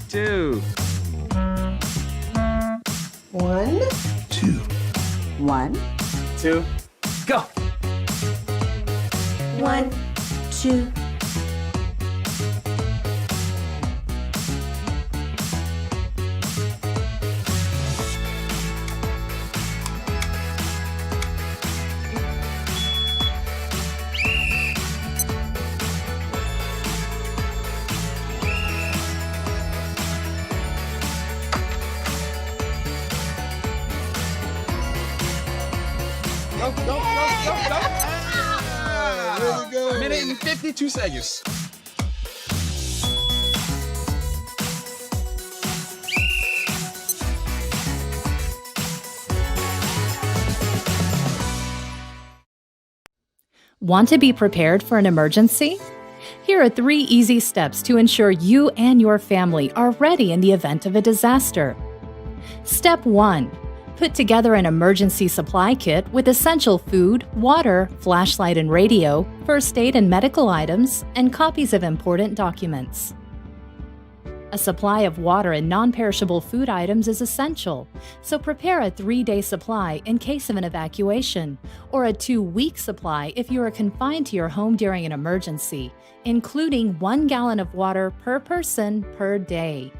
2. 1, 2. 1, 2. Go! 1, 2. Go, go, go, go, go. Really good. Minute and 52 seconds. Want to be prepared for an emergency? Here are 3 easy steps to ensure you and your family are ready in the event of a disaster. Step 1. Put together an emergency supply kit with essential food, water, flashlight and radio, first aid and medical items, and copies of important documents. A supply of water and non-perishable food items is essential, so prepare a 3-day supply in case of an evacuation, or a 2-week supply if you are confined to your home during an emergency, including 1 gallon of water per person per day.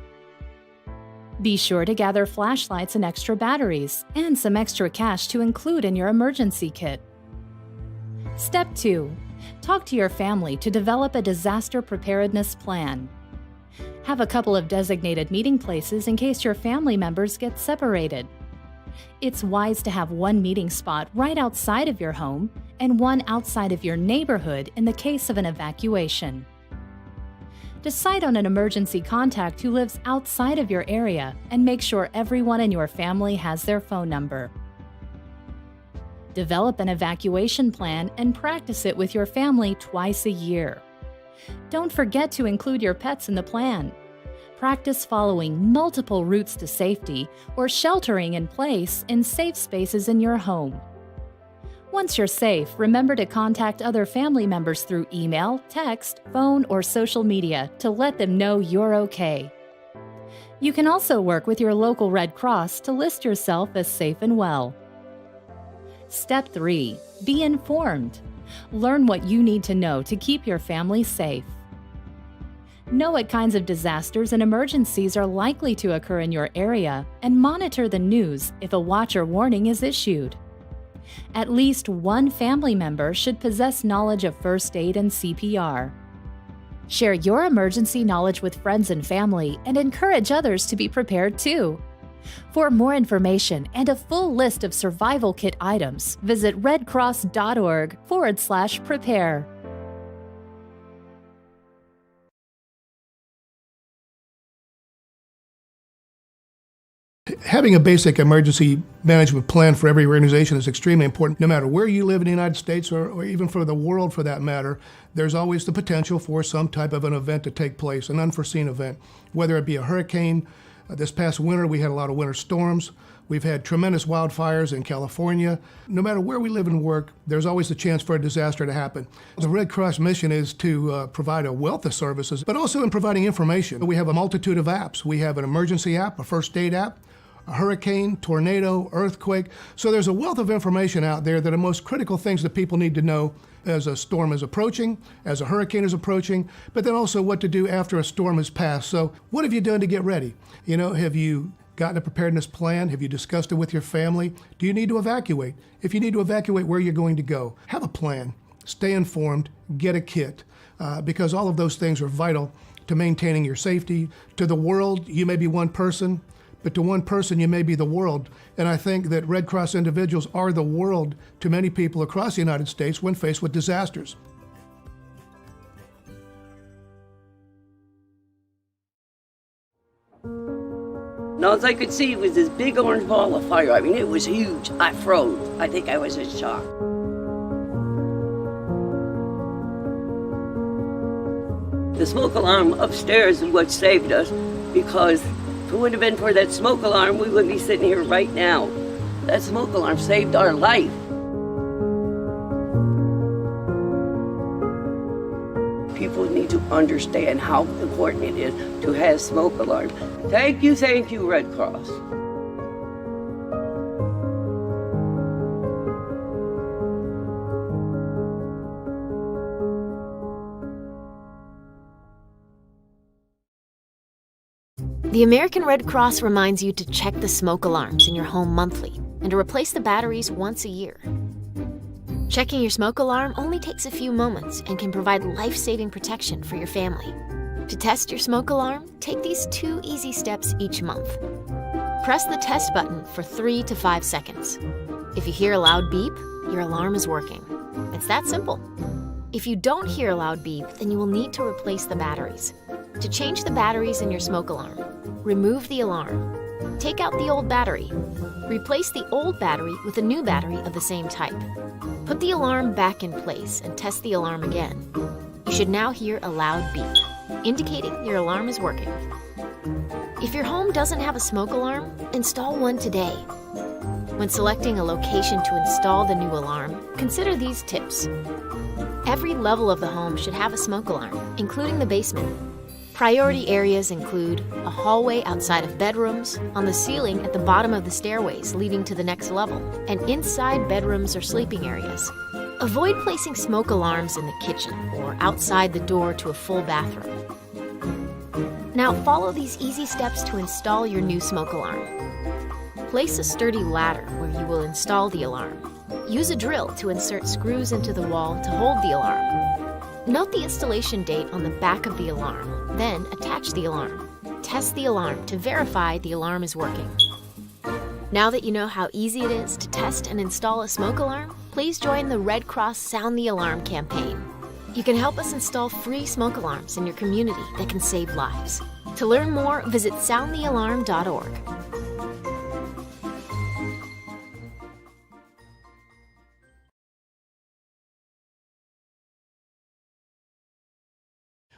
Be sure to gather flashlights and extra batteries, and some extra cash to include in your emergency kit. Step 2. Talk to your family to develop a disaster preparedness plan. Have a couple of designated meeting places in case your family members get separated. It's wise to have one meeting spot right outside of your home and one outside of your neighborhood in the case of an evacuation. Decide on an emergency contact who lives outside of your area and make sure everyone in your family has their phone number. Develop an evacuation plan and practice it with your family twice a year. Don't forget to include your pets in the plan. Practice following multiple routes to safety or sheltering in place in safe spaces in your home. Once you're safe, remember to contact other family members through email, text, phone, or social media to let them know you're okay. You can also work with your local Red Cross to list yourself as safe and well. Step 3. Be informed. Learn what you need to know to keep your family safe. Know what kinds of disasters and emergencies are likely to occur in your area and monitor the news if a watch or warning is issued. At least one family member should possess knowledge of first aid and CPR. Share your emergency knowledge with friends and family and encourage others to be prepared too. For more information and a full list of survival kit items, visit redcross.org/prepare. Having a basic emergency management plan for every organization is extremely important. No matter where you live in the United States or even for the world for that matter, there's always the potential for some type of an event to take place, an unforeseen event, whether it be a hurricane. This past winter, we had a lot of winter storms. We've had tremendous wildfires in California. No matter where we live and work, there's always a chance for a disaster to happen. The Red Cross mission is to provide a wealth of services, but also in providing information. We have a multitude of apps. We have an emergency app, a first aid app, a hurricane, tornado, earthquake. So there's a wealth of information out there that are most critical things that people need to know as a storm is approaching, as a hurricane is approaching, but then also what to do after a storm has passed. So what have you done to get ready? Have you gotten a preparedness plan? Have you discussed it with your family? Do you need to evacuate? If you need to evacuate, where you're going to go, have a plan. Stay informed, get a kit, because all of those things are vital to maintaining your safety. To the world, you may be one person, but to one person, you may be the world. And I think that Red Cross individuals are the world to many people across the United States when faced with disasters. And all I could see was this big orange ball of fire. I mean, it was huge. I froze. I think I was in shock. The smoke alarm upstairs is what saved us, because if it wouldn't have been for that smoke alarm, we wouldn't be sitting here right now. That smoke alarm saved our life. People need to understand how important it is to have smoke alarms. Thank you, Red Cross. The American Red Cross reminds you to check the smoke alarms in your home monthly and to replace the batteries once a year. Checking your smoke alarm only takes a few moments and can provide life-saving protection for your family. To test your smoke alarm, take these 2 easy steps each month. Press the test button for 3 to 5 seconds. If you hear a loud beep, your alarm is working. It's that simple. If you don't hear a loud beep, then you will need to replace the batteries. To change the batteries in your smoke alarm, remove the alarm. Take out the old battery. Replace the old battery with a new battery of the same type. Put the alarm back in place and test the alarm again. You should now hear a loud beep, indicating your alarm is working. If your home doesn't have a smoke alarm, install one today. When selecting a location to install the new alarm, consider these tips. Every level of the home should have a smoke alarm, including the basement. Priority areas include a hallway outside of bedrooms, on the ceiling at the bottom of the stairways leading to the next level, and inside bedrooms or sleeping areas. Avoid placing smoke alarms in the kitchen or outside the door to a full bathroom. Now follow these easy steps to install your new smoke alarm. Place a sturdy ladder where you will install the alarm. Use a drill to insert screws into the wall to hold the alarm. Note the installation date on the back of the alarm, then attach the alarm. Test the alarm to verify the alarm is working. Now that you know how easy it is to test and install a smoke alarm, please join the Red Cross Sound the Alarm campaign. You can help us install free smoke alarms in your community that can save lives. To learn more, visit soundthealarm.org.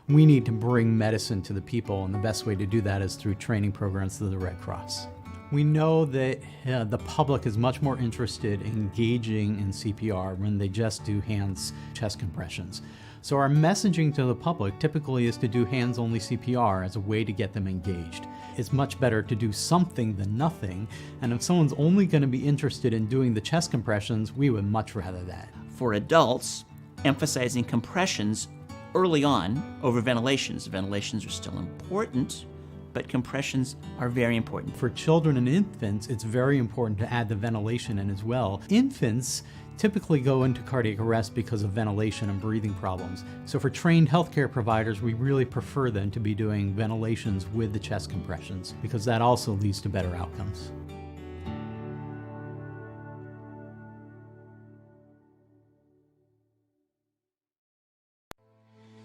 We need to bring medicine to the people, and the best way to do that is through training programs through the Red Cross. We know that the public is much more interested in engaging in CPR when they just do hands chest compressions. So our messaging to the public typically is to do hands-only CPR as a way to get them engaged. It's much better to do something than nothing, and if someone's only going to be interested in doing the chest compressions, we would much rather that. For adults, emphasizing compressions early on over ventilations. Ventilations are still important, but compressions are very important. For children and infants, it's very important to add the ventilation in as well. Infants typically go into cardiac arrest because of ventilation and breathing problems. So for trained healthcare providers, we really prefer them to be doing ventilations with the chest compressions because that also leads to better outcomes.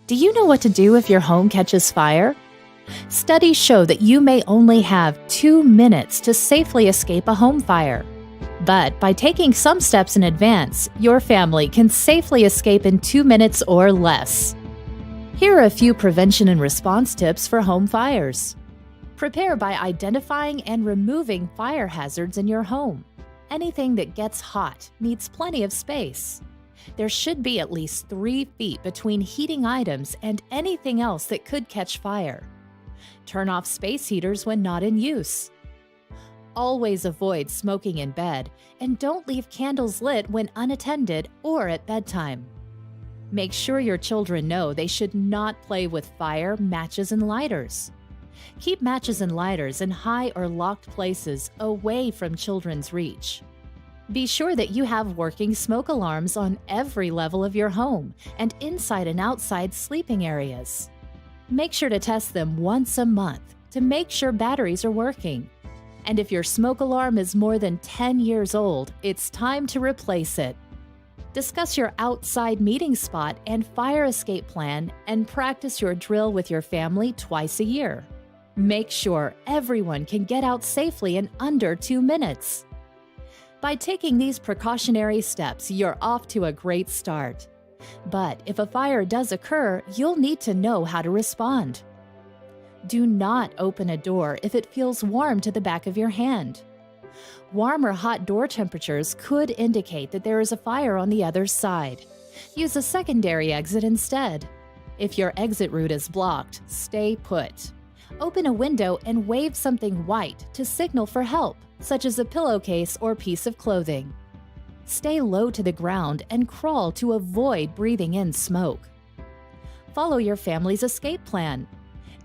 Do you know what to do if your home catches fire? Studies show that you may only have 2 minutes to safely escape a home fire. But by taking some steps in advance, your family can safely escape in 2 minutes or less. Here are a few prevention and response tips for home fires. Prepare by identifying and removing fire hazards in your home. Anything that gets hot needs plenty of space. There should be at least 3 feet between heating items and anything else that could catch fire. Turn off space heaters when not in use. Always avoid smoking in bed, and don't leave candles lit when unattended or at bedtime. Make sure your children know they should not play with fire, matches, and lighters. Keep matches and lighters in high or locked places away from children's reach. Be sure that you have working smoke alarms on every level of your home and inside and outside sleeping areas. Make sure to test them once a month to make sure batteries are working. And if your smoke alarm is more than 10 years old, it's time to replace it. Discuss your outside meeting spot and fire escape plan and practice your drill with your family twice a year. Make sure everyone can get out safely in under 2 minutes. By taking these precautionary steps, you're off to a great start. But if a fire does occur, you'll need to know how to respond. Do not open a door if it feels warm to the back of your hand. Warm or hot door temperatures could indicate that there is a fire on the other side. Use a secondary exit instead. If your exit route is blocked, stay put. Open a window and wave something white to signal for help, such as a pillowcase or piece of clothing. Stay low to the ground and crawl to avoid breathing in smoke. Follow your family's escape plan.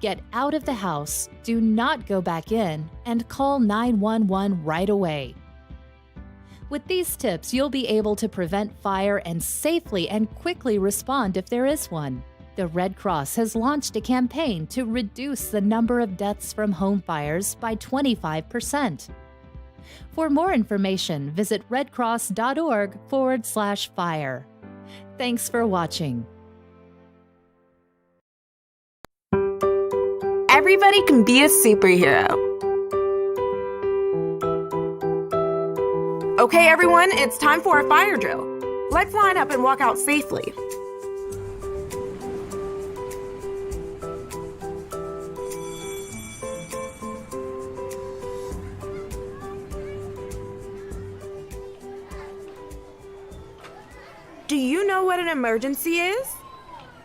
Get out of the house, do not go back in, and call 911 right away. With these tips, you'll be able to prevent fire and safely and quickly respond if there is one. The Red Cross has launched a campaign to reduce the number of deaths from home fires by 25%. For more information, visit redcross.org/fire. Thanks for watching. Everybody can be a superhero. Okay, everyone, it's time for a fire drill. Let's line up and walk out safely. Do you know what an emergency is?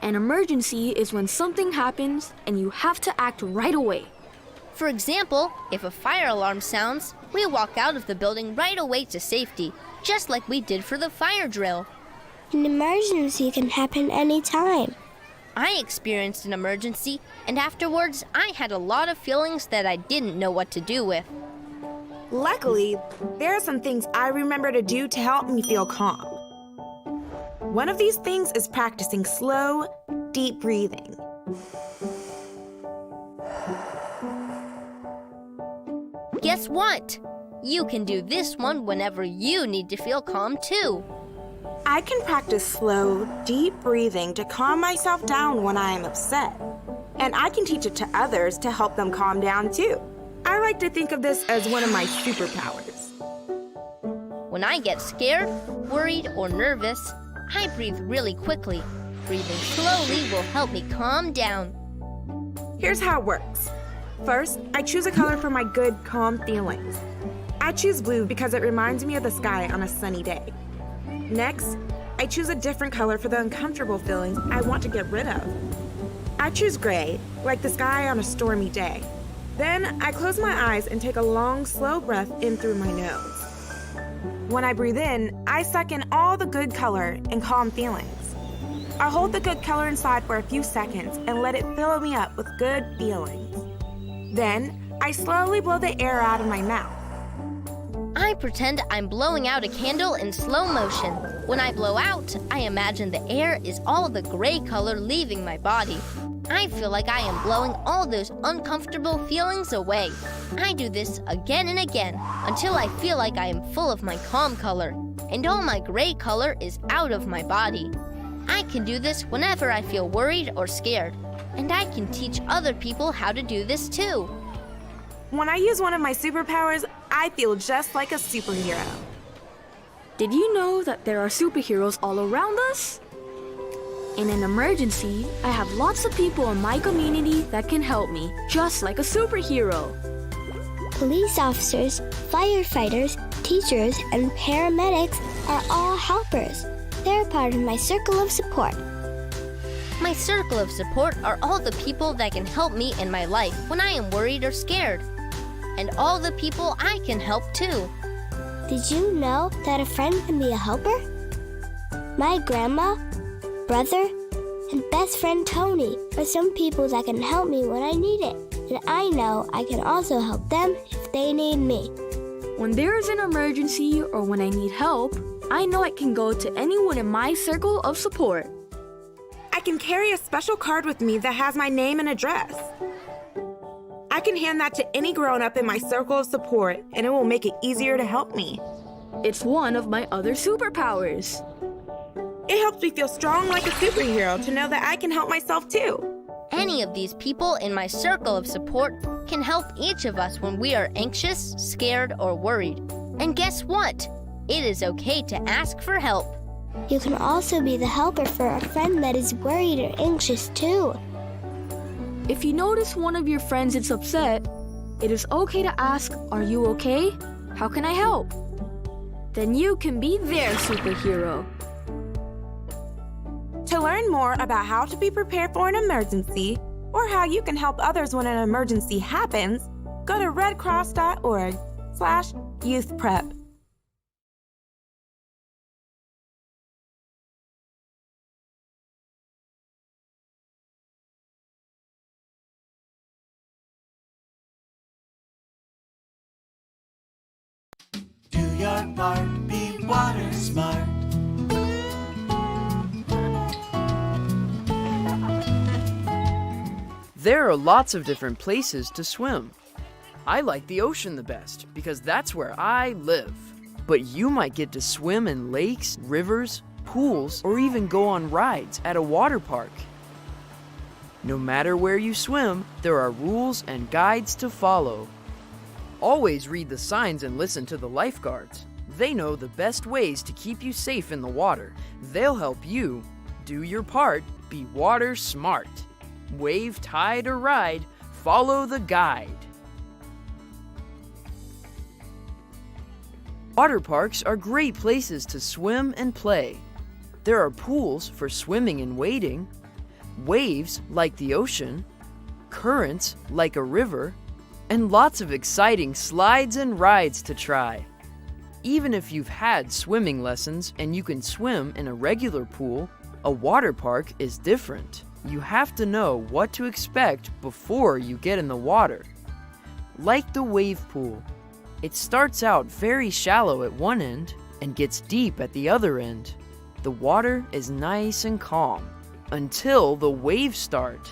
An emergency is when something happens and you have to act right away. For example, if a fire alarm sounds, we walk out of the building right away to safety, just like we did for the fire drill. An emergency can happen anytime. I experienced an emergency, and afterwards, I had a lot of feelings that I didn't know what to do with. Luckily, there are some things I remember to do to help me feel calm. One of these things is practicing slow, deep breathing. Guess what? You can do this one whenever you need to feel calm too. I can practice slow, deep breathing to calm myself down when I am upset. And I can teach it to others to help them calm down too. I like to think of this as one of my superpowers. When I get scared, worried, or nervous, I breathe really quickly. Breathing slowly will help me calm down. Here's how it works. First, I choose a color for my good, calm feelings. I choose blue because it reminds me of the sky on a sunny day. Next, I choose a different color for the uncomfortable feelings I want to get rid of. I choose gray, like the sky on a stormy day. Then, I close my eyes and take a long, slow breath in through my nose. When I breathe in, I suck in all the good color and calm feelings. I hold the good color inside for a few seconds and let it fill me up with good feelings. Then, I slowly blow the air out of my mouth. I pretend I'm blowing out a candle in slow motion. When I blow out, I imagine the air is all the gray color leaving my body. I feel like I am blowing all those uncomfortable feelings away. I do this again and again until I feel like I am full of my calm color, and all my gray color is out of my body. I can do this whenever I feel worried or scared, and I can teach other people how to do this too. When I use one of my superpowers, I feel just like a superhero. Did you know that there are superheroes all around us? In an emergency, I have lots of people in my community that can help me, just like a superhero. Police officers, firefighters, teachers, and paramedics are all helpers. They're part of my circle of support. My circle of support are all the people that can help me in my life when I am worried or scared. And all the people I can help too. Did you know that a friend can be a helper? My grandma, brother, and best friend Tony are some people that can help me when I need it. And I know I can also help them if they need me. When there is an emergency or when I need help, I know I can go to anyone in my circle of support. I can carry a special card with me that has my name and address. I can hand that to any grown-up in my circle of support, and it will make it easier to help me. It's one of my other superpowers. It helps me feel strong like a superhero to know that I can help myself too. Any of these people in my circle of support can help each of us when we are anxious, scared, or worried. And guess what? It is okay to ask for help. You can also be the helper for a friend that is worried or anxious too. If you notice one of your friends is upset, it is okay to ask, "Are you okay? How can I help?" Then you can be their superhero. To learn more about how to be prepared for an emergency or how you can help others when an emergency happens, go to redcross.org/youthprep. Do your part, be water smart. There are lots of different places to swim. I like the ocean the best because that's where I live. But you might get to swim in lakes, rivers, pools, or even go on rides at a water park. No matter where you swim, there are rules and guides to follow. Always read the signs and listen to the lifeguards. They know the best ways to keep you safe in the water. They'll help you do your part, be water smart. Wave, tide, or ride, follow the guide. Water parks are great places to swim and play. There are pools for swimming and wading, waves like the ocean, currents like a river, and lots of exciting slides and rides to try. Even if you've had swimming lessons and you can swim in a regular pool, a water park is different. You have to know what to expect before you get in the water. Like the wave pool, it starts out very shallow at one end and gets deep at the other end. The water is nice and calm until the waves start.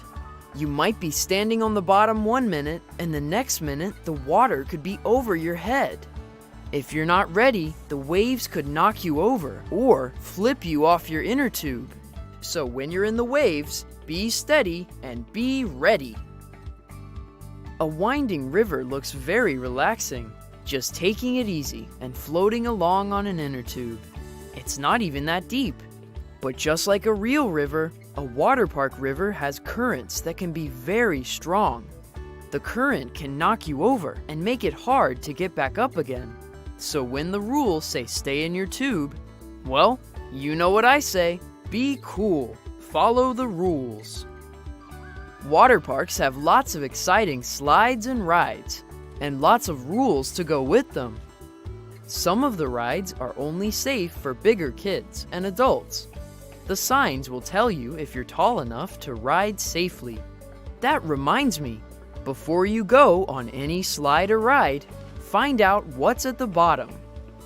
You might be standing on the bottom 1 minute and the next minute the water could be over your head. If you're not ready, the waves could knock you over or flip you off your inner tube. So when you're in the waves, be steady and be ready. A winding river looks very relaxing, just taking it easy and floating along on an inner tube. It's not even that deep. But just like a real river, a water park river has currents that can be very strong. The current can knock you over and make it hard to get back up again. So when the rules say stay in your tube, well, you know what I say, be cool. Follow the rules. Water parks have lots of exciting slides and rides, and lots of rules to go with them. Some of the rides are only safe for bigger kids and adults. The signs will tell you if you're tall enough to ride safely. That reminds me, before you go on any slide or ride, find out what's at the bottom.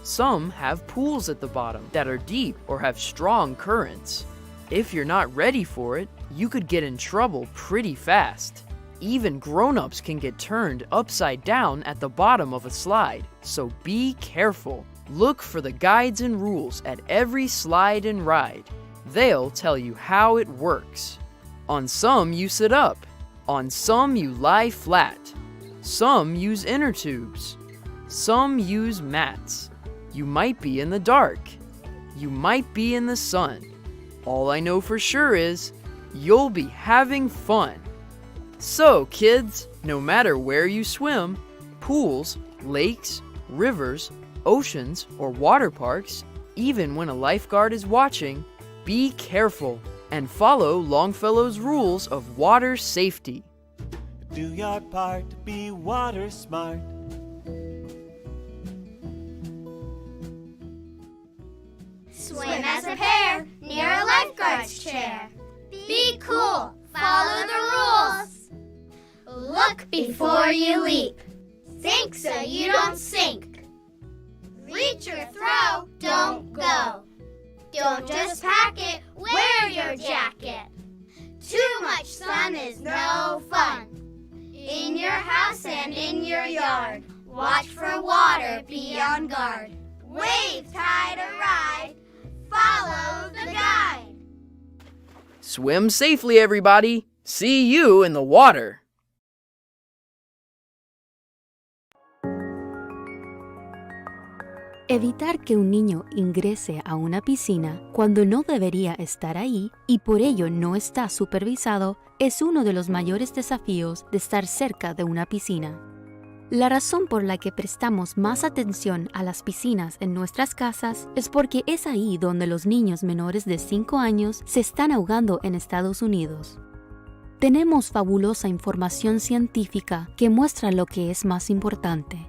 Some have pools at the bottom that are deep or have strong currents. If you're not ready for it, you could get in trouble pretty fast. Even grown-ups can get turned upside down at the bottom of a slide, so be careful. Look for the guides and rules at every slide and ride. They'll tell you how it works. On some you sit up, on some you lie flat. Some use inner tubes. Some use mats. You might be in the dark. You might be in the sun. All I know for sure is, you'll be having fun. So, kids, no matter where you swim, pools, lakes, rivers, oceans, or water parks, even when a lifeguard is watching, be careful and follow Longfellow's rules of water safety. Do your part, be water smart. Swim as a pair near a lifeguard's chair. Be cool, follow the rules. Look before you leap. Think so you don't sink. Reach or throw, don't go. Don't just pack it, wear your jacket. Too much sun is no fun. In your house and in your yard, watch for water, be on guard. Wave, tide, or ride, follow the guide. Swim safely, everybody. See you in the water. Evitar que un niño ingrese a una piscina cuando no debería estar ahí y por ello no está supervisado es uno de los mayores desafíos de estar cerca de una piscina. La razón por la que prestamos más atención a las piscinas en nuestras casas es porque es ahí donde los niños menores de 5 años se están ahogando en Estados Unidos. Tenemos fabulosa información científica que muestra lo que es más importante.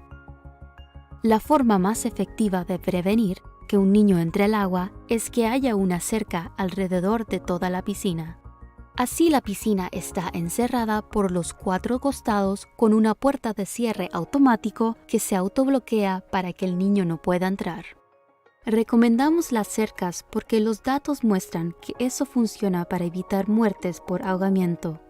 La forma más efectiva de prevenir que un niño entre al agua es que haya una cerca alrededor de toda la piscina. Así la piscina está encerrada por los 4 costados con una puerta de cierre automático que se autobloquea para que el niño no pueda entrar. Recomendamos las cercas porque los datos muestran que eso funciona para evitar muertes por ahogamiento.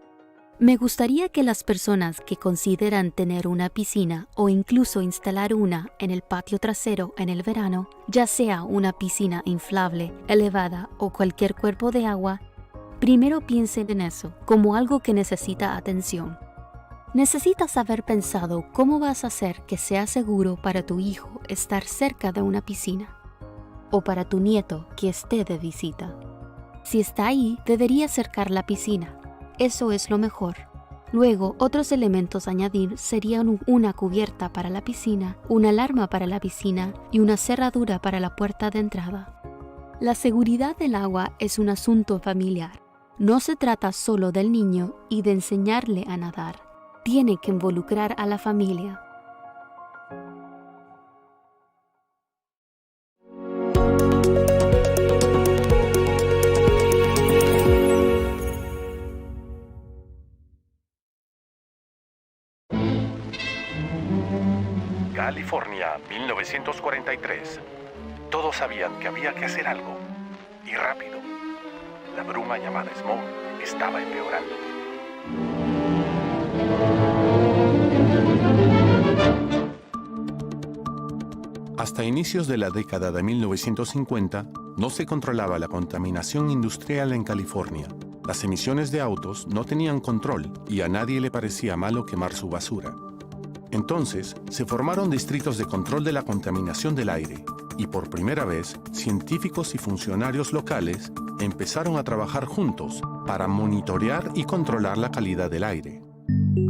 Me gustaría que las personas que consideran tener una piscina o incluso instalar una en el patio trasero en el verano, ya sea una piscina inflable, elevada o cualquier cuerpo de agua, primero piensen en eso como algo que necesita atención. Necesitas haber pensado cómo vas a hacer que sea seguro para tu hijo estar cerca de una piscina o para tu nieto que esté de visita. Si está ahí, debería cercar la piscina. Eso es lo mejor. Luego, otros elementos a añadir serían una cubierta para la piscina, una alarma para la piscina y una cerradura para la puerta de entrada. La seguridad del agua es un asunto familiar. No se trata solo del niño y de enseñarle a nadar. Tiene que involucrar a la familia. California, 1943. Todos sabían que había que hacer algo, y rápido. La bruma llamada smog estaba empeorando. Hasta inicios de la década de 1950, no se controlaba la contaminación industrial en California. Las emisiones de autos no tenían control y a nadie le parecía malo quemar su basura. Entonces, se formaron distritos de control de la contaminación del aire y por primera vez, científicos y funcionarios locales empezaron a trabajar juntos para monitorear y controlar la calidad del aire.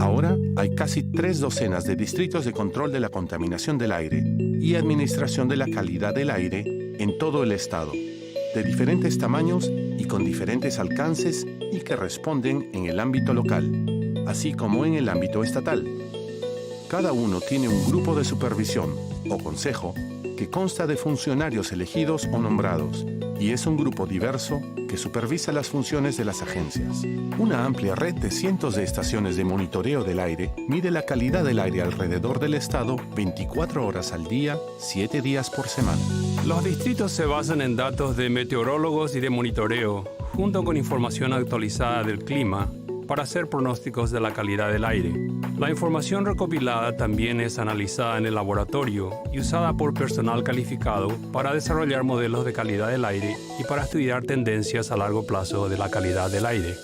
Ahora hay casi 3 docenas de distritos de control de la contaminación del aire y administración de la calidad del aire en todo el estado, de diferentes tamaños y con diferentes alcances y que responden en el ámbito local, así como en el ámbito estatal. Cada uno tiene un grupo de supervisión o consejo que consta de funcionarios elegidos o nombrados y es un grupo diverso que supervisa las funciones de las agencias. Una amplia red de cientos de estaciones de monitoreo del aire mide la calidad del aire alrededor del estado 24 horas al día, 7 días por semana. Los distritos se basan en datos de meteorólogos y de monitoreo, junto con información actualizada del clima, para hacer pronósticos de la calidad del aire. La información recopilada también es analizada en el laboratorio y usada por personal calificado para desarrollar modelos de calidad del aire y para estudiar tendencias a largo plazo de la calidad del aire.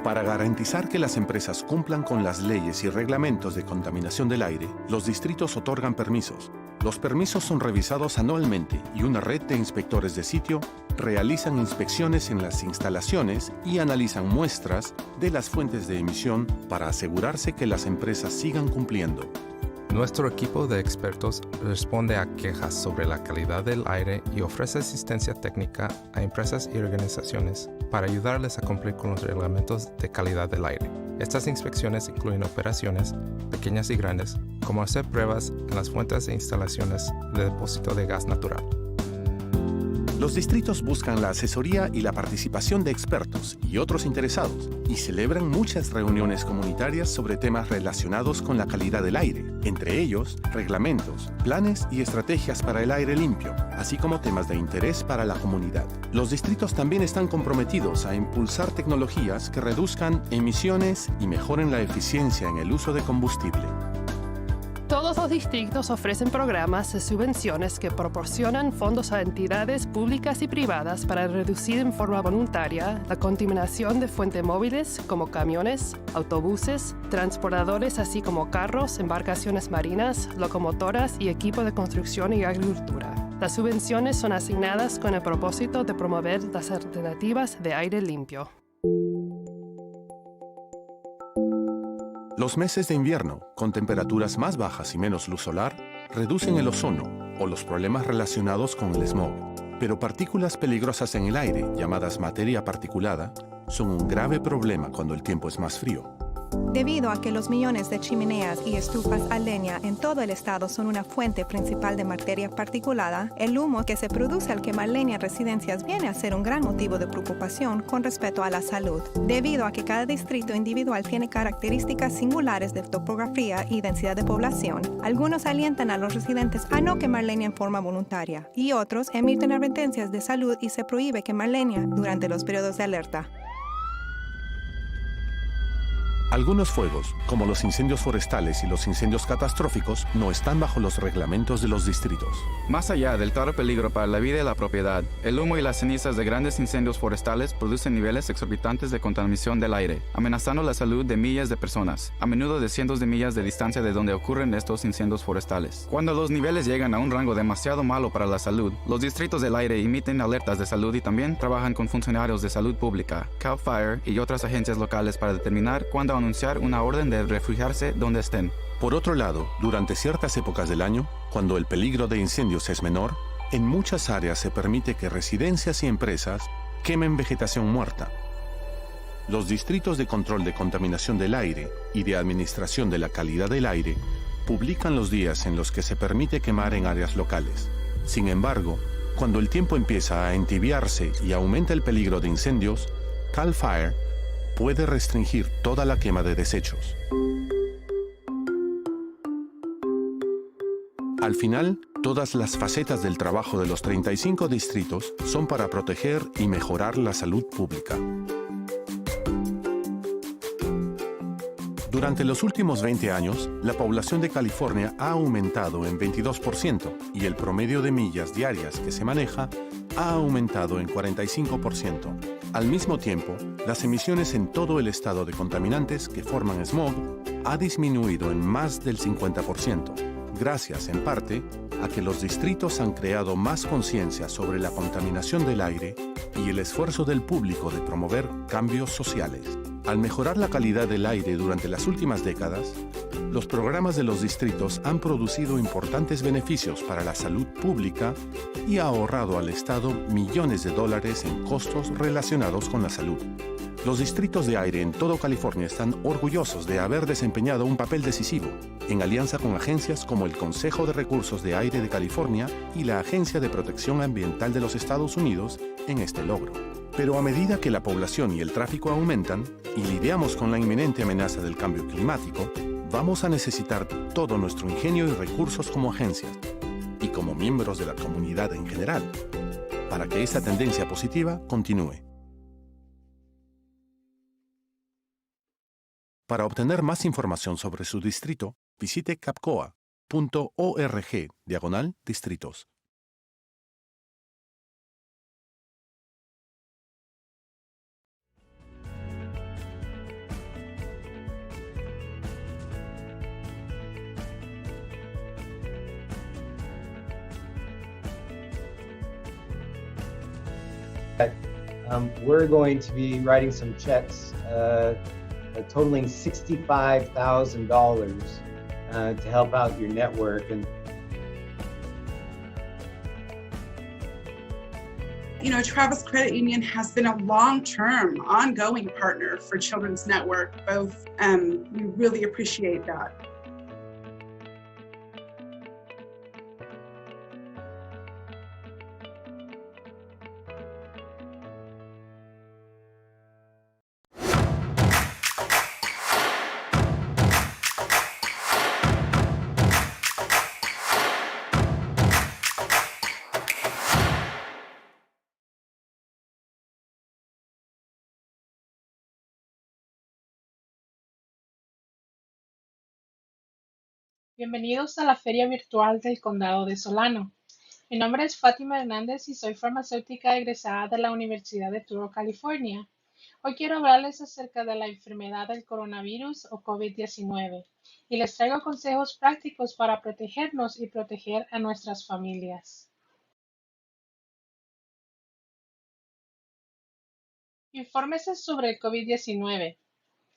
Para garantizar que las empresas cumplan con las leyes y reglamentos de contaminación del aire, los distritos otorgan permisos. Los permisos son revisados anualmente y una red de inspectores de sitio realizan inspecciones en las instalaciones y analizan muestras de las fuentes de emisión para asegurarse que las empresas sigan cumpliendo. Nuestro equipo de expertos responde a quejas sobre la calidad del aire y ofrece asistencia técnica a empresas y organizaciones para ayudarles a cumplir con los reglamentos de calidad del aire. Estas inspecciones incluyen operaciones, pequeñas y grandes, como hacer pruebas en las fuentes e instalaciones de depósito de gas natural. Los distritos buscan la asesoría y la participación de expertos y otros interesados y celebran muchas reuniones comunitarias sobre temas relacionados con la calidad del aire, entre ellos reglamentos, planes y estrategias para el aire limpio, así como temas de interés para la comunidad. Los distritos también están comprometidos a impulsar tecnologías que reduzcan emisiones y mejoren la eficiencia en el uso de combustible. Todos los distritos ofrecen programas de subvenciones que proporcionan fondos a entidades públicas y privadas para reducir en forma voluntaria la contaminación de fuentes móviles como camiones, autobuses, transportadores así como carros, embarcaciones marinas, locomotoras y equipo de construcción y agricultura. Las subvenciones son asignadas con el propósito de promover las alternativas de aire limpio. Los meses de invierno, con temperaturas más bajas y menos luz solar, reducen el ozono o los problemas relacionados con el smog. Pero partículas peligrosas en el aire, llamadas materia particulada, son un grave problema cuando el tiempo es más frío. Debido a que los millones de chimeneas y estufas a leña en todo el estado son una fuente principal de materia particulada, el humo que se produce al quemar leña en residencias viene a ser un gran motivo de preocupación con respecto a la salud, debido a que cada distrito individual tiene características singulares de topografía y densidad de población. Algunos alientan a los residentes a no quemar leña en forma voluntaria, y otros emiten advertencias de salud y se prohíbe quemar leña durante los periodos de alerta. Algunos fuegos, como los incendios forestales y los incendios catastróficos, no están bajo los reglamentos de los distritos. Más allá del claro peligro para la vida y la propiedad, el humo y las cenizas de grandes incendios forestales producen niveles exorbitantes de contaminación del aire, amenazando la salud de miles de personas, a menudo de cientos de millas de distancia de donde ocurren estos incendios forestales. Cuando los niveles llegan a un rango demasiado malo para la salud, los distritos del aire emiten alertas de salud y también trabajan con funcionarios de salud pública, CAL FIRE y otras agencias locales para determinar cuándo anunciar una orden de refugiarse donde estén. Por otro lado, durante ciertas épocas del año, cuando el peligro de incendios es menor, en muchas áreas se permite que residencias y empresas quemen vegetación muerta. Los distritos de control de contaminación del aire y de administración de la calidad del aire publican los días en los que se permite quemar en áreas locales. Sin embargo, cuando el tiempo empieza a entibiarse y aumenta el peligro de incendios, CAL FIRE puede restringir toda la quema de desechos. Al final, todas las facetas del trabajo de los 35 distritos son para proteger y mejorar la salud pública. Durante los últimos 20 años, la población de California ha aumentado en 22% y el promedio de millas diarias que se maneja ha aumentado en 45%. Al mismo tiempo, las emisiones en todo el estado de contaminantes que forman smog ha disminuido en más del 50%, gracias en parte a que los distritos han creado más conciencia sobre la contaminación del aire y el esfuerzo del público de promover cambios sociales. Al mejorar la calidad del aire durante las últimas décadas, los programas de los distritos han producido importantes beneficios para la salud pública y ha ahorrado al Estado millones de dólares en costos relacionados con la salud. Los distritos de aire en todo California están orgullosos de haber desempeñado un papel decisivo, en alianza con agencias como el Consejo de Recursos de Aire de California y la Agencia de Protección Ambiental de los Estados Unidos en este logro. Pero a medida que la población y el tráfico aumentan y lidiamos con la inminente amenaza del cambio climático, vamos a necesitar todo nuestro ingenio y recursos como agencias y como miembros de la comunidad en general, para que esta tendencia positiva continúe. Para obtener más información sobre su distrito, visite capcoa.org/distritos. We're going to be writing some checks totaling $65,000 to help out your network. And you know, Travis Credit Union has been a long-term, ongoing partner for Children's Network. We really appreciate that. Bienvenidos a la Feria Virtual del Condado de Solano. Mi nombre es Fátima Hernández y soy farmacéutica egresada de la Universidad de Turo, California. Hoy quiero hablarles acerca de la enfermedad del coronavirus o COVID-19 y les traigo consejos prácticos para protegernos y proteger a nuestras familias. Infórmese sobre el COVID-19.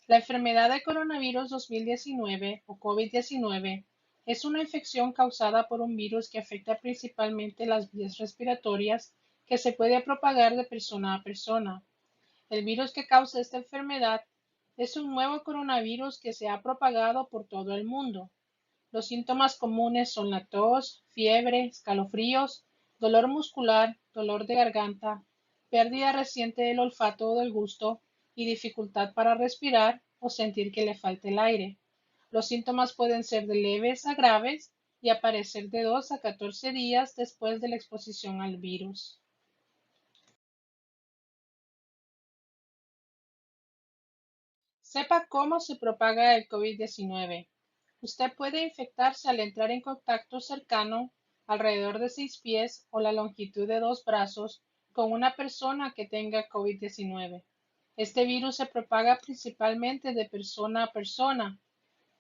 La enfermedad de coronavirus 2019 o COVID-19 es una infección causada por un virus que afecta principalmente las vías respiratorias que se puede propagar de persona a persona. El virus que causa esta enfermedad es un nuevo coronavirus que se ha propagado por todo el mundo. Los síntomas comunes son la tos, fiebre, escalofríos, dolor muscular, dolor de garganta, pérdida reciente del olfato o del gusto y dificultad para respirar o sentir que le falta el aire. Los síntomas pueden ser de leves a graves y aparecer de 2 a 14 días después de la exposición al virus. Sepa cómo se propaga el COVID-19. Usted puede infectarse al entrar en contacto cercano, alrededor de 6 pies o la longitud de 2 brazos, con una persona que tenga COVID-19. Este virus se propaga principalmente de persona a persona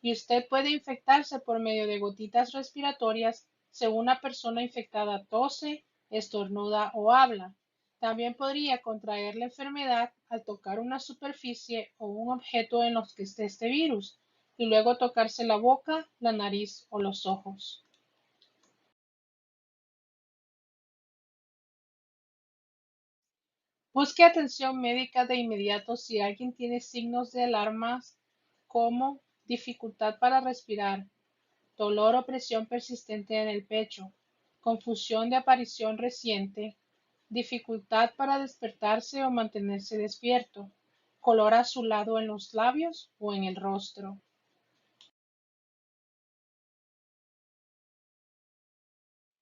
y usted puede infectarse por medio de gotitas respiratorias si una persona infectada tose, estornuda o habla. También podría contraer la enfermedad al tocar una superficie o un objeto en los que esté este virus y luego tocarse la boca, la nariz o los ojos. Busque atención médica de inmediato si alguien tiene signos de alarmas como dificultad para respirar, dolor o presión persistente en el pecho, confusión de aparición reciente, dificultad para despertarse o mantenerse despierto, color azulado en los labios o en el rostro.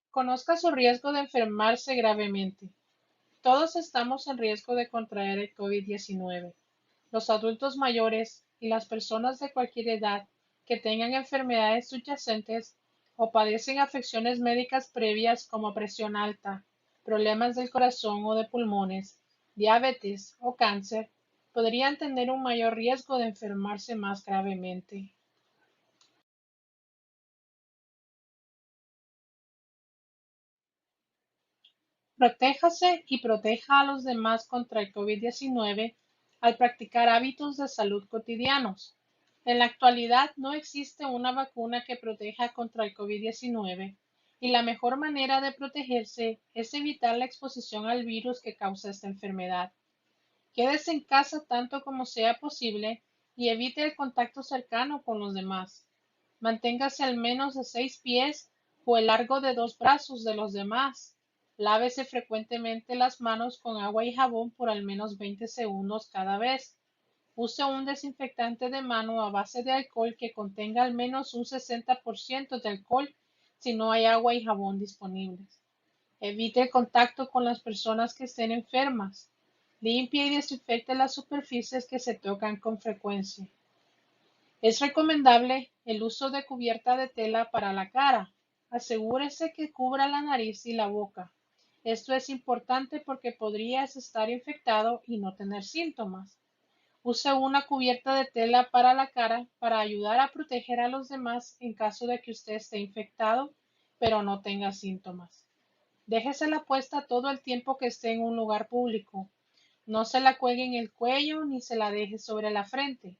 Conozca su riesgo de enfermarse gravemente. Todos estamos en riesgo de contraer el COVID-19. Los adultos mayores y las personas de cualquier edad que tengan enfermedades subyacentes o padecen afecciones médicas previas como presión alta, problemas del corazón o de pulmones, diabetes o cáncer, podrían tener un mayor riesgo de enfermarse más gravemente. Protéjase y proteja a los demás contra el COVID-19 al practicar hábitos de salud cotidianos. En la actualidad no existe una vacuna que proteja contra el COVID-19 y la mejor manera de protegerse es evitar la exposición al virus que causa esta enfermedad. Quédese en casa tanto como sea posible y evite el contacto cercano con los demás. Manténgase al menos de 6 pies o el largo de 2 brazos de los demás. Lávese frecuentemente las manos con agua y jabón por al menos 20 segundos cada vez. Use un desinfectante de mano a base de alcohol que contenga al menos un 60% de alcohol si no hay agua y jabón disponibles. Evite el contacto con las personas que estén enfermas. Limpie y desinfecte las superficies que se tocan con frecuencia. Es recomendable el uso de cubierta de tela para la cara. Asegúrese que cubra la nariz y la boca. Esto es importante porque podrías estar infectado y no tener síntomas. Use una cubierta de tela para la cara para ayudar a proteger a los demás en caso de que usted esté infectado, pero no tenga síntomas. Déjesela puesta todo el tiempo que esté en un lugar público. No se la cuelgue en el cuello ni se la deje sobre la frente.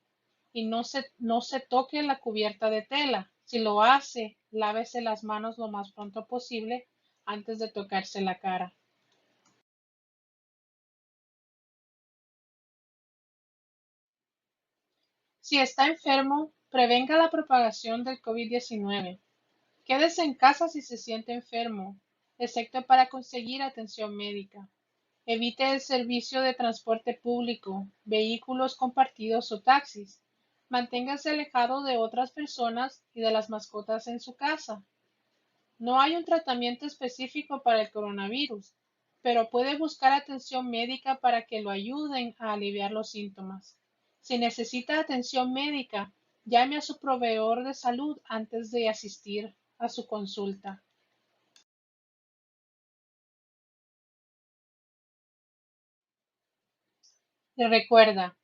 Y no se toque la cubierta de tela. Si lo hace, lávese las manos lo más pronto posible antes de tocarse la cara. Si está enfermo, prevenga la propagación del COVID-19. Quédese en casa si se siente enfermo, excepto para conseguir atención médica. Evite el servicio de transporte público, vehículos compartidos o taxis. Manténgase alejado de otras personas y de las mascotas en su casa. No hay un tratamiento específico para el coronavirus, pero puede buscar atención médica para que lo ayuden a aliviar los síntomas. Si necesita atención médica, llame a su proveedor de salud antes de asistir a su consulta. Y recuerda,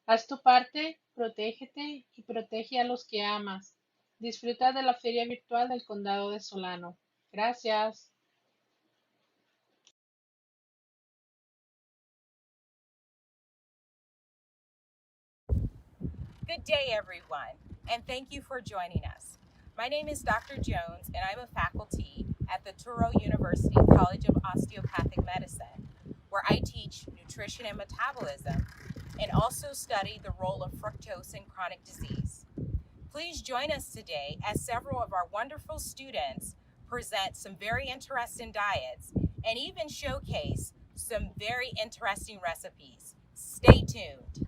haz tu parte, protégete y protege a los que amas. Disfruta de la feria virtual del Condado de Solano. Gracias. Good day, everyone, and thank you for joining us. My name is Dr. Jones, and I'm a faculty at the Touro University College of Osteopathic Medicine, where I teach nutrition and metabolism and also study the role of fructose in chronic disease. Please join us today as several of our wonderful students present some very interesting diets and even showcase some very interesting recipes. Stay tuned.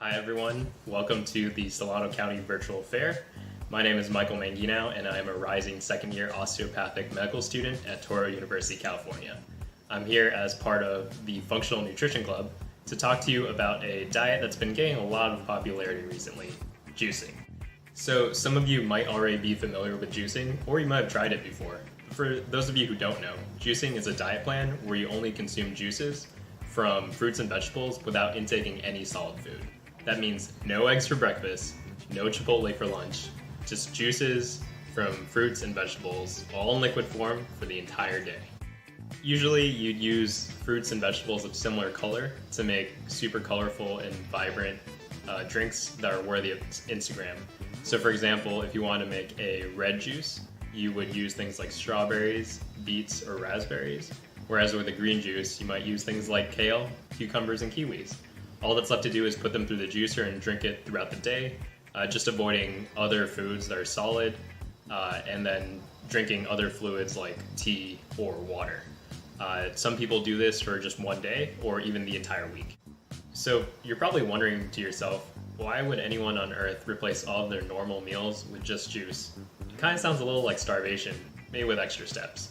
Hi everyone, welcome to the Solano County Virtual Fair. My name is Michael Mangino and I am a rising second-year osteopathic medical student at Touro University, California. I'm here as part of the Functional Nutrition Club to talk to you about a diet that's been gaining a lot of popularity recently, juicing. So some of you might already be familiar with juicing, or you might have tried it before. For those of you who don't know, juicing is a diet plan where you only consume juices from fruits and vegetables without intaking any solid food. That means no eggs for breakfast, no Chipotle for lunch, just juices from fruits and vegetables, all in liquid form for the entire day. Usually you'd use fruits and vegetables of similar color to make super colorful and vibrant drinks that are worthy of Instagram. So for example, if you want to make a red juice, you would use things like strawberries, beets, or raspberries. Whereas with a green juice, you might use things like kale, cucumbers, and kiwis. All that's left to do is put them through the juicer and drink it throughout the day, just avoiding other foods that are solid, and then drinking other fluids like tea or water. Some people do this for just one day or even the entire week. So you're probably wondering to yourself, why would anyone on earth replace all of their normal meals with just juice? It kind of sounds a little like starvation, maybe with extra steps.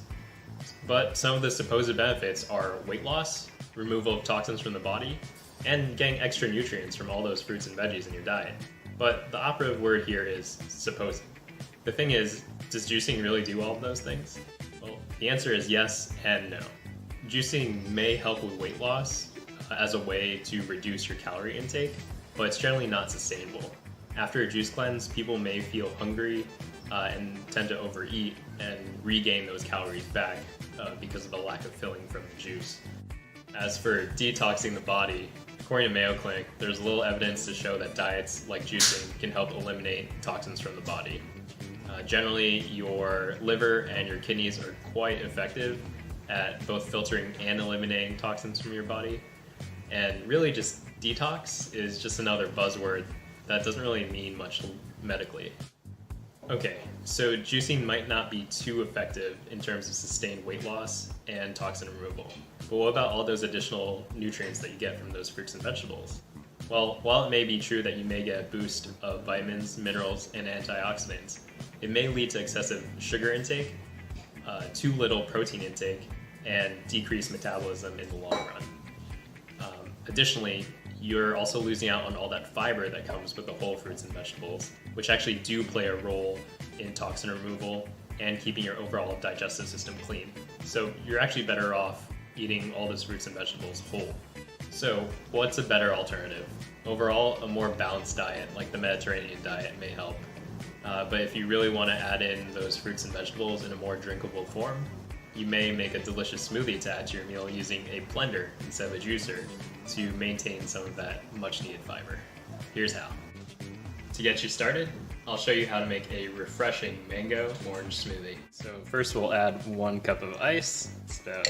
But some of the supposed benefits are weight loss, removal of toxins from the body, and getting extra nutrients from all those fruits and veggies in your diet. But the operative word here is supposed. The thing is, does juicing really do all of those things? Well, the answer is yes and no. Juicing may help with weight loss as a way to reduce your calorie intake, but it's generally not sustainable. After a juice cleanse, people may feel hungry and tend to overeat and regain those calories back because of the lack of filling from the juice. As for detoxing the body, according to Mayo Clinic, there's little evidence to show that diets like juicing can help eliminate toxins from the body. Generally, your liver and your kidneys are quite effective at both filtering and eliminating toxins from your body. And really just detox is just another buzzword that doesn't really mean much medically. Okay, so juicing might not be too effective in terms of sustained weight loss and toxin removal. But what about all those additional nutrients that you get from those fruits and vegetables? Well, while it may be true that you may get a boost of vitamins, minerals, and antioxidants, it may lead to excessive sugar intake, too little protein intake, and decreased metabolism in the long run. Additionally, you're also losing out on all that fiber that comes with the whole fruits and vegetables, which actually do play a role in toxin removal and keeping your overall digestive system clean. So you're actually better off eating all those fruits and vegetables whole. So what's a better alternative? Overall, a more balanced diet like the Mediterranean diet may help. But if you really want to add in those fruits and vegetables in a more drinkable form, you may make a delicious smoothie to add to your meal using a blender instead of a juicer to maintain some of that much needed fiber. Here's how. To get you started, I'll show you how to make a refreshing mango orange smoothie. So first we'll add 1 cup of ice. So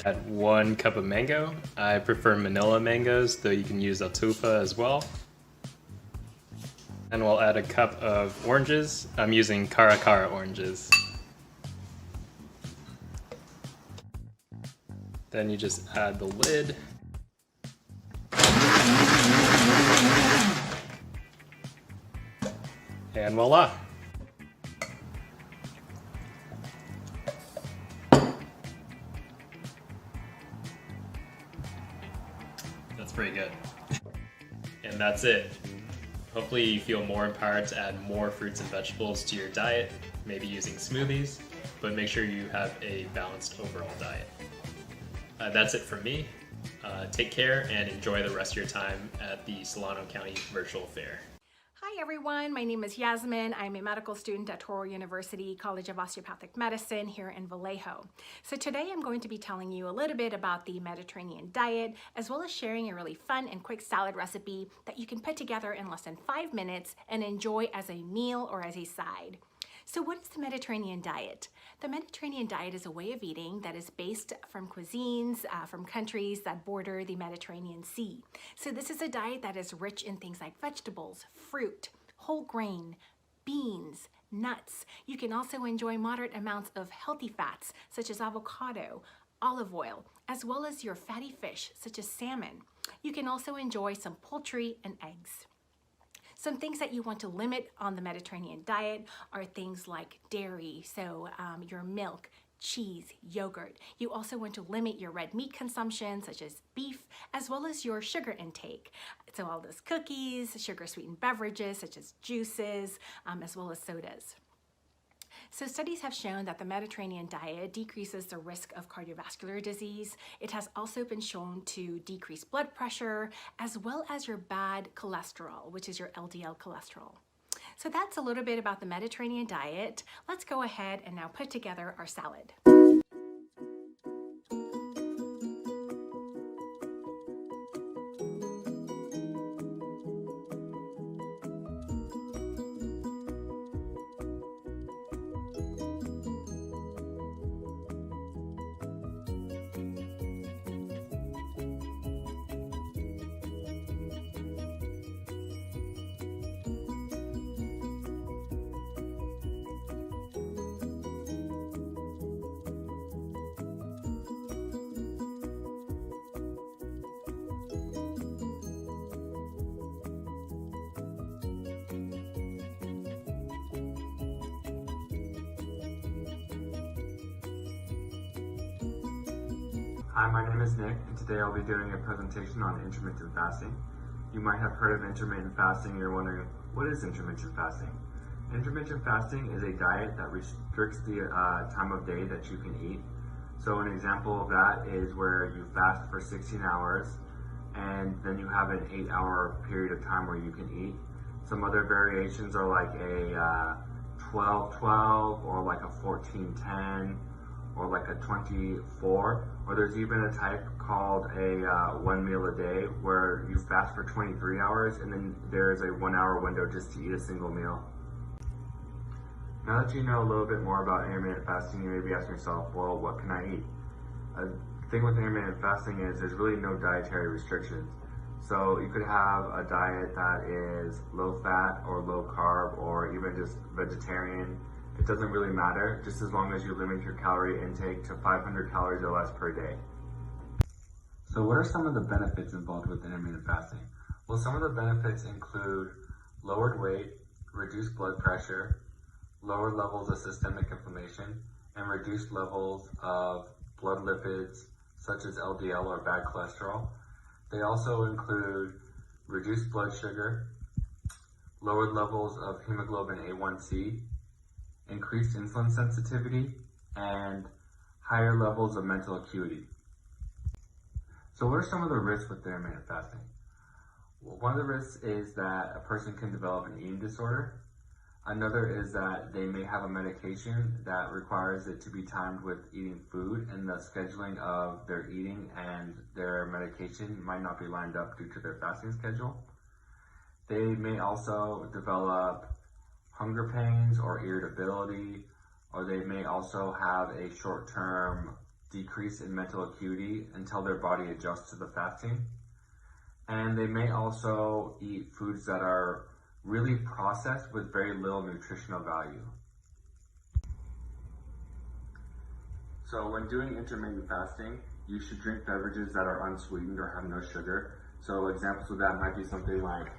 add 1 cup of mango. I prefer Manila mangoes, though you can use Altufa as well. And we'll add a cup of oranges. I'm using Cara Cara oranges. Then you just add the lid. And voila! That's pretty good. And that's it. Hopefully you feel more empowered to add more fruits and vegetables to your diet, maybe using smoothies, but make sure you have a balanced overall diet. That's it from me. Take care and enjoy the rest of your time at the Solano County Virtual Fair. Hi everyone, my name is Yasmin. I'm a medical student at Toro University College of Osteopathic Medicine here in Vallejo. So today I'm going to be telling you a little bit about the Mediterranean diet, as well as sharing a really fun and quick salad recipe that you can put together in less than 5 minutes and enjoy as a meal or as a side. So what is the Mediterranean diet? The Mediterranean diet is a way of eating that is based from cuisines from countries that border the Mediterranean Sea. So this is a diet that is rich in things like vegetables, fruit, whole grain, beans, nuts. You can also enjoy moderate amounts of healthy fats such as avocado, olive oil, as well as your fatty fish such as salmon. You can also enjoy some poultry and eggs. Some things that you want to limit on the Mediterranean diet are things like dairy, so your milk, cheese, yogurt. You also want to limit your red meat consumption, such as beef, as well as your sugar intake. So all those cookies, sugar-sweetened beverages, such as juices, as well as sodas. So studies have shown that the Mediterranean diet decreases the risk of cardiovascular disease. It has also been shown to decrease blood pressure, as well as your bad cholesterol, which is your LDL cholesterol. So that's a little bit about the Mediterranean diet. Let's go ahead and now put together our salad. Hi, my name is Nick, and today I'll be doing a presentation on intermittent fasting. You might have heard of intermittent fasting and you're wondering, what is intermittent fasting? Intermittent fasting is a diet that restricts the time of day that you can eat. So an example of that is where you fast for 16 hours and then you have an 8-hour period of time where you can eat. Some other variations are like a 12-12 or like a 14-10 or like a 24, or there's even a type called a 1 meal a day where you fast for 23 hours and then there's a 1 hour window just to eat a single meal. Now that you know a little bit more about intermittent fasting, you may be asking yourself, well, what can I eat? The thing with intermittent fasting is there's really no dietary restrictions. So you could have a diet that is low fat or low carb or even just vegetarian. It doesn't really matter, just as long as you limit your calorie intake to 500 calories or less per day. So what are some of the benefits involved with intermittent fasting? Well, some of the benefits include lowered weight, reduced blood pressure, lower levels of systemic inflammation, and reduced levels of blood lipids such as LDL or bad cholesterol. They also include reduced blood sugar, lowered levels of hemoglobin A1C, increased insulin sensitivity, and higher levels of mental acuity. So what are some of the risks with intermittent fasting? Well, one of the risks is that a person can develop an eating disorder. Another is that they may have a medication that requires it to be timed with eating food, and the scheduling of their eating and their medication might not be lined up due to their fasting schedule. They may also develop hunger pains or irritability, or they may also have a short-term decrease in mental acuity until their body adjusts to the fasting. And they may also eat foods that are really processed with very little nutritional value. So when doing intermittent fasting, you should drink beverages that are unsweetened or have no sugar. So examples of that might be something like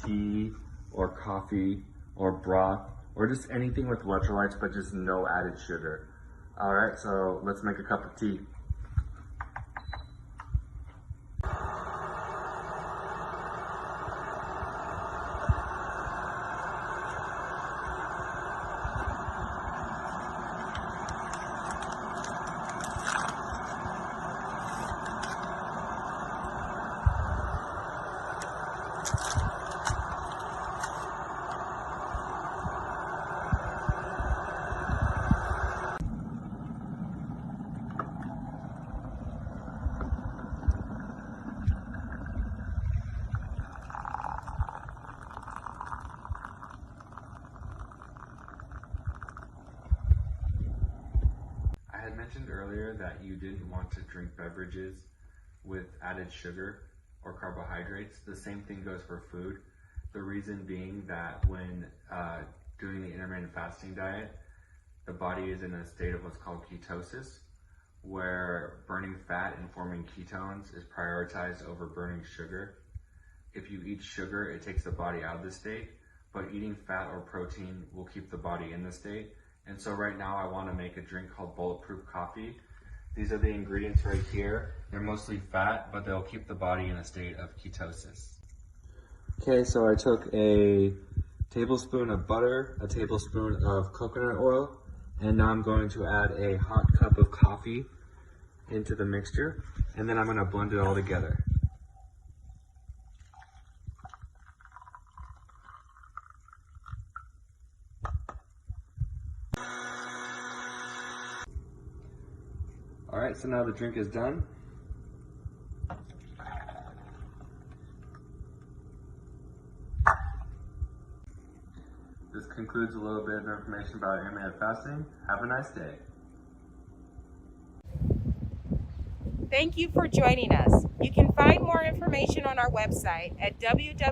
tea or coffee or broth, or just anything with electrolytes but just no added sugar. Alright, so let's make a cup of tea. mentioned earlier that you didn't want to drink beverages with added sugar or carbohydrates. The same thing goes for food. The reason being that when doing the intermittent fasting diet, the body is in a state of what's called ketosis, where burning fat and forming ketones is prioritized over burning sugar. If you eat sugar, it takes the body out of the state, but eating fat or protein will keep the body in the state. And so right now I want to make a drink called Bulletproof Coffee. These are the ingredients right here. They're mostly fat, but they'll keep the body in a state of ketosis. Okay, so I took a tablespoon of butter, a tablespoon of coconut oil, and now I'm going to add a hot cup of coffee into the mixture, and then I'm going to blend it all together. Alright, so now the drink is done. This concludes a little bit of information about intermittent fasting. Have a nice day. Thank you for joining us. You can find more information on our website at www.tu.edu.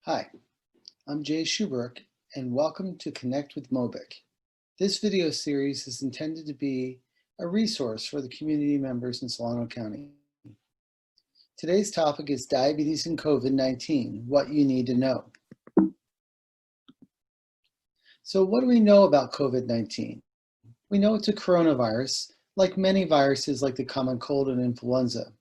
Hi, I'm Jay Schuberg, and welcome to Connect with Mobic. This video series is intended to be a resource for the community members in Solano County. Today's topic is diabetes and COVID-19, what you need to know. So what do we know about COVID-19? We know it's a coronavirus, like many viruses like the common cold and influenza.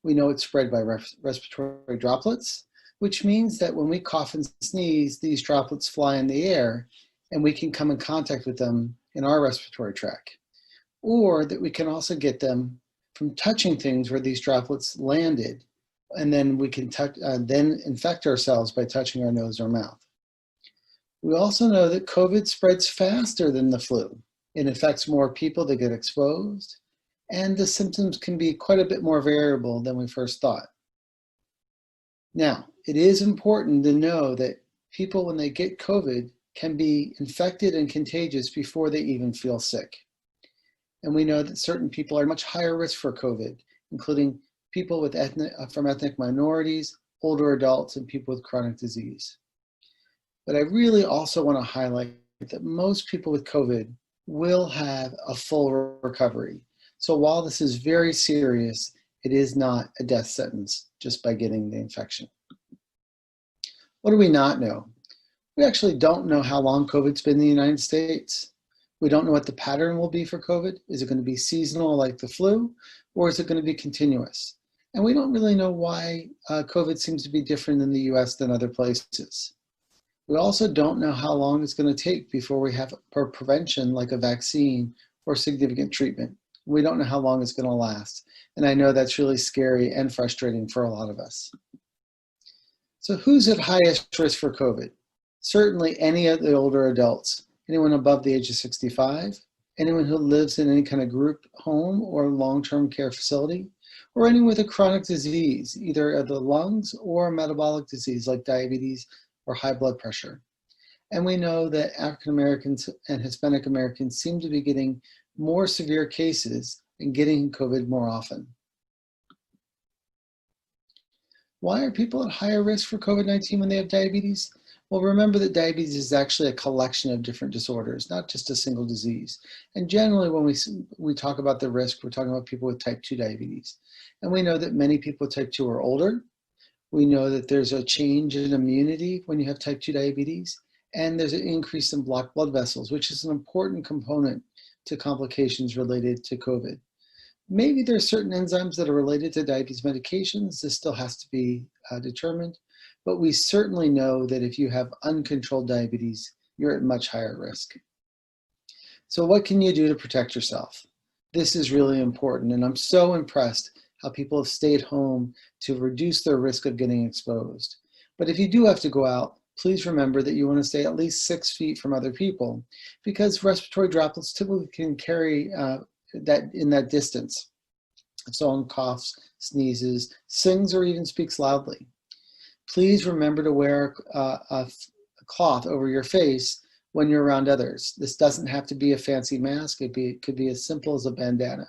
We know it's spread by respiratory droplets, which means that when we cough and sneeze, these droplets fly in the air and we can come in contact with them in our respiratory tract. Or that we can also get them from touching things where these droplets landed, and then we can then infect ourselves by touching our nose or mouth. We also know that COVID spreads faster than the flu. It affects more people that get exposed, and the symptoms can be quite a bit more variable than we first thought. Now, it is important to know that people, when they get COVID, can be infected and contagious before they even feel sick. And we know that certain people are much higher risk for COVID, including people with from ethnic minorities, older adults, and people with chronic disease. But I really also want to highlight that most people with COVID will have a full recovery. So while this is very serious, it is not a death sentence just by getting the infection. What do we not know? We actually don't know how long COVID's been in the United States. We don't know what the pattern will be for COVID. Is it going to be seasonal like the flu, or is it going to be continuous? And we don't really know why COVID seems to be different in the US than other places. We also don't know how long it's going to take before we have prevention like a vaccine or significant treatment. We don't know how long it's going to last. And I know that's really scary and frustrating for a lot of us. So who's at highest risk for COVID? Certainly any of the older adults, anyone above the age of 65, anyone who lives in any kind of group home or long-term care facility, or anyone with a chronic disease, either of the lungs or a metabolic disease like diabetes or high blood pressure. And we know that African Americans and Hispanic Americans seem to be getting more severe cases and getting COVID more often. Why are people at higher risk for COVID-19 when they have diabetes? Well, remember that diabetes is actually a collection of different disorders, not just a single disease. And generally when we talk about the risk, we're talking about people with type 2 diabetes. And we know that many people with type 2 are older. We know that there's a change in immunity when you have type 2 diabetes, and there's an increase in blocked blood vessels, which is an important component to complications related to COVID. Maybe there are certain enzymes that are related to diabetes medications. This still has to be determined, but we certainly know that if you have uncontrolled diabetes, you're at much higher risk. So what can you do to protect yourself? This is really important, and I'm so impressed how people have stayed home to reduce their risk of getting exposed. But if you do have to go out, please remember that you want to stay at least 6 feet from other people, because respiratory droplets typically can carry that in that distance. If someone coughs, sneezes, sings, or even speaks loudly. Please remember to wear a cloth over your face when you're around others. This doesn't have to be a fancy mask. It could be as simple as a bandana.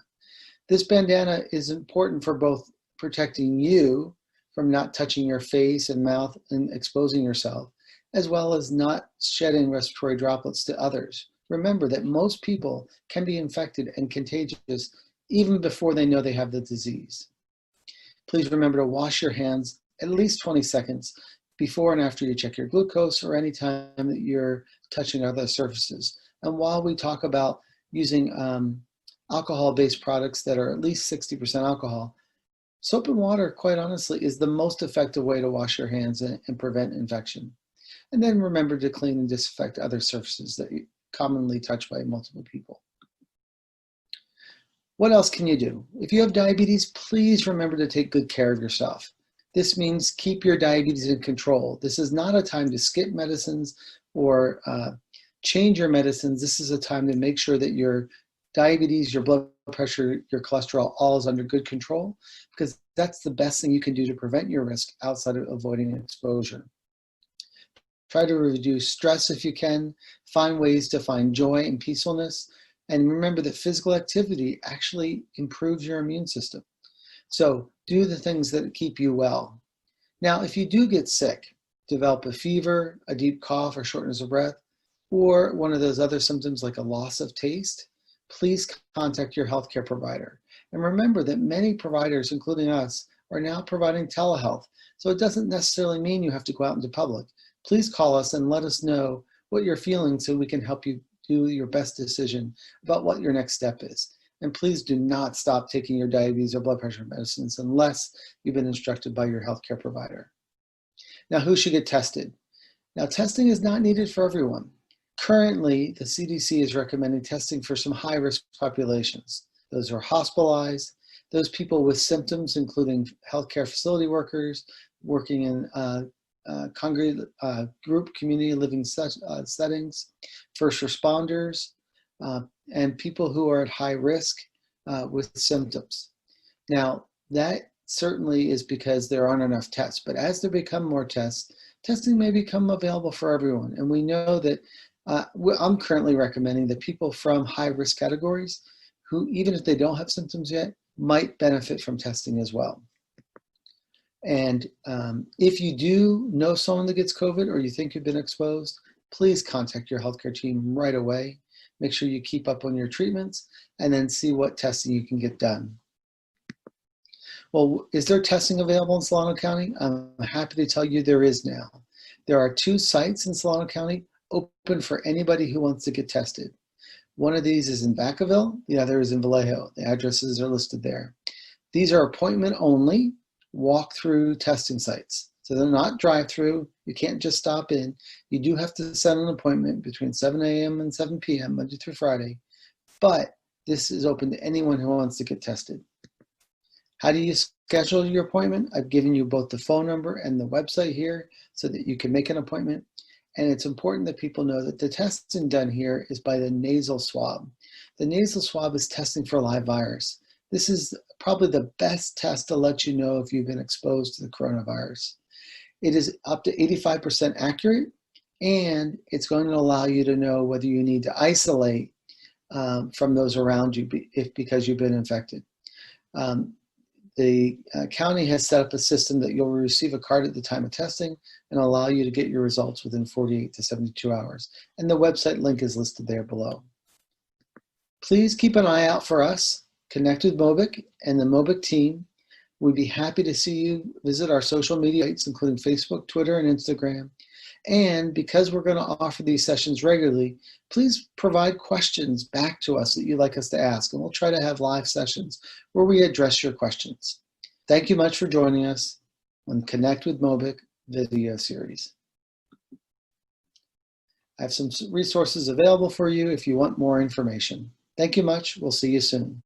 This bandana is important for both protecting you from not touching your face and mouth and exposing yourself, as well as not shedding respiratory droplets to others. Remember that most people can be infected and contagious even before they know they have the disease. Please remember to wash your hands at least 20 seconds before and after you check your glucose or any time that you're touching other surfaces. And while we talk about using alcohol-based products that are at least 60% alcohol, soap and water, quite honestly, is the most effective way to wash your hands and prevent infection. And then remember to clean and disinfect other surfaces that you commonly touched by multiple people. What else can you do? If you have diabetes, please remember to take good care of yourself. This means keep your diabetes in control. This is not a time to skip medicines or change your medicines. This is a time to make sure that your diabetes, your blood pressure, your cholesterol, all is under good control, because that's the best thing you can do to prevent your risk outside of avoiding exposure. Try to reduce stress if you can, find ways to find joy and peacefulness, and remember that physical activity actually improves your immune system. So do the things that keep you well. Now, if you do get sick, develop a fever, a deep cough or shortness of breath, or one of those other symptoms like a loss of taste, please contact your healthcare provider. And remember that many providers, including us, are now providing telehealth. So it doesn't necessarily mean you have to go out into public. Please call us and let us know what you're feeling so we can help you do your best decision about what your next step is. And please do not stop taking your diabetes or blood pressure medicines unless you've been instructed by your healthcare provider. Now, who should get tested? Now, testing is not needed for everyone. Currently, the CDC is recommending testing for some high-risk populations. Those who are hospitalized, those people with symptoms, including healthcare facility workers, working in group community living settings, first responders, and people who are at high risk with symptoms. Now, that certainly is because there aren't enough tests, but as there become more tests, testing may become available for everyone. And we know that I'm currently recommending that people from high risk categories who, even if they don't have symptoms yet, might benefit from testing as well. And if you do know someone that gets COVID or you think you've been exposed, please contact your healthcare team right away. Make sure you keep up on your treatments and then see what testing you can get done. Well, is there testing available in Solano County? I'm happy to tell you there is now. There are 2 sites in Solano County open for anybody who wants to get tested. One of these is in Vacaville, the other is in Vallejo. The addresses are listed there. These are appointment only, walk-through testing sites. So they're not drive-through. You can't just stop in. You do have to set an appointment between 7 a.m. and 7 p.m. Monday through Friday, but this is open to anyone who wants to get tested. How do you schedule your appointment? I've given you both the phone number and the website here so that you can make an appointment. And it's important that people know that the testing done here is by the nasal swab. The nasal swab is testing for live virus. This is probably the best test to let you know if you've been exposed to the coronavirus. It is up to 85% accurate, and it's going to allow you to know whether you need to isolate from those around you because you've been infected. The county has set up a system that you'll receive a card at the time of testing and allow you to get your results within 48 to 72 hours. And the website link is listed there below. Please keep an eye out for us. Connect with Mobic and the Mobic team. We'd be happy to see you visit our social media sites, including Facebook, Twitter, and Instagram. And because we're going to offer these sessions regularly, please provide questions back to us that you'd like us to ask, and we'll try to have live sessions where we address your questions. Thank you much for joining us on Connect with Mobic video series. I have some resources available for you if you want more information. Thank you much. We'll see you soon.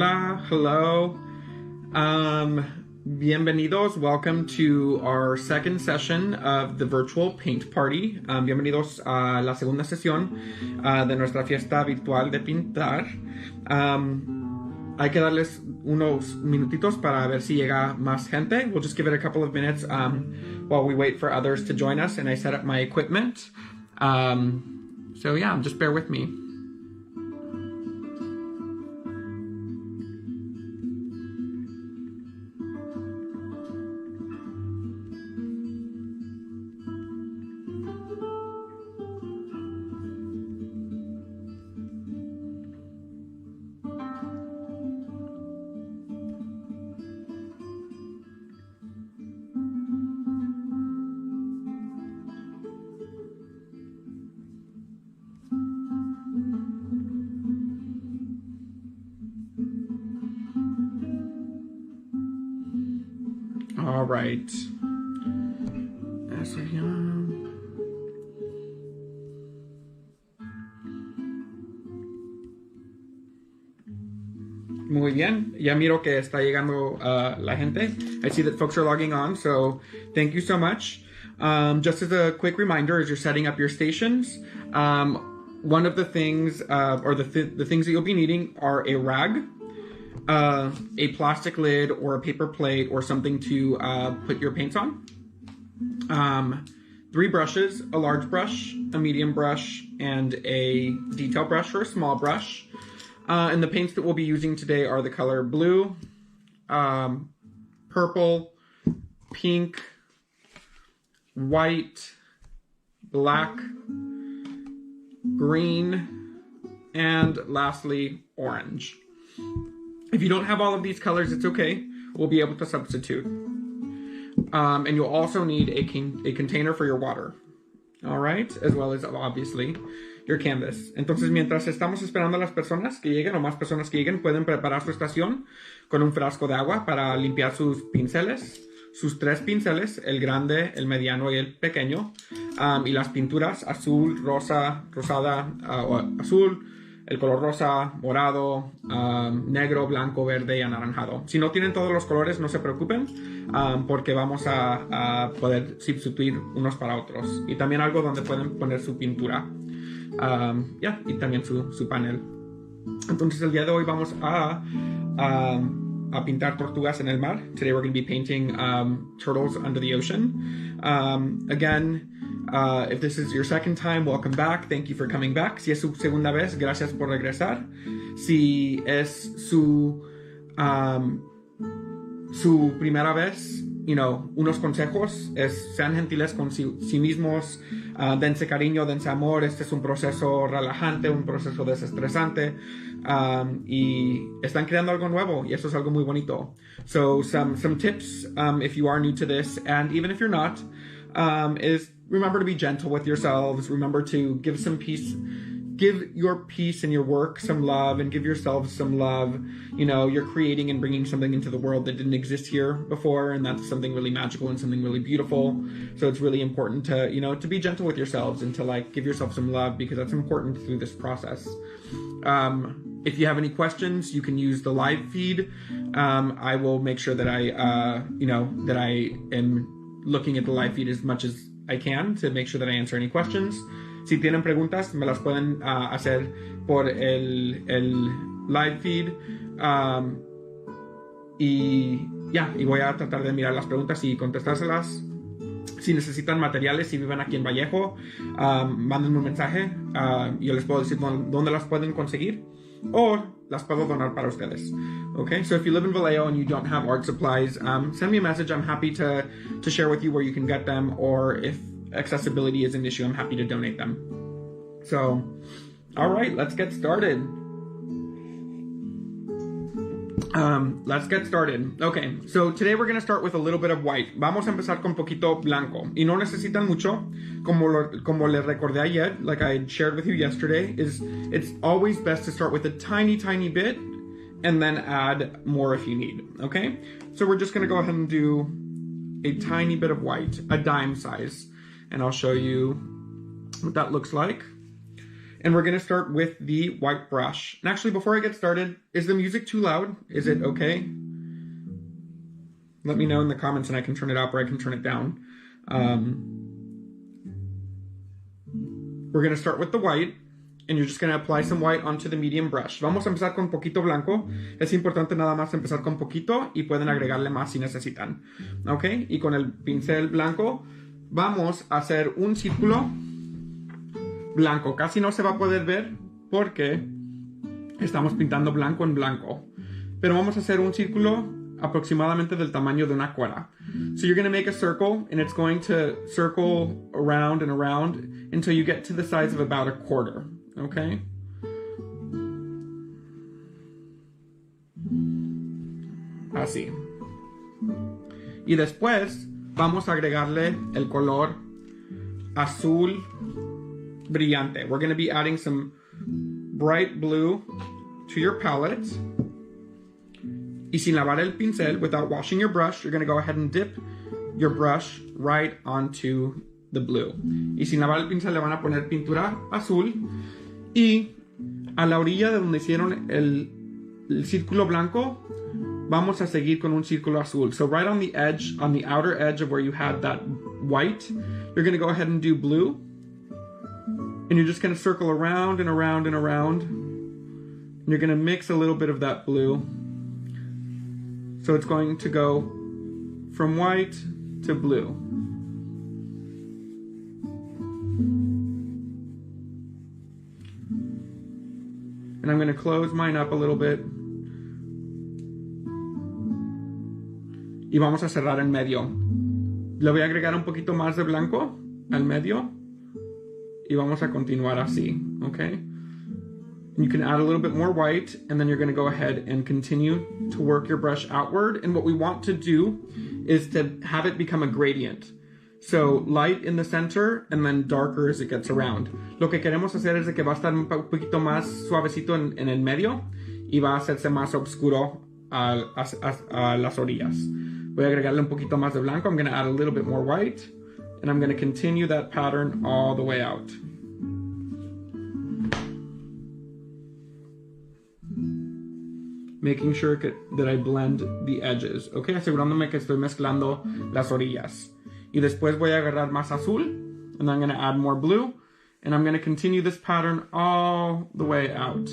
Hola, hello. Bienvenidos. Welcome to our second session of the virtual paint party. Bienvenidos a la segunda sesión de nuestra fiesta virtual de pintar. Hay que darles unos minutitos para ver si llega más gente. We'll just give it a couple of minutes while we wait for others to join us and I set up my equipment. So yeah, just bear with me. All right. Eso ya. Muy bien. Ya miro que está llegando la gente. I see that folks are logging on, so thank you so much. Just as a quick reminder, as you're setting up your stations, one of the things, or the things that you'll be needing are a rag, a plastic lid or a paper plate or something to put your paints on. 3 brushes, a large brush, a medium brush, and a detail brush or a small brush. And the paints that we'll be using today are the color blue, purple, pink, white, black, green, and lastly, orange. If you don't have all of these colors, it's okay. We'll be able to substitute. And you'll also need a container for your water. All right, as well as obviously your canvas. Entonces, mientras estamos esperando a las personas que lleguen, o más personas que lleguen, pueden preparar su estación con un frasco de agua para limpiar sus pinceles, sus 3 pinceles, el grande, el mediano y el pequeño, y las pinturas azul, rosa, rosada, o azul, el color rosa, morado, negro, blanco, verde y anaranjado. Si no tienen todos los colores, no se preocupen, porque vamos a poder sustituir unos para otros. Y también algo donde pueden poner su pintura. Y también su panel. Entonces el día de hoy vamos a pintar tortugas en el mar. Today we're going to be painting turtles under the ocean. Again, if this is your second time, welcome back. Thank you for coming back. Si es su segunda vez, gracias por regresar. Si es su primera vez, unos consejos es sean gentiles con sí mismos, dense cariño, dense amor. Este es un proceso relajante, un proceso desestresante, y están creando algo nuevo y eso es algo muy bonito. So some tips, if you are new to this, and even if you're not, is remember to be gentle with yourselves. Remember to give some peace. Give your peace and your work some love, and give yourselves some love. You're creating and bringing something into the world that didn't exist here before, and that's something really magical and something really beautiful. So it's really important to, to be gentle with yourselves and to give yourself some love, because that's important through this process. If you have any questions, you can use the live feed. I will make sure that that I am looking at the live feed as much as I can to make sure that I answer any questions. Si tienen preguntas, me las pueden hacer por el live feed. Y voy a tratar de mirar las preguntas y contestárselas. Si necesitan materiales, si viven aquí en Vallejo, mándenme un mensaje. Yo les puedo decir dónde las pueden conseguir, o las puedo donar para ustedes. Okay, so if you live in Vallejo and you don't have art supplies, send me a message. I'm happy to share with you where you can get them, or if accessibility is an issue, I'm happy to donate them. So, all right, let's get started. Okay, so today we're going to start with a little bit of white. Vamos a empezar con poquito blanco. Y no necesitan mucho, como les recordé ayer, like I shared with you yesterday, it's always best to start with a tiny, tiny bit and then add more if you need, okay? So we're just going to go ahead and do a tiny bit of white, a dime size. And I'll show you what that looks like. And we're going to start with the white brush. And actually, before I get started, is the music too loud? Is it okay? Let me know in the comments and I can turn it up or I can turn it down. We're going to start with the white. And you're just going to apply some white onto the medium brush. Vamos a empezar con poquito blanco. Es importante nada más empezar con poquito y pueden agregarle más si necesitan. ¿Ok? Y con el pincel blanco vamos a hacer un círculo blanco. Casi no se va a poder ver porque estamos pintando blanco en blanco. Pero vamos a hacer un círculo aproximadamente del tamaño de una cuerda. So you're going to make a circle and it's going to circle around and around until you get to the size of about a quarter. Okay. Así. Y después vamos a agregarle el color azul brillante. We're going to be adding some bright blue to your palette. Y sin lavar el pincel, without washing your brush, you're going to go ahead and dip your brush right onto the blue. Y sin lavar el pincel le van a poner pintura azul. Y a la orilla de donde hicieron el círculo blanco, vamos a seguir con un círculo azul. So right on the edge, on the outer edge of where you had that white, you're going to go ahead and do blue. And you're just going to circle around and around and around. And you're going to mix a little bit of that blue. So it's going to go from white to blue. And I'm going to close mine up a little bit. Y vamos a cerrar en medio. Le voy a agregar un poquito más de blanco al medio. Y vamos a continuar así, okay? And you can add a little bit more white, and then you're going to go ahead and continue to work your brush outward. And what we want to do is to have it become a gradient. So light in the center and then darker as it gets around. Lo que queremos hacer es de que va a estar un poquito más suavecito en el medio y va a hacerse más oscuro a las orillas. Voy a agregarle un poquito más de blanco. I'm going to add a little bit more white, and I'm going to continue that pattern all the way out. Making sure that I blend the edges, okay? Asegurándome que estoy mezclando las orillas. Y después voy a agarrar más azul, and I'm going to add more blue, and I'm going to continue this pattern all the way out.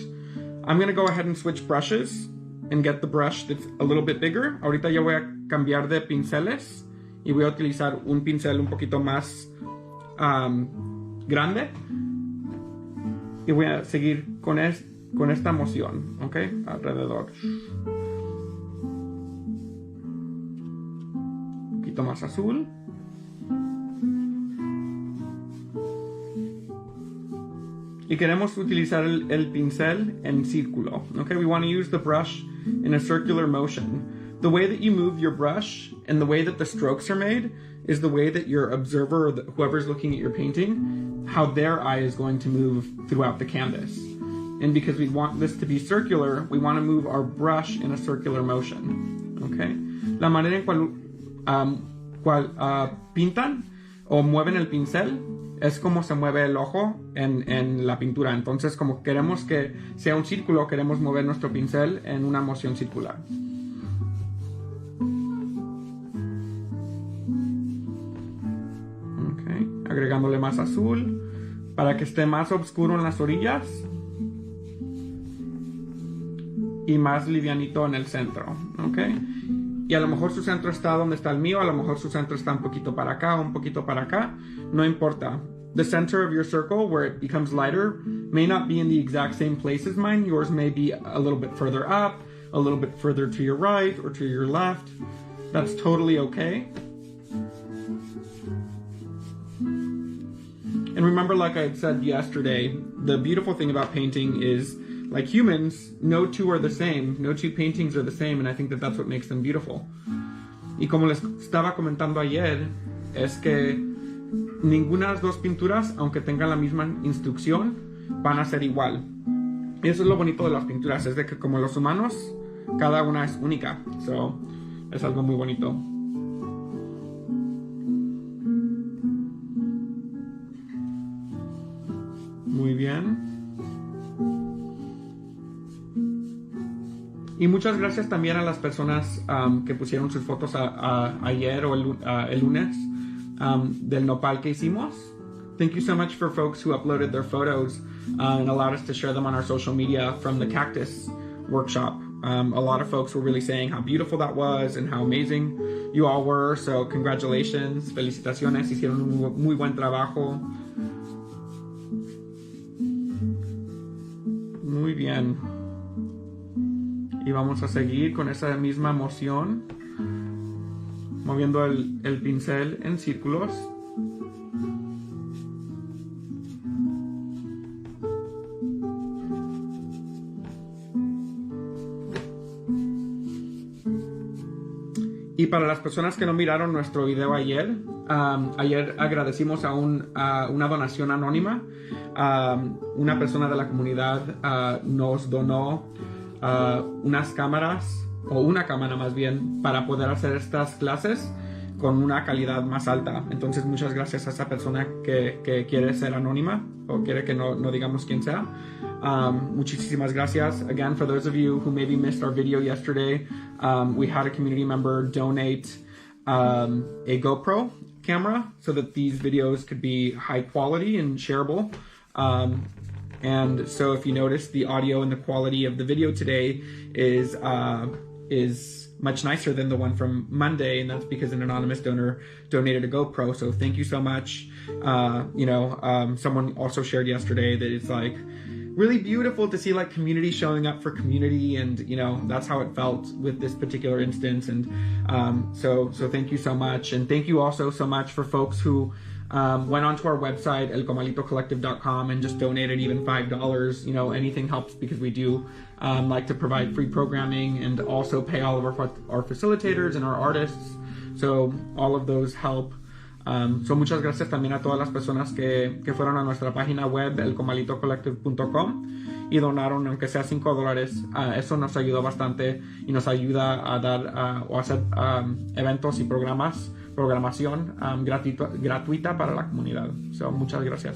I'm going to go ahead and switch brushes and get the brush that's a little bit bigger. Ahorita ya voy a cambiar de pinceles y voy a utilizar un pincel un poquito más grande. Y voy a seguir con esta moción, ¿ok? Alrededor. Un poquito más azul. Y queremos utilizar el pincel en círculo, okay? We want to use the brush in a circular motion. The way that you move your brush and the way that the strokes are made is the way that your observer or whoever's looking at your painting, how their eye is going to move throughout the canvas. And because we want this to be circular, we want to move our brush in a circular motion, okay? La manera en cual pintan o mueven el pincel es como se mueve el ojo en la pintura. Entonces, como queremos que sea un círculo, queremos mover nuestro pincel en una moción circular. Okay. Agregándole más azul para que esté más oscuro en las orillas y más livianito en el centro. Okay. Y a lo mejor su centro está donde está el mío, a lo mejor su centro está un poquito para acá, un poquito para acá, no importa. The center of your circle, where it becomes lighter, may not be in the exact same place as mine. Yours may be a little bit further up, a little bit further to your right or to your left. That's totally okay. And remember, like I said yesterday, the beautiful thing about painting is, like humans, no two are the same. No two paintings are the same, and I think that that's what makes them beautiful. Y como les estaba comentando ayer, es que ninguna de las dos pinturas, aunque tengan la misma instrucción, van a ser igual. Y eso es lo bonito de las pinturas, es de que como los humanos, cada una es única. So, es algo muy bonito. Muy bien. Y muchas gracias también a las personas que pusieron sus fotos ayer o el lunes del nopal que hicimos. Thank you so much for folks who uploaded their photos and allowed us to share them on our social media from the cactus workshop. A lot of folks were really saying how beautiful that was and how amazing you all were. So congratulations, felicitaciones, hicieron un muy buen trabajo. Muy bien. Y vamos a seguir con esa misma moción, moviendo el pincel en círculos. Y para las personas que no miraron nuestro video ayer, ayer agradecimos a una donación anónima. Una persona de la comunidad nos donó unas cámaras, o una cámara más bien, para poder hacer estas clases con una calidad más alta. Entonces muchas gracias a esa persona que quiere ser anónima o quiere que no digamos quién sea. Muchísimas gracias. Again, for those of you who maybe missed our video yesterday, we had a community member donate a GoPro camera so that these videos could be high quality and shareable. And so if you notice, the audio and the quality of the video today is much nicer than the one from Monday, and that's because an anonymous donor donated a GoPro. So thank you so much. Someone also shared yesterday that it's like really beautiful to see like community showing up for community, and that's how it felt with this particular instance. And so thank you so much, and thank you also so much for folks who went onto our website elcomalitocollective.com and just donated even $5. Anything helps, because we do like to provide free programming and also pay all of our facilitators and our artists, so all of those help. So muchas gracias también a todas las personas que fueron a nuestra página web elcomalitocollective.com y donaron aunque sea $5. Eso nos ayudó bastante y nos ayuda a dar o hacer eventos y programación gratuita para la comunidad. So muchas gracias.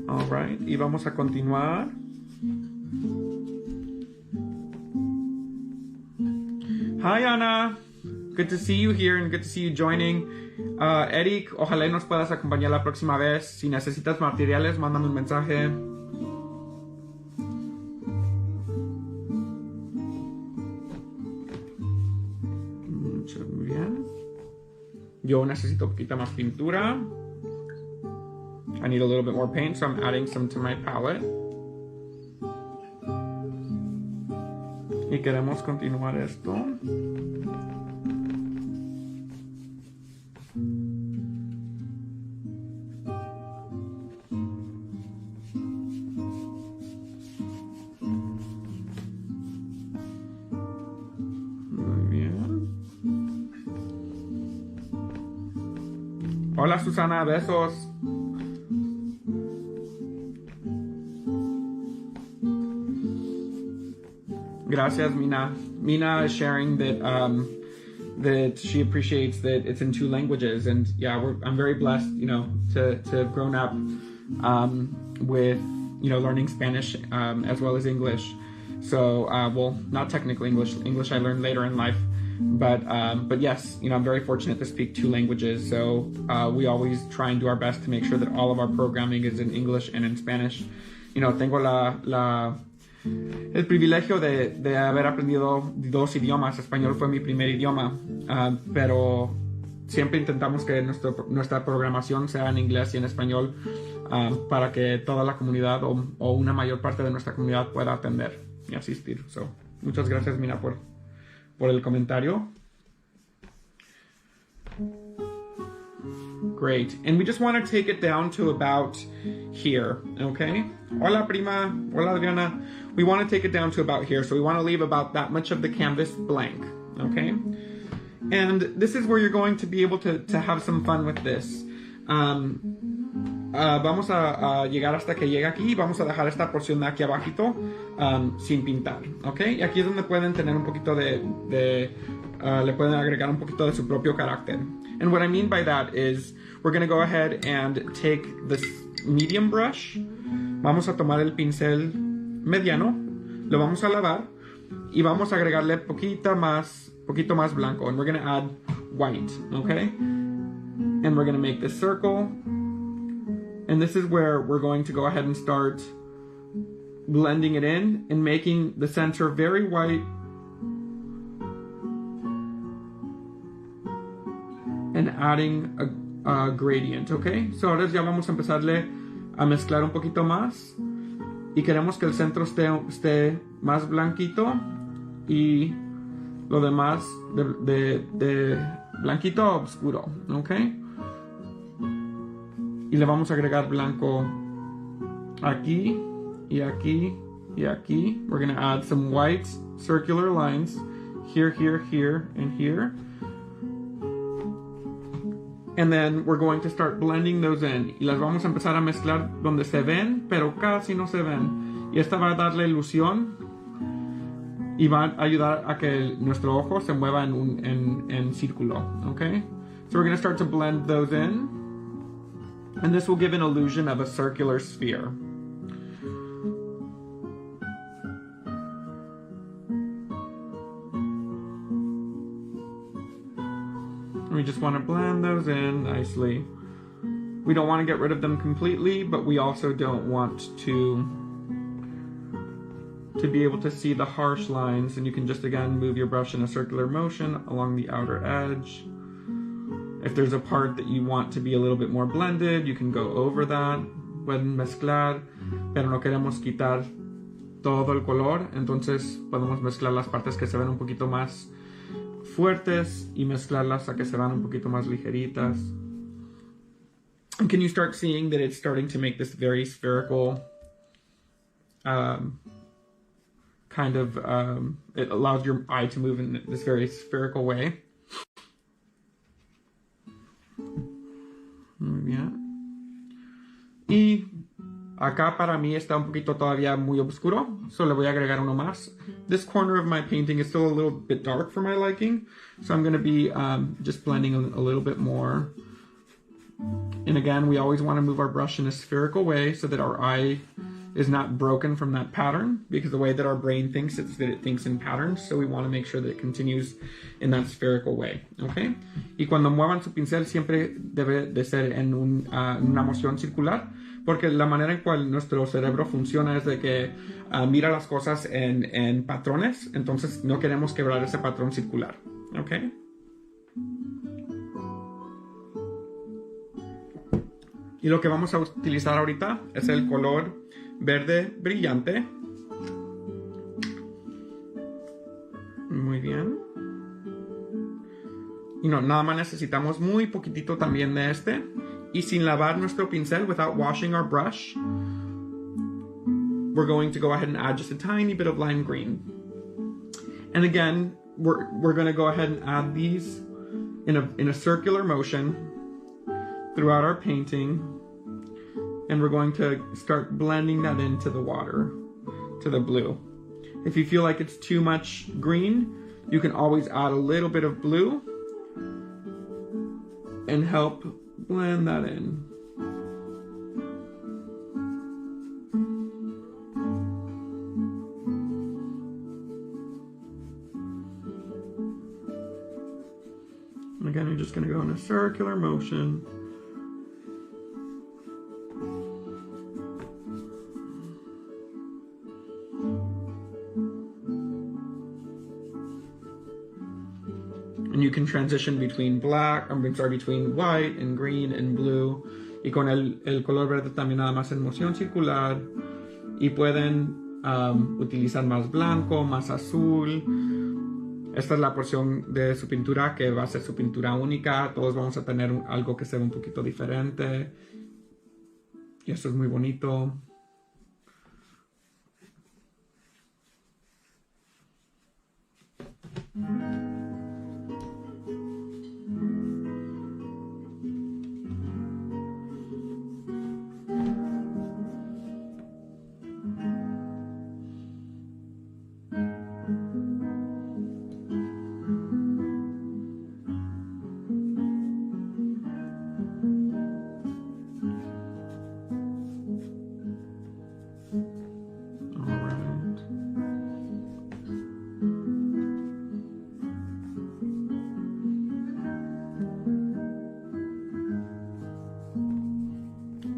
All right, y vamos a continuar. Hi Ana. Good to see you here and good to see you joining. Eric, ojalá nos puedas acompañar la próxima vez. Si necesitas materiales, mándame un mensaje. Muy bien. Yo necesito poquita más pintura. I need a little bit more paint, so I'm adding some to my palette. Y queremos continuar esto. Hola Susana, besos. Gracias, Mina. Mina is sharing that that she appreciates that it's in 2 languages, and yeah, I'm very blessed, to have grown up with learning Spanish as well as English. So well, not technically English I learned later in life. But yes, I'm very fortunate to speak 2 languages, so we always try and do our best to make sure that all of our programming is in English and in Spanish. Tengo el privilegio de haber aprendido 2 idiomas. Español fue mi primer idioma, pero siempre intentamos que nuestra programación sea en inglés y en español para que toda la comunidad o una mayor parte de nuestra comunidad pueda atender y asistir. So, muchas gracias, Mina, por el comentario. Great. And we just want to take it down to about here, okay? Hola, prima. Hola, Adriana. We want to take it down to about here. So we want to leave about that much of the canvas blank, okay? And this is where you're going to be able to have some fun with this. Vamos a llegar hasta que llegue aquí. Vamos a dejar esta porción de aquí abajito sin pintar, ¿ok? Y aquí es donde pueden tener un poquito le pueden agregar un poquito de su propio carácter. And what I mean by that is we're going to go ahead and take this medium brush. Vamos a tomar el pincel mediano, lo vamos a lavar, Y vamos a agregarle poquito más blanco. And we're going to add white, okay? And we're going to make this circle. And this is where we're going to go ahead and start blending it in and making the center very white and adding a gradient, okay? So ahora ya vamos a empezarle a mezclar un poquito más y queremos que el centro esté más blanquito y lo demás de blanquito a oscuro, okay? Y le vamos a agregar blanco aquí y aquí y aquí. We're going to add some white circular lines here, here, here, and here. And then we're going to start blending those in. Y las vamos a empezar a mezclar donde se ven, pero casi no se ven. Y esta va a darle ilusión y va a ayudar a que nuestro ojo se mueva en círculo, okay? So we're going to start to blend those in. And this will give an illusion of a circular sphere. We just want to blend those in nicely. We don't want to get rid of them completely, but we also don't want to be able to see the harsh lines. And you can just, again, move your brush in a circular motion along the outer edge. If there's a part that you want to be a little bit more blended, you can go over that. Pueden mezclar, pero no queremos quitar todo el color. Entonces podemos mezclar las partes que se ven un poquito más fuertes y mezclarlas a que se vean un poquito más ligeritas. And can you start seeing that it's starting to make this very spherical it allows your eye to move in this very spherical way. Muy bien. Y acá para mí está un poquito todavía muy oscuro, so le voy a agregar uno más. This corner of my painting is still a little bit dark for my liking, so I'm going to be just blending a little bit more. And again, we always want to move our brush in a spherical way so that our eye is not broken from that pattern, because the way that our brain thinks is that it thinks in patterns, so we want to make sure that it continues in that spherical way, okay? Y cuando muevan su pincel siempre debe de ser en una moción circular, porque la manera en cual nuestro cerebro funciona es de que mira las cosas en patrones, entonces no queremos quebrar ese patrón circular, okay? Y lo que vamos a utilizar ahorita es el color verde brillante. Muy bien. Y no, nada más necesitamos muy poquitito también de este. Y sin lavar nuestro pincel, without washing our brush, we're going to go ahead and add just a tiny bit of lime green. And again, we're going to go ahead and add these in a circular motion throughout our painting. And we're going to start blending that into the water, to the blue. If you feel like it's too much green, you can always add a little bit of blue and help blend that in. And again, you're just going to go in a circular motion. And you can transition between between white and green and blue. Y con el color verde también nada más en moción circular. Y pueden utilizar más blanco, más azul. Esta es la porción de su pintura que va a ser su pintura única. Todos vamos a tener algo que se ve un poquito diferente. Y esto es muy bonito.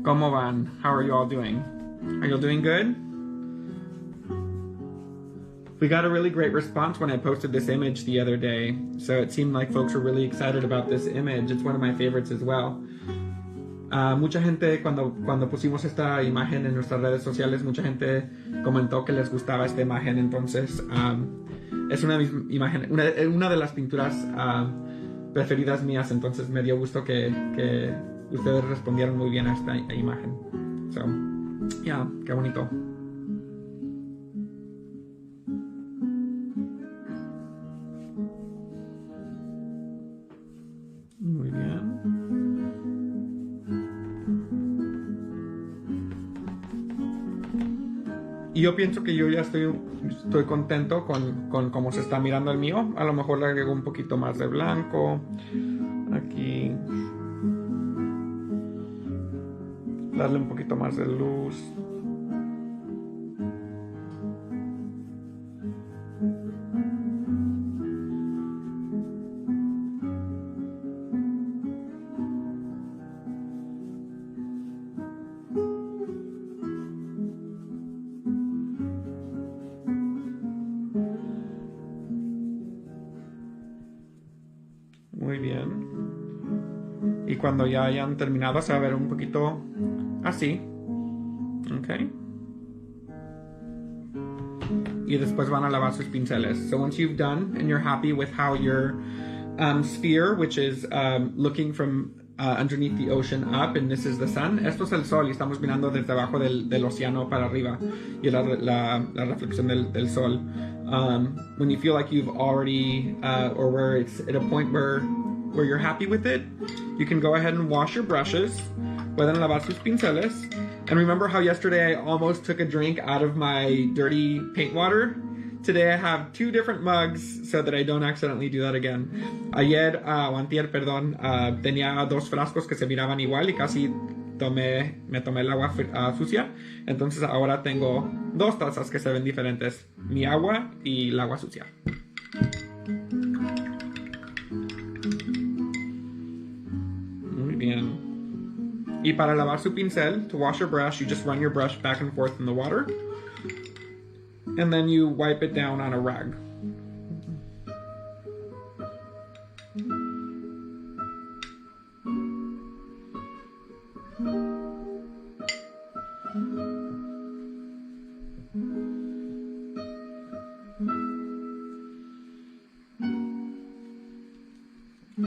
¿Cómo van? How are you all doing? Are you all doing good? We got a really great response when I posted this image the other day, so it seemed like folks were really excited about this image. It's one of my favorites as well. Mucha gente, cuando pusimos esta imagen en nuestras redes sociales, mucha gente comentó que les gustaba esta imagen. Entonces, es una de mis imágenes, una de las pinturas preferidas mías. Entonces, me dio gusto que ustedes respondieron muy bien a esta imagen. So, yeah, qué bonito. Muy bien. Y yo pienso que yo ya estoy contento con cómo se está mirando el mío. A lo mejor le agrego un poquito más de blanco. Aquí. Darle un poquito más de luz. Muy bien. Y cuando ya hayan terminado se va a ver un poquito así. Ok. Y después van a lavar sus pinceles. So once you've done and you're happy with how your sphere, which is looking from underneath the ocean up, and this is the sun. Esto es el sol y estamos mirando desde abajo del océano para arriba. Y la reflexión del sol. When you feel like you've already, or where it's at a point where you're happy with it, you can go ahead and wash your brushes. Pueden lavar sus pinceles. And remember how yesterday I almost took a drink out of my dirty paint water? Today I have 2 different mugs so that I don't accidentally do that again. Ayer, o antier, perdón, tenía 2 frascos que se miraban igual y casi me tomé el agua sucia. Entonces ahora tengo 2 tazas que se ven diferentes. Mi agua y el agua sucia. Muy bien. Y para lavar su pincel, to wash your brush, you just run your brush back and forth in the water. And then you wipe it down on a rag.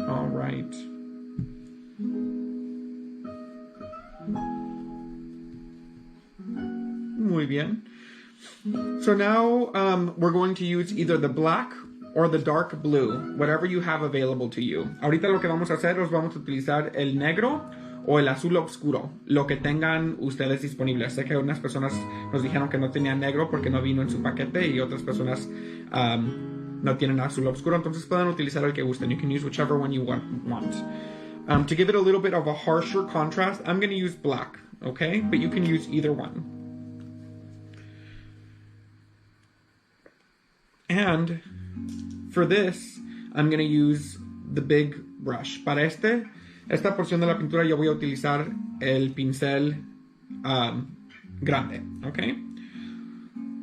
All right. Muy bien. So now we're going to use either the black or the dark blue, whatever you have available to you. Ahorita lo que vamos a hacer es vamos a utilizar el negro o el azul oscuro, lo que tengan ustedes disponibles. Sé que unas personas nos dijeron que no tenían negro porque no vino en su paquete y otras personas no tienen azul oscuro, entonces pueden utilizar el que gusten. You can use whichever one you want. To give it a little bit of a harsher contrast, I'm going to use black, okay? But you can use either one. And for this, I'm going to use the big brush. Para esta porción de la pintura yo voy a utilizar el pincel grande, ¿ok?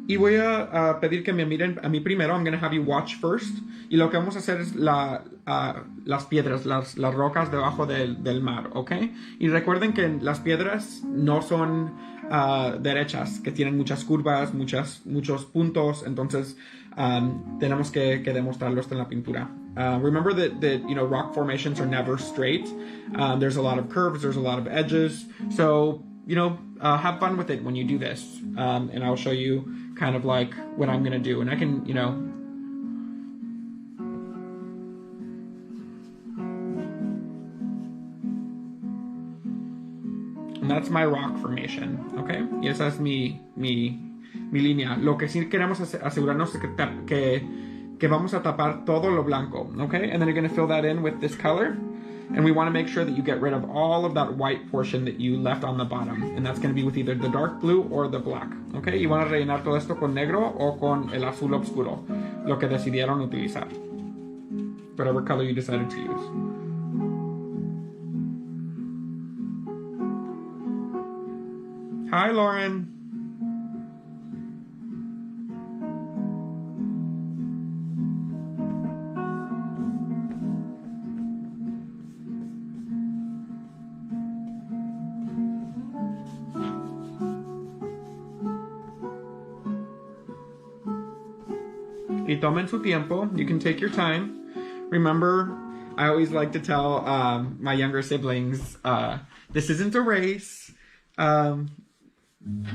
Y voy a pedir que me miren a mí primero. I'm going to have you watch first. Y lo que vamos a hacer es las piedras, las rocas debajo del mar, ¿ok? Y recuerden que las piedras no son derechas, que tienen muchas curvas, muchos puntos. Entonces, tenemos que demostrarlo en la pintura. Remember that rock formations are never straight. There's a lot of curves, there's a lot of edges. So, have fun with it when you do this. And I'll show you kind of like what I'm going to do. And I can, and that's my rock formation, okay? Y esa es mi línea. Lo que sí queremos asegurarnos es que vamos a tapar todo lo blanco, okay? And then you're going to fill that in with this color. And we want to make sure that you get rid of all of that white portion that you left on the bottom. And that's going to be with either the dark blue or the black, okay? Y van a rellenar todo esto con negro o con el azul oscuro, lo que decidieron utilizar. Whatever color you decided to use. Hi, Lauren. Y tomen su tiempo. You can take your time. Remember, I always like to tell my younger siblings, this isn't a race.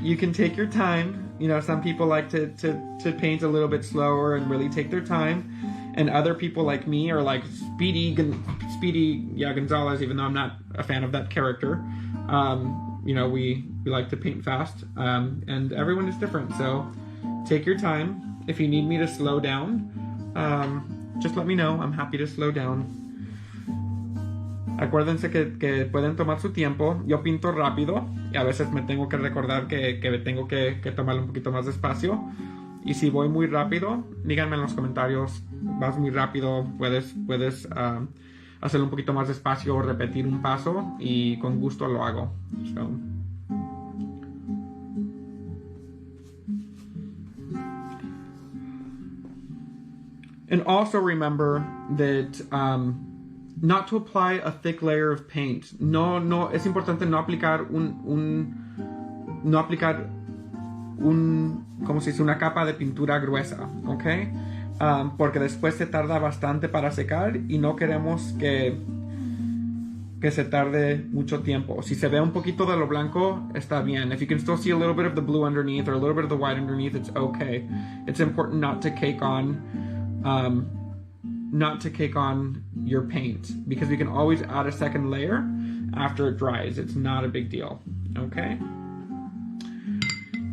You can take your time. You know, some people like to paint a little bit slower and really take their time. And other people like me are like Speedy Gonzalez, even though I'm not a fan of that character. You know, we like to paint fast. And everyone is different. So take your time. If you need me to slow down, just let me know. I'm happy to slow down. Acuérdense que pueden tomar su tiempo. Yo pinto rápido y a veces me tengo que recordar que tengo que tomarlo un poquito más despacio. Y si voy muy rápido, díganme en los comentarios. Vas muy rápido, puedes hacerlo un poquito más despacio o repetir un paso y con gusto lo hago. So. And also remember that not to apply a thick layer of paint. No, es importante no aplicar ¿cómo se dice? Una capa de pintura gruesa, ¿ok? Porque después se tarda bastante para secar y no queremos que se tarde mucho tiempo. Si se ve un poquito de lo blanco, está bien. If you can still see a little bit of the blue underneath or a little bit of the white underneath, it's okay. It's important not to cake on your paint, because we can always add a second layer after it dries. It's not a big deal, okay?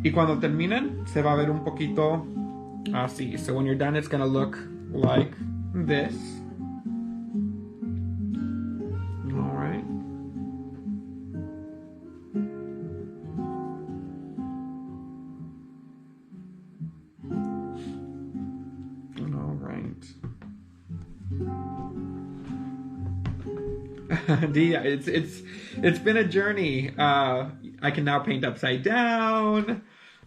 Y cuando terminen, se va a ver un poquito así. So when you're done, it's gonna look like this. All right. All right. Dia, it's been a journey. I can now paint upside down.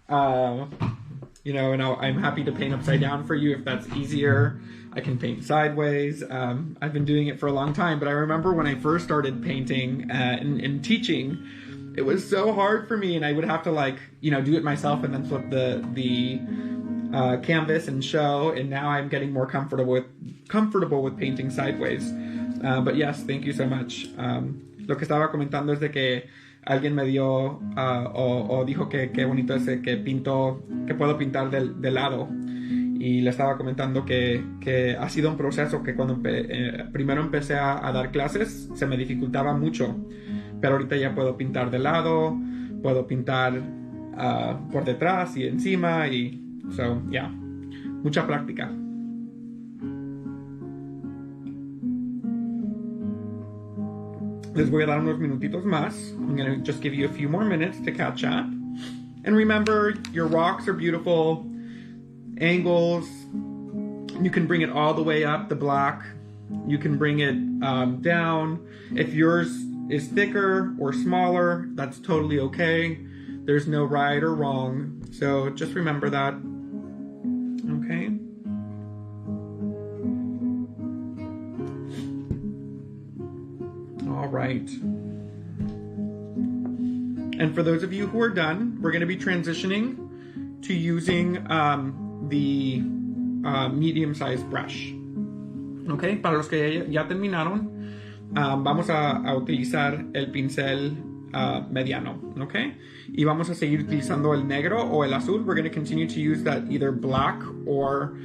You know, and I'm happy to paint upside down for you if that's easier. I can paint sideways. I've been doing it for a long time, but I remember when I first started painting and teaching, it was so hard for me, and I would have to do it myself and then flip the canvas and show. And now I'm getting more comfortable with painting sideways. But yes, thank you so much. Lo que estaba comentando es de que alguien me dio o dijo que qué bonito es que puedo pintar de lado, y le estaba comentando que ha sido un proceso que cuando primero empecé a dar clases se me dificultaba mucho, pero ahorita ya puedo pintar de lado, puedo pintar por detrás y encima, y so yeah, mucha práctica. Les voy a dar unos minutitos más. I'm going to just give you a few more minutes to catch up. And remember, your rocks are beautiful. Angles. You can bring it all the way up, the black. You can bring it down. If yours is thicker or smaller, that's totally okay. There's no right or wrong. So just remember that. Okay? All right. And for those of you who are done, we're going to be transitioning to using the medium-sized brush. Okay, para los que ya terminaron, vamos a utilizar el pincel mediano. Okay, y vamos a seguir utilizando el negro o el azul. We're going to continue to use that either black or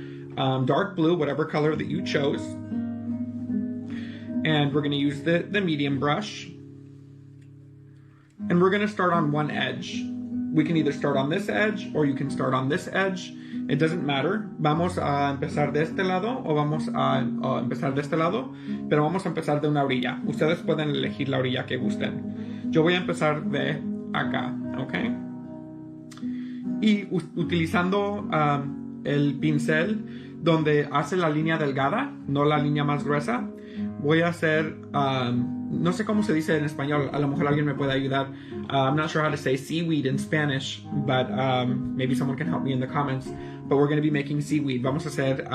dark blue, whatever color that you chose. And we're going to use the medium brush. And we're going to start on one edge. We can either start on this edge or you can start on this edge. It doesn't matter. Vamos a empezar de este lado o vamos a empezar de este lado, pero vamos a empezar de una orilla. Ustedes pueden elegir la orilla que gusten. Yo voy a empezar de acá, ¿ok? Y utilizando el pincel, donde hace la línea delgada, no la línea más gruesa, voy a hacer, no sé cómo se dice en español, a lo mejor alguien me puede ayudar. I'm not sure how to say seaweed in Spanish, but maybe someone can help me in the comments. But we're going to be making seaweed. Vamos a hacer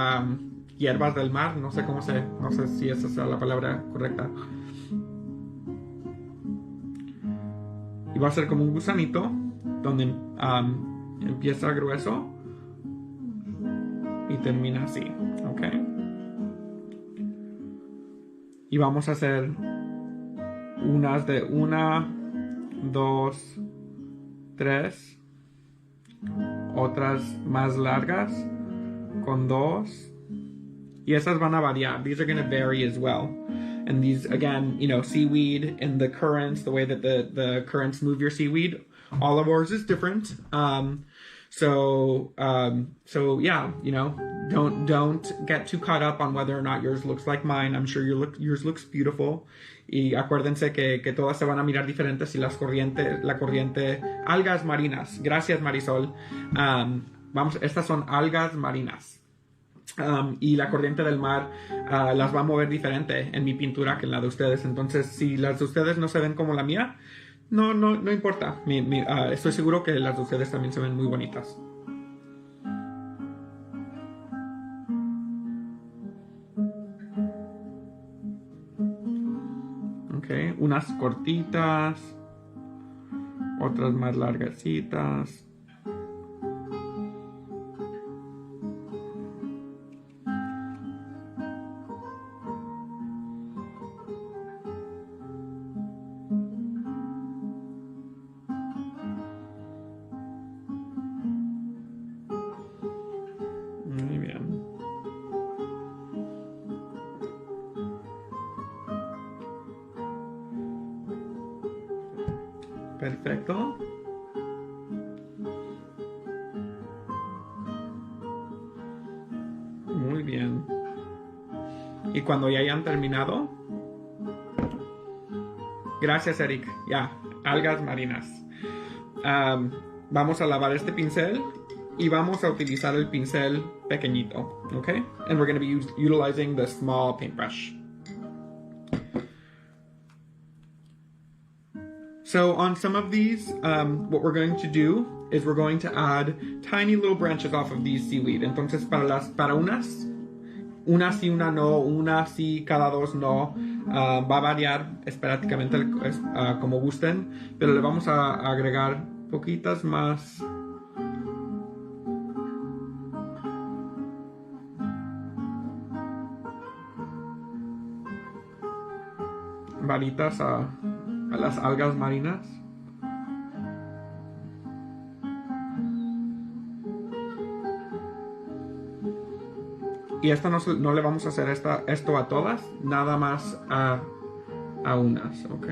hierbas del mar, no sé si esa es la palabra correcta. Y va a ser como un gusanito, donde empieza grueso y termina así, ¿ok? Y vamos a hacer unas de 1, 2, 3, otras más largas con 2, y esas van a variar. These are going to vary as well. And these, again, you know, seaweed and the currents, the way that the currents move your seaweed, all of ours is different. So yeah, you know, don't get too caught up on whether or not yours looks like mine. I'm sure yours looks beautiful. Y acuérdense que todas se van a mirar diferentes y la corriente, algas marinas. Gracias, Marisol. Estas son algas marinas. Y la corriente del mar las va a mover diferente en mi pintura que en la de ustedes. Entonces, si las de ustedes no se ven como la mía, no importa. Estoy seguro que las de ustedes también se ven muy bonitas. Ok, unas cortitas, otras más largasitas. Muy bien. Perfecto. Muy bien. Y cuando ya hayan terminado, gracias, Eric. Ya, algas marinas. Vamos a lavar este pincel y vamos a utilizar el pincel pequeñito, okay? And we're going to be utilizing the small paintbrush. So on some of these, what we're going to do is we're going to add tiny little branches off of these seaweed. Entonces para unas sí, una no, una sí, cada dos no. Va a variar prácticamente como gusten, pero le vamos a agregar poquitas más. Varitas a las algas marinas. Y esto no le vamos a hacer esto a todas, nada más a unas, ¿ok?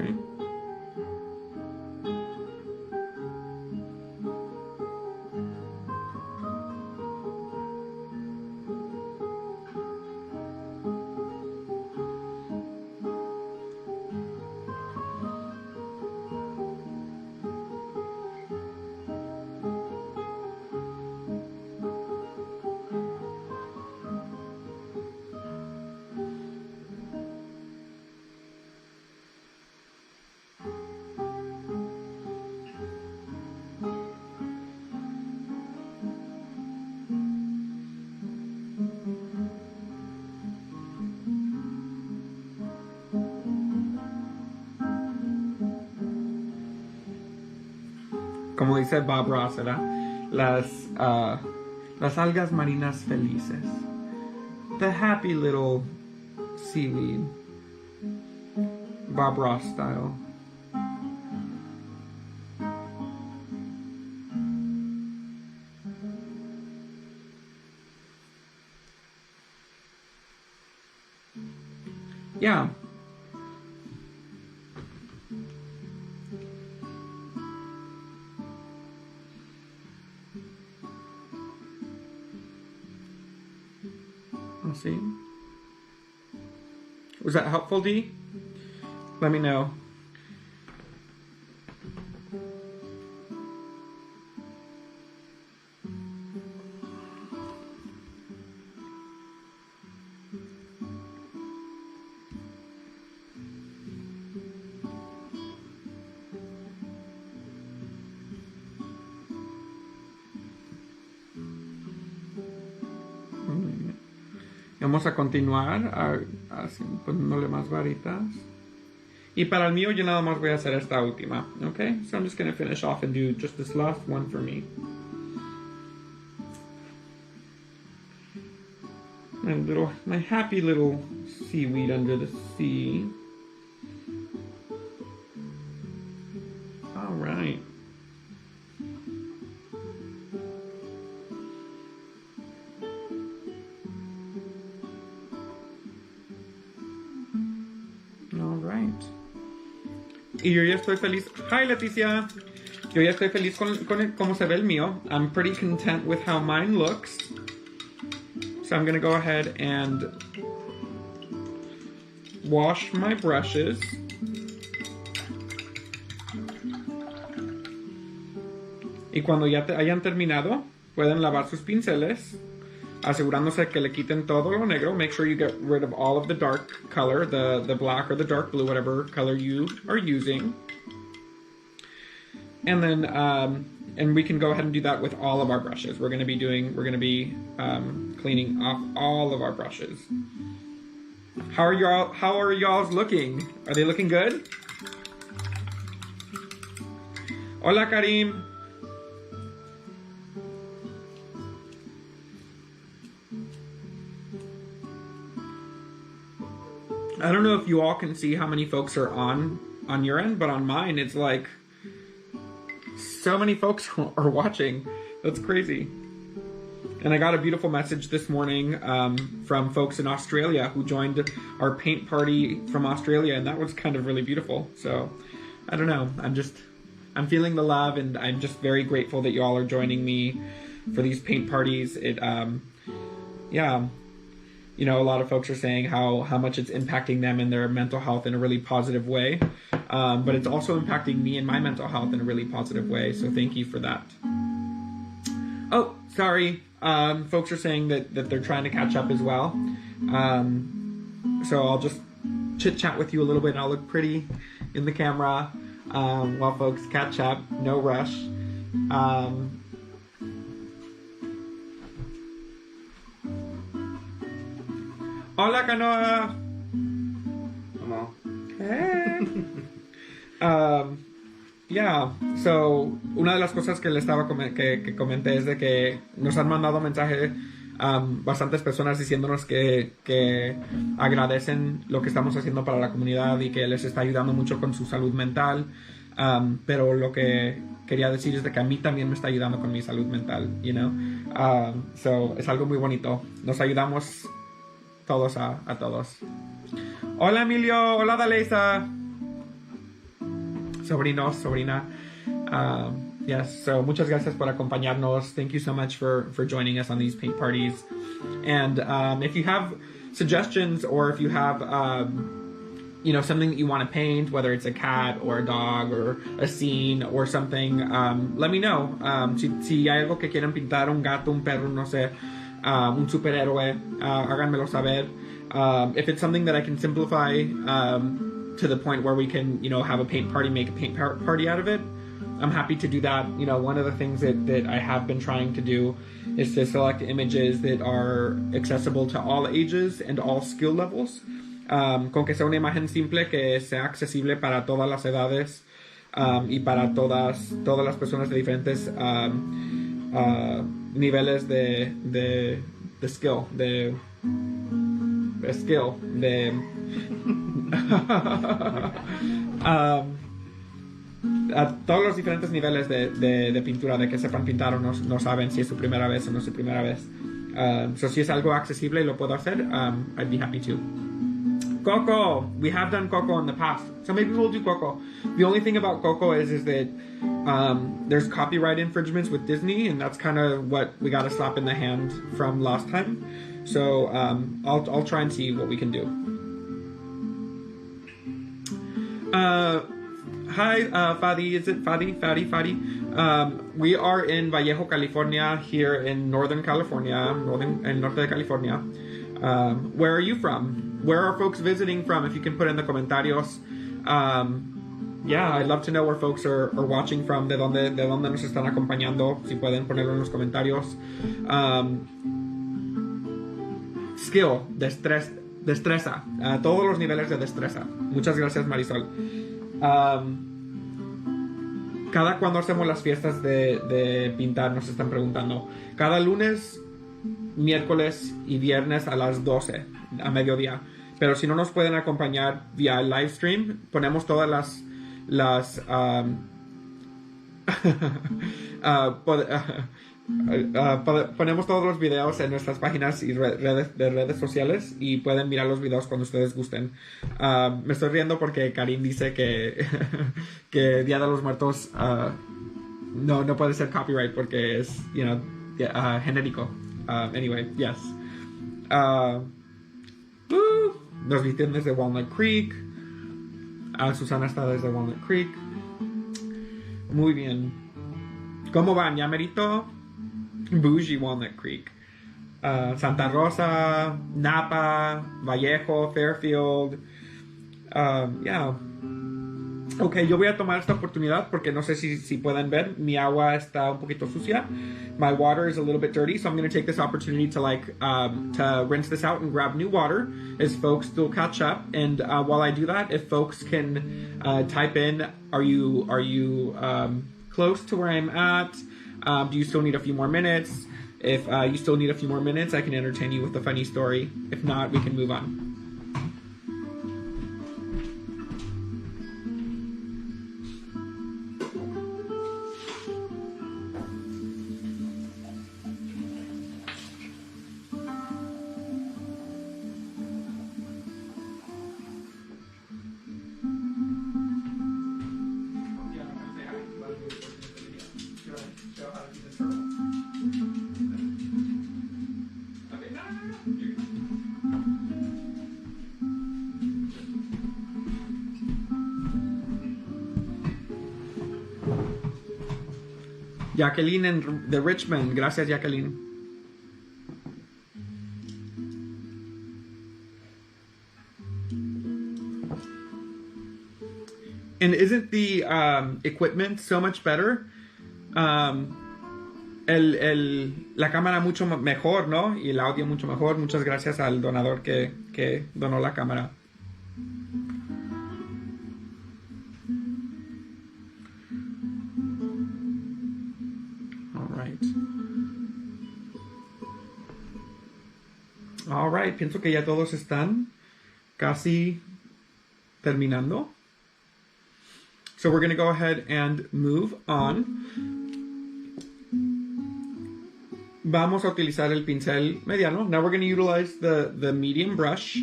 Como dice Bob Ross, ¿verdad? Las algas marinas felices. The happy little seaweed. Bob Ross style. Yeah. Let's see. Was that helpful, Dee? Let me know. Vamos a continuar poniéndole más varitas. Y para el mío yo nada más voy a hacer esta última. Okay? So I'm just going to finish off and do just this last one for me. My happy little seaweed under the sea. All right. All right. Y yo ya estoy feliz. Hi, Leticia. Yo ya estoy feliz con cómo se ve el mío. I'm pretty content with how mine looks. So I'm going to go ahead and wash my brushes. Y cuando ya hayan terminado, pueden lavar sus pinceles, asegurándose que le quiten todo lo negro. Make sure you get rid of all of the dark color, the black or the dark blue, whatever color you are using. And then, and we can go ahead and do that with all of our brushes. We're going to be cleaning off all of our brushes. How are y'all's looking? Are they looking good? Hola, Karim. I don't know if you all can see how many folks are on your end, but on mine, it's like so many folks are watching. That's crazy. And I got a beautiful message this morning from folks in Australia who joined our paint party from Australia, and that was kind of really beautiful. So I don't know. I'm feeling the love, and I'm just very grateful that you all are joining me for these paint parties. Yeah. You know, a lot of folks are saying how much it's impacting them and their mental health in a really positive way. But it's also impacting me and my mental health in a really positive way. So thank you for that. Oh, sorry. Folks are saying that they're trying to catch up as well. So I'll just chit chat with you a little bit and I'll look pretty in the camera while folks catch up. No rush. Hola, Canoa. Hey. Yeah, so una de las cosas que le estaba que comenté es de que nos han mandado mensaje bastantes personas diciéndonos que agradecen lo que estamos haciendo para la comunidad y que les está ayudando mucho con su salud mental, pero lo que quería decir es de que a mí también me está ayudando con mi salud mental, you know. So es algo muy bonito. Nos ayudamos todos a todos. Hola, Emilio. Hola, Dalesa. Sobrina. Yes, so muchas gracias por acompañarnos. Thank you so much for joining us on these paint parties. And if you have suggestions or if you have something that you want to paint, whether it's a cat or a dog or a scene or something, let me know. Si hay algo que quieren pintar, un gato, un perro, no sé, un superhéroe, háganmelo saber. If it's something that I can simplify to the point where we can, have a paint party, make a paint party out of it, I'm happy to do that. One of the things that I have been trying to do is to select images that are accessible to all ages and all skill levels. Con que sea una imagen simple que sea accesible para todas las edades y para todas las personas de diferentes niveles de skill, a todos los diferentes niveles de pintura, de que sepan pintar o no saben si es su primera vez o no es su primera vez. So si es algo accesible y lo puedo hacer, I'd be happy to. Coco! We have done Coco in the past, so maybe we'll do Coco. The only thing about Coco is that there's copyright infringements with Disney, and that's kind of what we got a slap in the hand from last time. So I'll try and see what we can do. Hi, Fadi. Is it Fadi? Fadi. We are in Vallejo, California, here in Northern California, en Norte de California. Where are you from? Where are folks visiting from? If you can put in the comentarios. Yeah, I'd love to know where folks are watching from, de dónde nos están acompañando. Si pueden ponerlo en los comentarios. skill, destreza, todos los niveles de destreza. Muchas gracias, Marisol. Cada cuando hacemos las fiestas de pintar, nos están preguntando. Cada lunes, miércoles y viernes a las 12, a mediodía. Pero si no nos pueden acompañar vía live stream, ponemos todas las ponemos todos los videos en nuestras páginas y redes sociales y pueden mirar los videos cuando ustedes gusten. Me estoy riendo porque Karim dice que que Día de los Muertos no puede ser copyright porque es genérico. Anyway, yes. Nos visten desde Walnut Creek. Susana está desde Walnut Creek. Muy bien. ¿Cómo van? ¿Ya merito? Bougie Walnut Creek. Santa Rosa, Napa, Vallejo, Fairfield. Yeah. Ok, yo voy a tomar esta oportunidad porque no sé si pueden ver, mi agua está un poquito sucia. My water is a little bit dirty, so I'm going to take this opportunity to to rinse this out and grab new water as folks still catch up. And while I do that, if folks can type in, are you close to where I'm at? Do you still need a few more minutes? If you still need a few more minutes, I can entertain you with a funny story. If not, we can move on. Jacqueline de Richmond. Gracias, Jacqueline. And isn't the equipment so much better? La cámara mucho mejor, ¿no? Y el audio mucho mejor. Muchas gracias al donador que donó la cámara. Alright, pienso que ya todos están casi terminando. So we're going to go ahead and move on. Vamos a utilizar el pincel mediano. Now we're going to utilize the medium brush.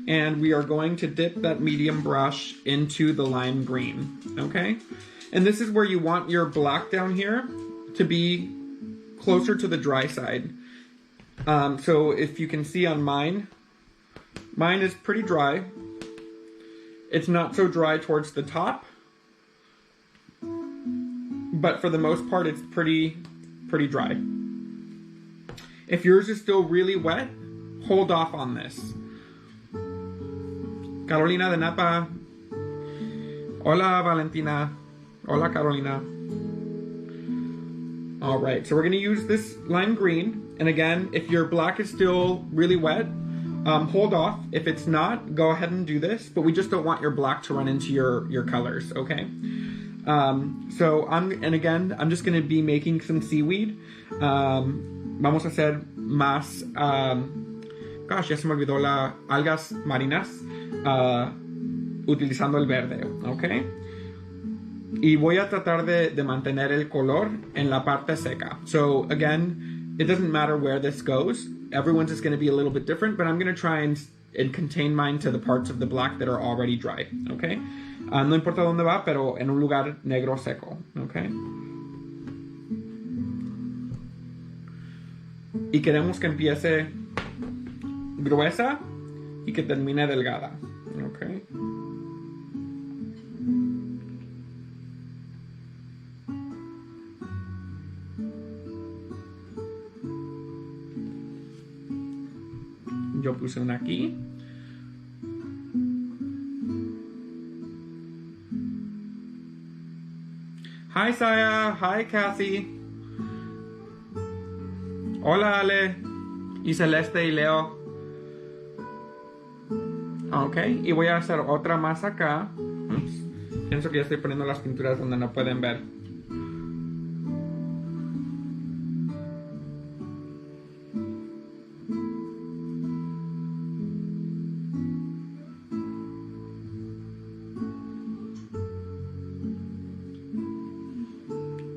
And we are going to dip that medium brush into the lime green. Okay? And this is where you want your black down here to be closer to the dry side. So if you can see on mine is pretty dry. It's not so dry towards the top, but for the most part, it's pretty dry. If yours is still really wet, hold off on this. Carolina de Napa. Hola, Valentina. Hola, Carolina. All right, so we're gonna use this lime green. And again, if your black is still really wet, hold off. If it's not, go ahead and do this, but we just don't want your black to run into your colors, okay? So I'm just gonna be making some seaweed. Vamos a hacer más, gosh, ya se me olvidó algas marinas, utilizando el verde, okay? Y voy a tratar de mantener el color en la parte seca. So again, it doesn't matter where this goes. Everyone's is going to be a little bit different, but I'm going to try and contain mine to the parts of the black that are already dry, okay? No importa dónde va, pero en un lugar negro seco, okay? Y queremos que empiece gruesa y que termine delgada, okay? Yo puse una aquí. Hi Saya, hi Kathy. Hola Ale y Celeste y Leo. Ok, y voy a hacer otra más acá. Ups. Pienso que ya estoy poniendo las pinturas donde no pueden ver.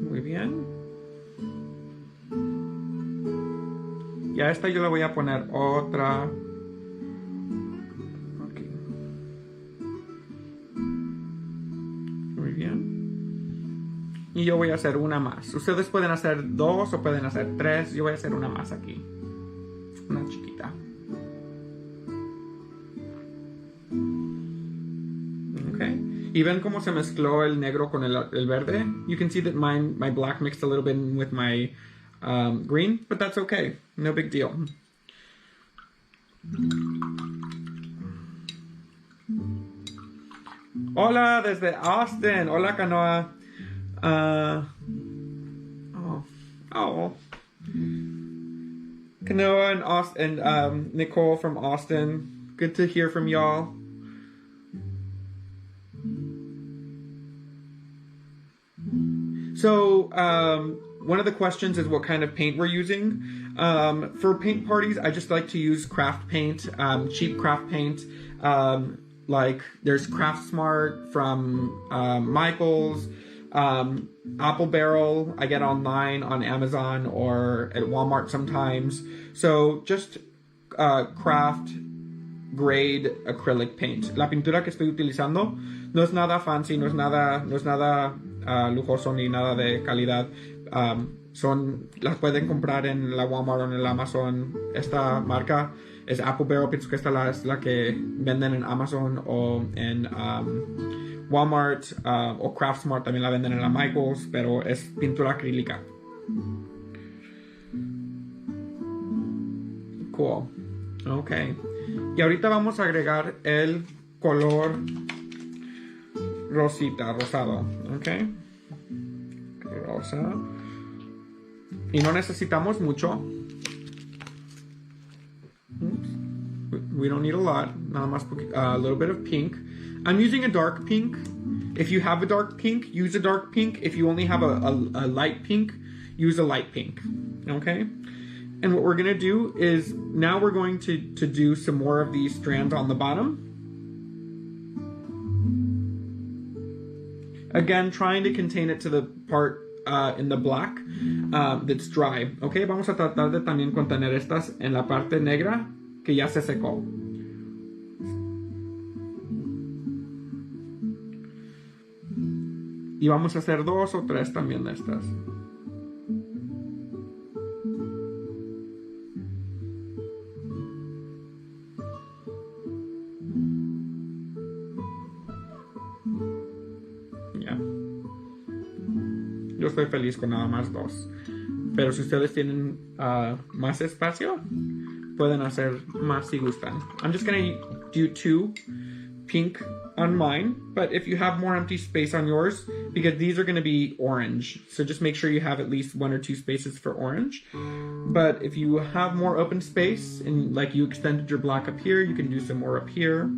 Muy bien. Y a esta yo le voy a poner otra. Aquí. Muy bien. Y yo voy a hacer una más. Ustedes pueden hacer 2 o pueden hacer 3. Yo voy a hacer una más aquí. Una chiquita. Okay. Y ven cómo se mezcló el negro con el verde. You can see that my black mixed a little bit with my green, but that's okay. No big deal. Hola desde Austin. Hola Canoa. Canoa and Austin, and Nicole from Austin. Good to hear from y'all. So, one of the questions is what kind of paint we're using. For paint parties, I just like to use craft paint, cheap craft paint. Like there's Craft Smart from Michaels, Apple Barrel I get online on Amazon or at Walmart sometimes. So just craft grade acrylic paint. La pintura que estoy utilizando no es nada fancy, no es nada lujoso ni nada de calidad. Las pueden comprar en la Walmart o en el Amazon. Esta marca es Apple Barrel. Pienso que esta es la que venden en Amazon o en Walmart o Craft Smart. También la venden en la Michaels, pero es pintura acrílica. Cool. Ok. Y ahorita vamos a agregar el color rosado. Ok. Rosa. Y no necesitamos mucho. Oops. We don't need a lot. Nada más a little bit of pink. I'm using a dark pink. If you have a dark pink, use a dark pink. If you only have a light pink, use a light pink. Okay? And what we're going to do is now we're going to do some more of these strands on the bottom. Again, trying to contain it to the part in the black that's dry. Okay, vamos a tratar de también contener estas en la parte negra que ya se secó. Y vamos a hacer 2 o 3 también de estas. Yo estoy feliz con nada más 2. Pero si ustedes tienen más espacio, pueden hacer más si gustan. I'm just going to do 2 pink on mine. But if you have more empty space on yours, because these are going to be orange. So just make sure you have at least 1 or 2 spaces for orange. But if you have more open space and like you extended your black up here, you can do some more up here.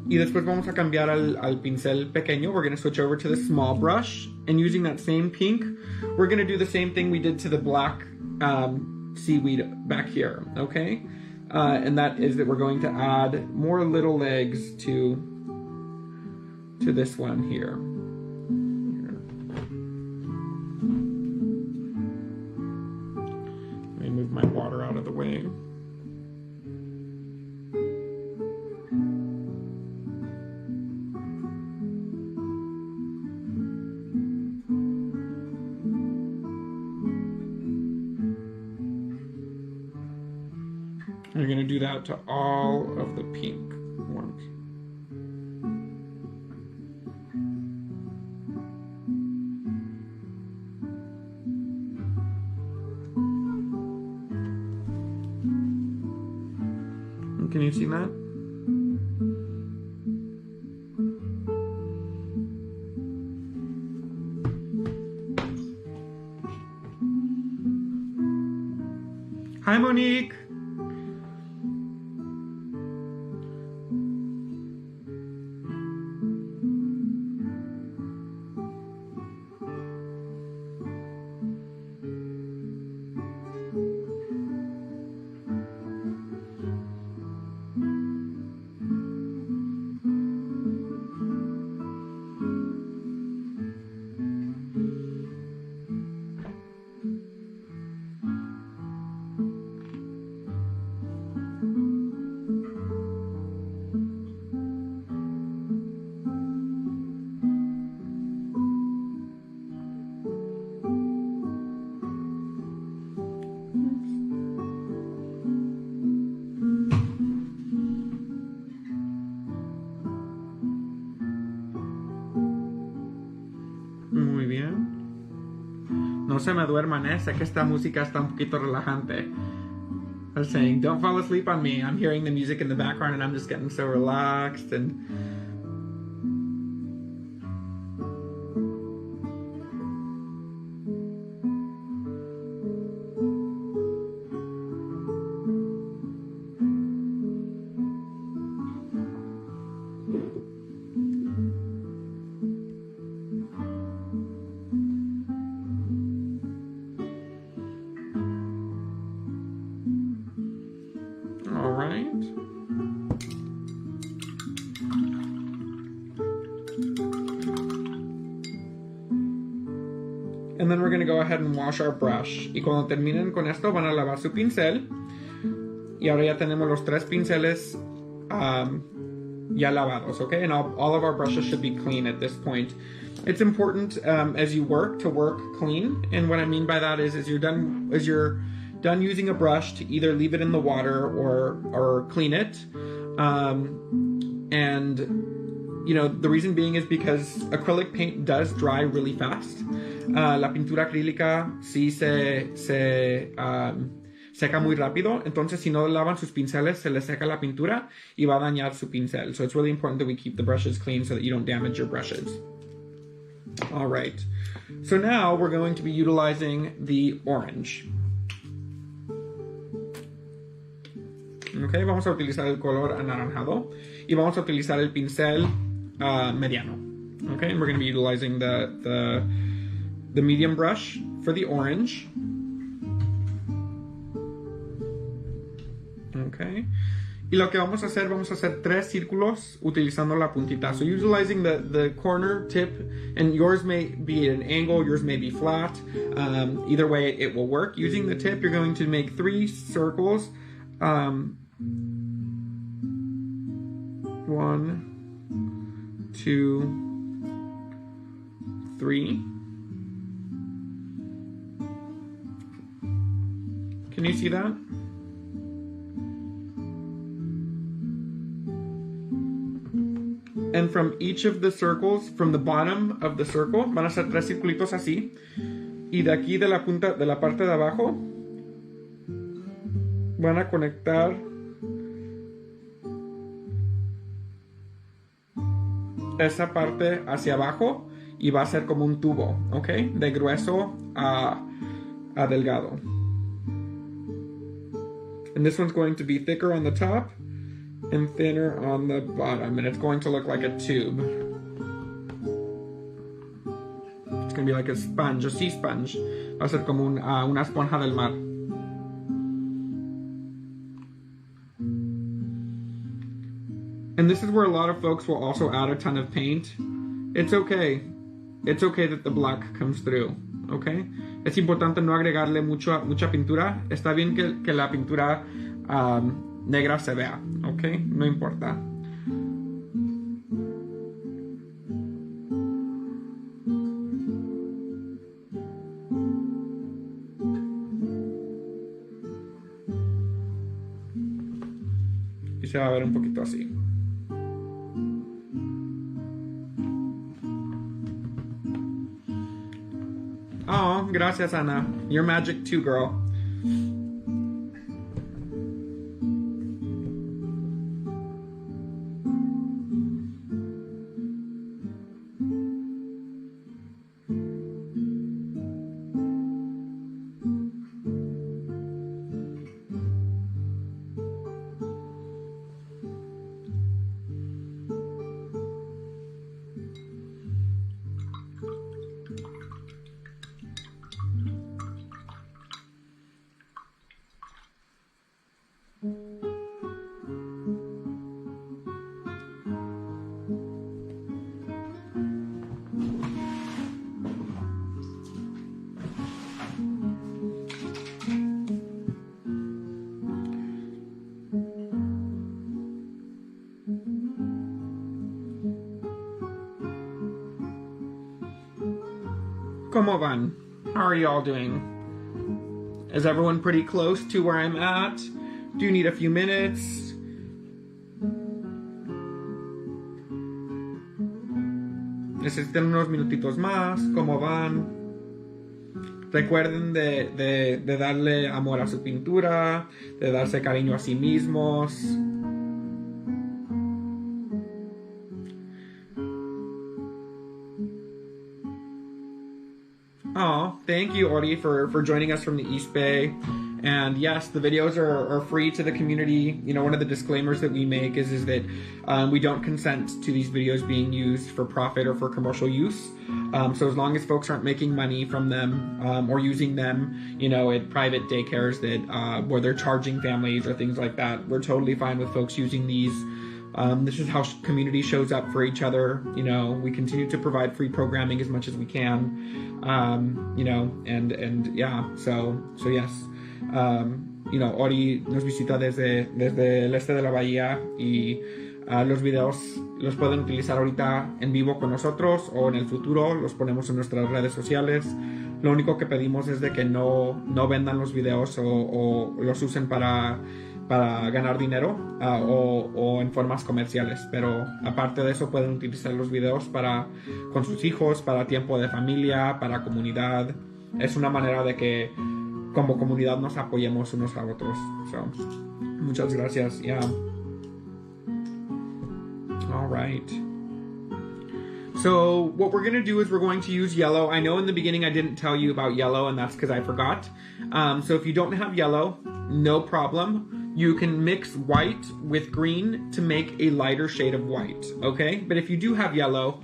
Y después vamos a cambiar al pincel pequeño. We're going to switch over to the small brush. And using that same pink, we're going to do the same thing we did to the black seaweed back here. Okay? And that is that we're going to add more little legs to this one here. Let me move my water out of the way. You're going to do that to all of the pink ones. Can you see that? Hi, Monique. Muy bien. No se me duerman, sé que esta música está un poquito relajante. I was saying, don't fall asleep on me. I'm hearing the music in the background and I'm just getting so relaxed and all right. And then we're going to go ahead and wash our brush. Y cuando terminen con esto van a lavar su pincel. Y ahora ya tenemos los 3 pinceles ya lavados, okay? And all of our brushes should be clean at this point. It's important as you work to work clean. And what I mean by that is as you're done using a brush to either leave it in the water or clean it. And you know, the reason being is because acrylic paint does dry really fast. La pintura acrílica sí se seca muy rápido, entonces si no lavan sus pinceles se les seca la pintura y va a dañar su pincel. So it's really important that we keep the brushes clean so that you don't damage your brushes. All right, so now we're going to be utilizing the orange. Okay, vamos a utilizar el color anaranjado y vamos a utilizar el pincel mediano. Okay, and we're going to be utilizing the medium brush for the orange. Okay. Y lo que vamos a hacer 3 círculos utilizando la puntita. So utilizing the corner tip, and yours may be at an angle, yours may be flat. Either way, it will work. Using the tip, you're going to make 3 circles. 1, 2, 3. Can you see that? And from each of the circles, from the bottom of the circle, van a ser 3 circulitos así. Y de aquí de la punta, de la parte de abajo, van a conectar esa parte hacia abajo y va a ser como un tubo, ¿ok? De grueso a delgado. And this one's going to be thicker on the top and thinner on the bottom, and it's going to look like a tube. It's going to be like a sponge, a sea sponge. Va a ser como una esponja del mar. And this is where a lot of folks will also add a ton of paint. It's okay. It's okay that the black comes through, okay? Es importante no agregarle mucha pintura. Está bien que la pintura negra se vea, okay? No importa. Y se va a ver un poquito así. Oh, gracias, Ana. You're magic too, girl. ¿Cómo van? How are you all doing? Is everyone pretty close to where I'm at? Do you need a few minutes? Necesitan unos minutitos más. ¿Cómo van? Recuerden de darle amor a su pintura, de darse cariño a sí mismos. Oh, thank you, Ori, for joining us from the East Bay. And yes, the videos are free to the community. You know, one of the disclaimers that we make is that we don't consent to these videos being used for profit or for commercial use. So as long as folks aren't making money from them or using them, you know, at private daycares that where they're charging families or things like that, we're totally fine with folks using these. This is how community shows up for each other. You know, we continue to provide free programming as much as we can. You know, and yeah, so yes. You know, Ori nos visita desde el este de la bahía y los videos los pueden utilizar ahorita en vivo con nosotros o en el futuro los ponemos en nuestras redes sociales. Lo único que pedimos es de que no vendan los videos o los usen para ganar dinero o en formas comerciales, pero aparte de eso pueden utilizar los videos con sus hijos, para tiempo de familia, para comunidad. Es una manera de que como comunidad nos apoyemos unos a otros. So, muchas gracias. Yeah. All right. So what we're going to do is we're going to use yellow. I know in the beginning I didn't tell you about yellow, and that's because I forgot. So if you don't have yellow, no problem. You can mix white with green to make a lighter shade of white, okay? But if you do have yellow,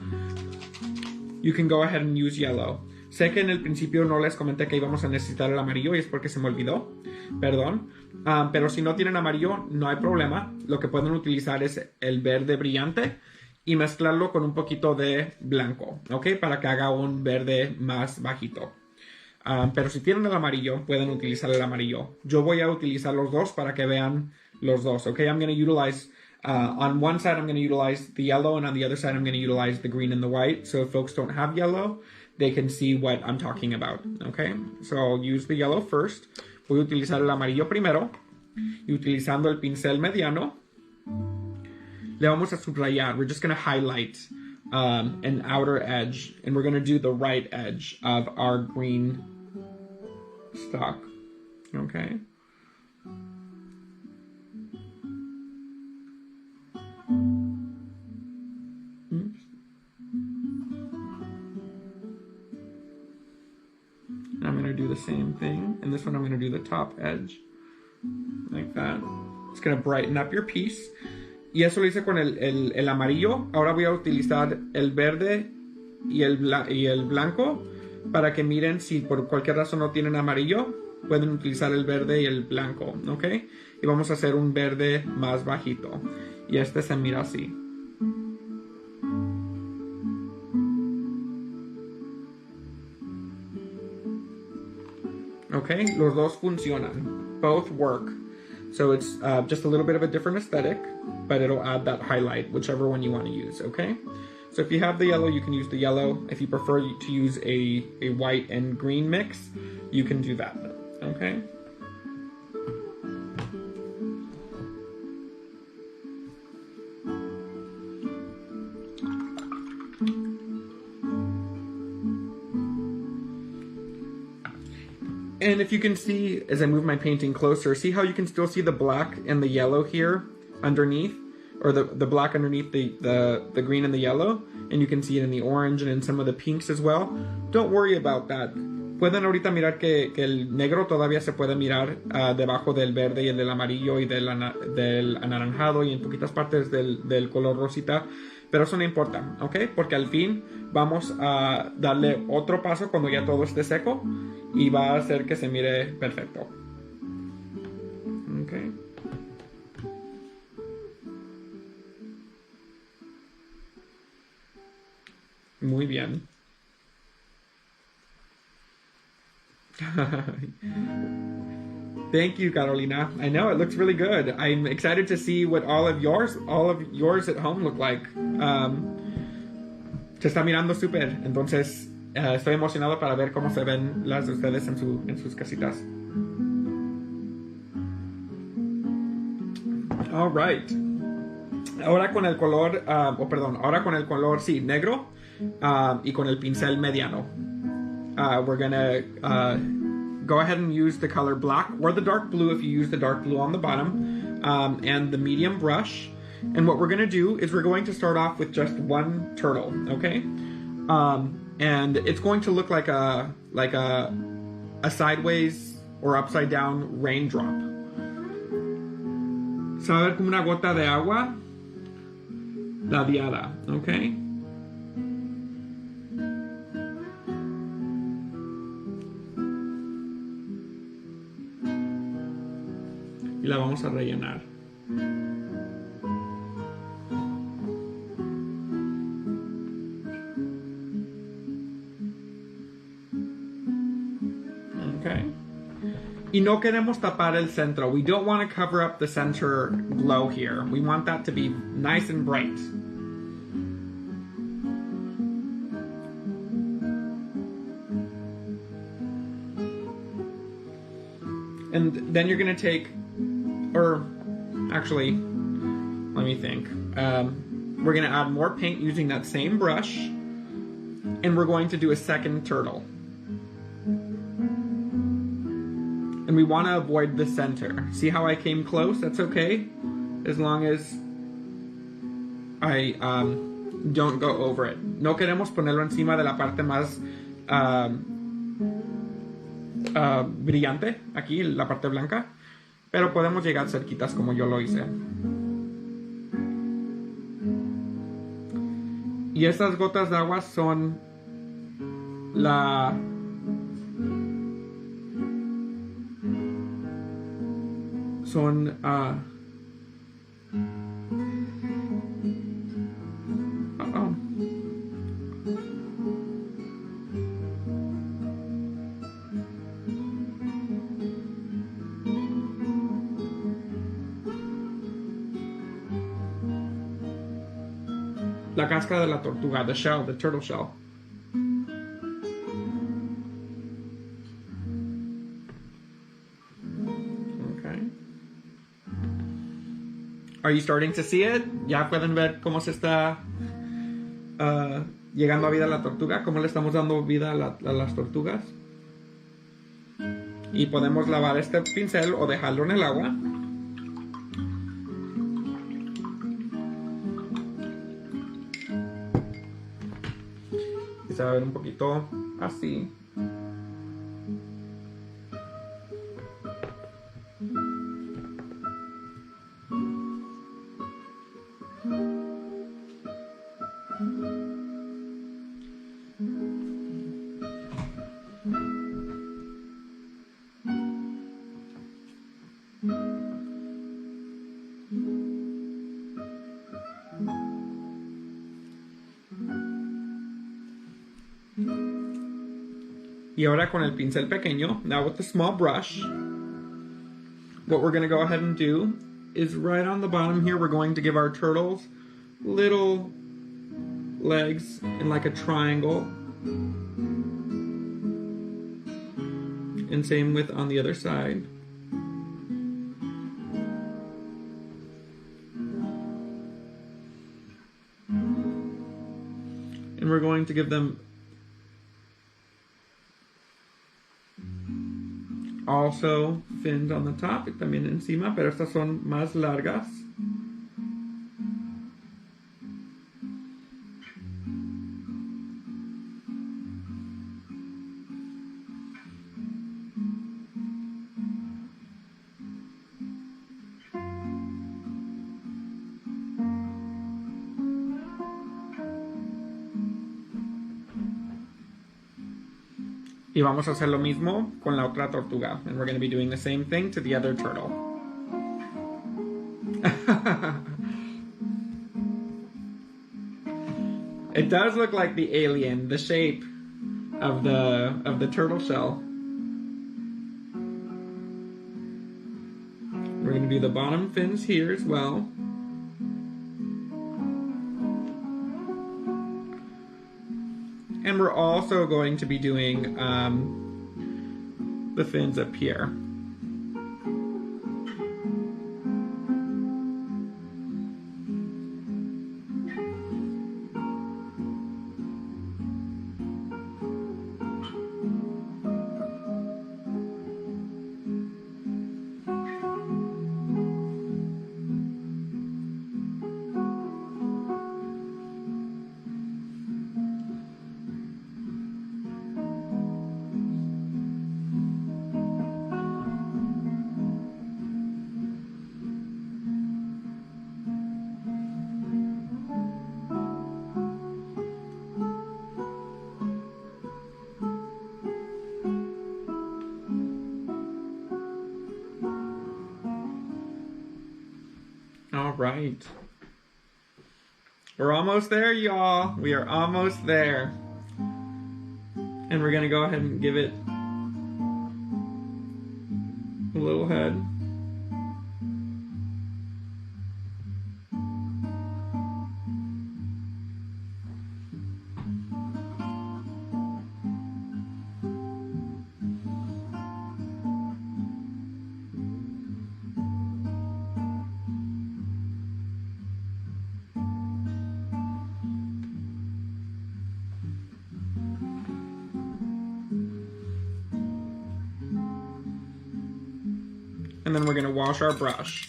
you can go ahead and use yellow. Sé que en el principio no les comenté que íbamos a necesitar el amarillo y es porque se me olvidó, perdón. Pero si no tienen amarillo, no hay problema. Lo que pueden utilizar es el verde brillante y mezclarlo con un poquito de blanco, ¿ok? Para que haga un verde más bajito. Pero si tienen el amarillo, pueden utilizar el amarillo. Yo voy a utilizar los dos para que vean los dos, ¿ok? I'm going to utilize, on one side I'm going to utilize the yellow, and on the other side I'm going to utilize the green and the white. So if folks don't have yellow, they can see what I'm talking about, okay? So I'll use the yellow first. Voy a utilizar el amarillo primero. Y utilizando el pincel mediano, le vamos a subrayar. We're just going to highlight an outer edge. And we're going to do the right edge of our green stock, okay? I'm going to do the same thing. And this one I'm going to do the top edge. Like that. It's going to brighten up your piece. Y eso lo hice con el amarillo. Ahora voy a utilizar el verde y el blanco para que miren si por cualquier razón no tienen amarillo. Pueden utilizar el verde y el blanco, ¿ok? Y vamos a hacer un verde más bajito. Y este se mira así. Okay, los dos funcionan. Both work. So it's just a little bit of a different aesthetic, but it'll add that highlight, whichever one you want to use, okay? So if you have the yellow, you can use the yellow. If you prefer to use a white and green mix, you can do that, okay? And if you can see, as I move my painting closer, see how you can still see the black and the yellow here underneath? Or the black underneath the green and the yellow? And you can see it in the orange and in some of the pinks as well. Don't worry about that. Pueden ahorita mirar que el negro todavía se puede mirar debajo del verde y el del amarillo y del anaranjado y en poquitas partes del color rosita. Pero eso no importa, ¿ok? Porque al fin vamos a darle otro paso cuando ya todo esté seco y va a hacer que se mire perfecto. ¿Ok? Muy bien. Thank you, Carolina. I know it looks really good. I'm excited to see what all of yours at home look like. Se está mirando súper. Entonces, Estoy emocionado para ver cómo se ven las de ustedes en sus casitas. All right. Ahora con el color, ahora con el color, sí, negro y con el pincel mediano. We're gonna go ahead and use the color black or the dark blue if you use the dark blue on the bottom, and the medium brush. And what we're gonna do is we're going to start off with just one turtle, okay? And it's going to look like a sideways or upside down raindrop. Se va a ver como una gota de agua ladeada, okay? Y la vamos a rellenar. Okay. Y no queremos tapar el centro. We don't want to cover up the center glow here. We want that to be nice and bright. And then you're going to take, or actually, let me think. We're going to add more paint using that same brush. And we're going to do a second turtle. And we want to avoid the center. See how I came close? That's okay, as long as I don't go over it. No queremos ponerlo encima de la parte más brillante, aquí, la parte blanca, pero podemos llegar cerquitas como yo lo hice. Y estas gotas de agua son la la cáscara de la tortuga, the shell, the turtle shell. Okay. Are you starting to see it? Ya pueden ver cómo se está llegando a vida la tortuga, cómo le estamos dando vida a las tortugas. Y podemos lavar este pincel o dejarlo en el agua. Y se va a ver un poquito así. Y ahora con el pincel pequeño, now with the small brush, what we're going to go ahead and do is right on the bottom here, we're going to give our turtles little legs in like a triangle. And same with on the other side. And we're going to give them also fins on the top y también encima, pero estas son más largas. Y vamos a hacer lo mismo con la otra tortuga. And we're going to be doing the same thing to the other turtle. It does look like the alien, the shape of the turtle shell. We're going to do the bottom fins here as well. And we're also going to be doing the fins up here. All right. We're almost there, y'all. We are almost there. And we're going to go ahead and give it a little head. And then we're going to wash our brush.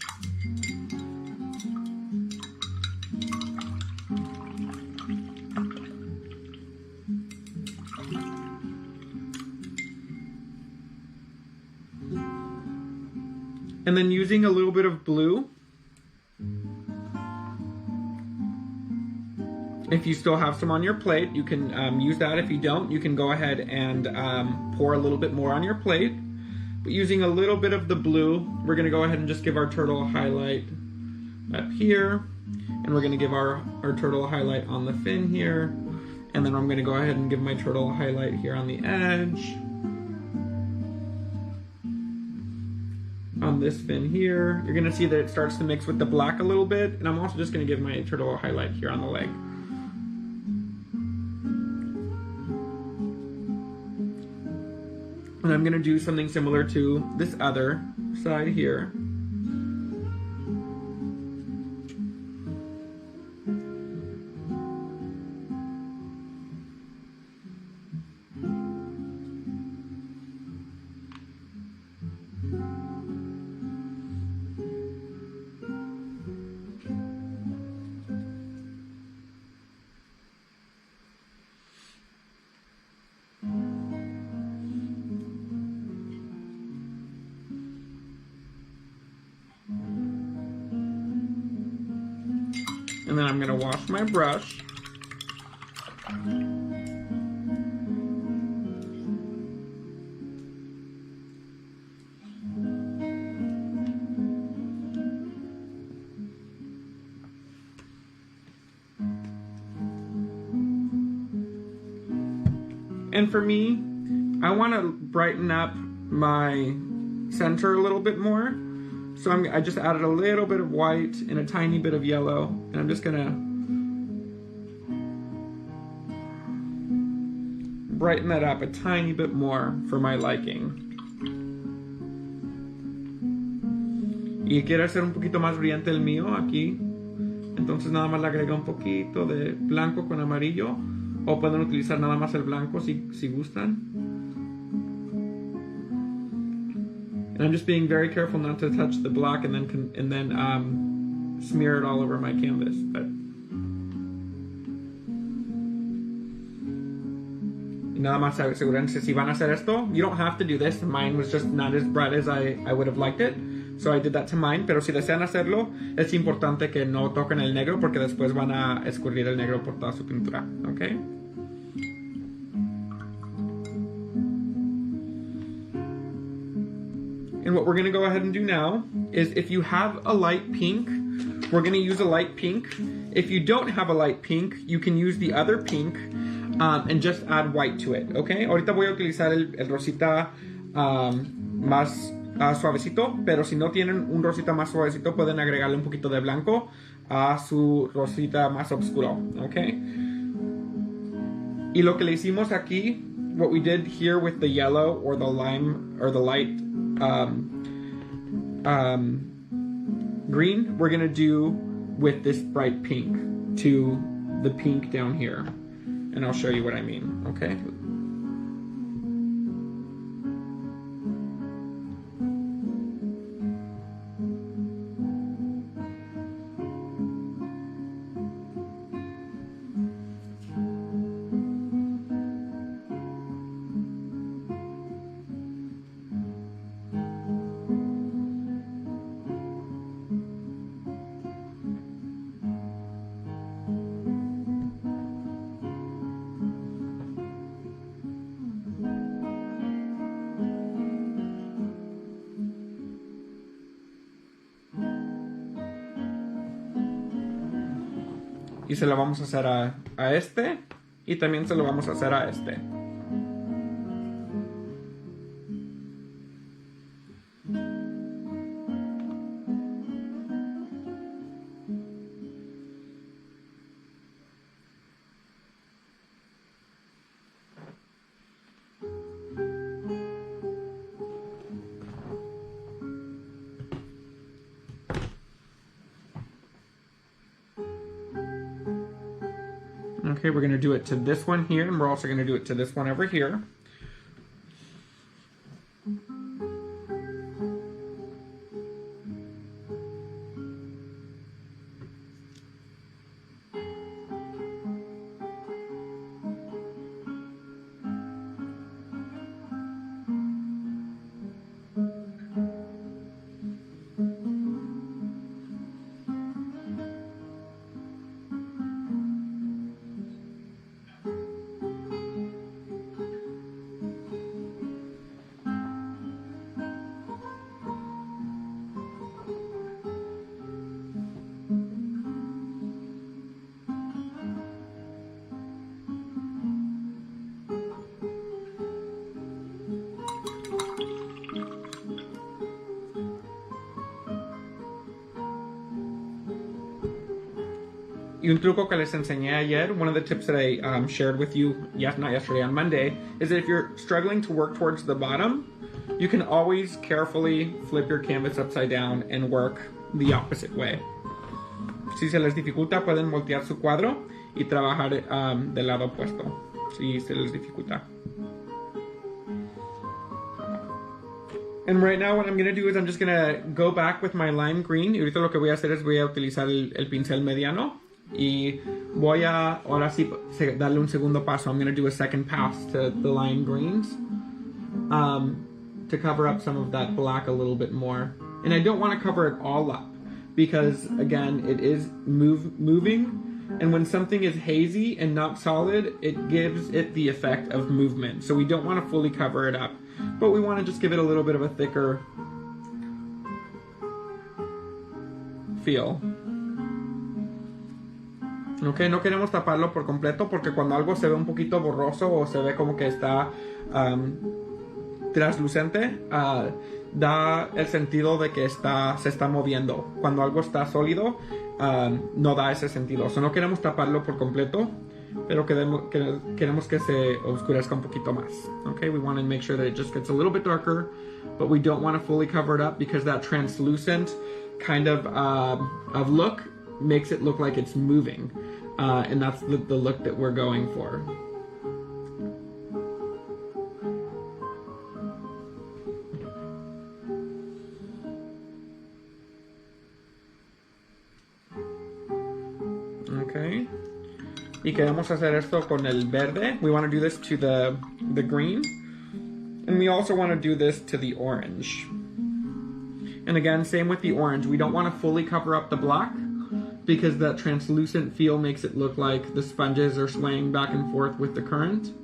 And then using a little bit of blue, if you still have some on your plate, you can use that. If you don't, you can go ahead and pour a little bit more on your plate. But using a little bit of the blue, we're going to go ahead and just give our turtle a highlight up here. And we're going to give our turtle a highlight on the fin here. And then I'm going to go ahead and give my turtle a highlight here on the edge. On this fin here, you're going to see that it starts to mix with the black a little bit. And I'm also just going to give my turtle a highlight here on the leg. And I'm going to do something similar to this other side here. And then I'm going to wash my brush. And for me, I want to brighten up my center a little bit more. So I just added a little bit of white and a tiny bit of yellow, and I'm just gonna brighten that up a tiny bit more for my liking. Y quiero hacer un poquito más brillante el mío aquí, entonces nada más le agrego un poquito de blanco con amarillo, o pueden utilizar nada más el blanco si gustan. And I'm just being very careful not to touch the black and then smear it all over my canvas. But nada más asegúrense si van a hacer esto. You don't have to do this. Mine was just not as bright as I would have liked it. So I did that to mine. Pero si desean hacerlo, es importante que no toquen el negro porque después van a escurrir el negro por toda su pintura. Okay? And what we're going to go ahead and do now is if you have a light pink, we're going to use a light pink. If you don't have a light pink, you can use the other pink and just add white to it, okay? Ahorita voy a utilizar el rosita más suavecito, pero si no tienen un rosita más suavecito, pueden agregarle un poquito de blanco a su rosita más oscuro, okay? Y lo que le hicimos aquí, what we did here with the yellow or the lime or the light green, we're gonna do with this bright pink to the pink down here. And I'll show you what I mean, okay? Y se lo vamos a hacer a este. Y también se lo vamos a hacer a este. Okay, we're going to do it to this one here, and we're also going to do it to this one over here. Y un truco que les enseñé ayer, one of the tips that I shared with you, not yesterday, on Monday, is that if you're struggling to work towards the bottom, you can always carefully flip your canvas upside down and work the opposite way. Si se les dificulta, pueden voltear su cuadro y trabajar del lado opuesto, si se les dificulta. And right now what I'm going to do is I'm just going to go back with my lime green. Y ahorita lo que voy a hacer es voy a utilizar el pincel mediano. Y voy a, ahora sí, darle un segundo paso. I'm going to do a second pass to the lime greens to cover up some of that black a little bit more. And I don't want to cover it all up because, again, it is moving. And when something is hazy and not solid, it gives it the effect of movement. So we don't want to fully cover it up, but we want to just give it a little bit of a thicker feel. Okay, no queremos taparlo por completo porque cuando algo se ve un poquito borroso o se ve como que está translucente, da el sentido de que se está moviendo. Cuando algo está sólido, no da ese sentido. So, no queremos taparlo por completo, pero queremos que se oscurezca un poquito más. Okay, we want to make sure that it just gets a little bit darker, but we don't want to fully cover it up because that translucent kind of look makes it look like it's moving. And that's the look that we're going for. Okay. Y queremos hacer esto con el verde. We want to do this to the green. And we also want to do this to the orange. And again, same with the orange. We don't want to fully cover up the black because that translucent feel makes it look like the sponges are swaying back and forth with the current.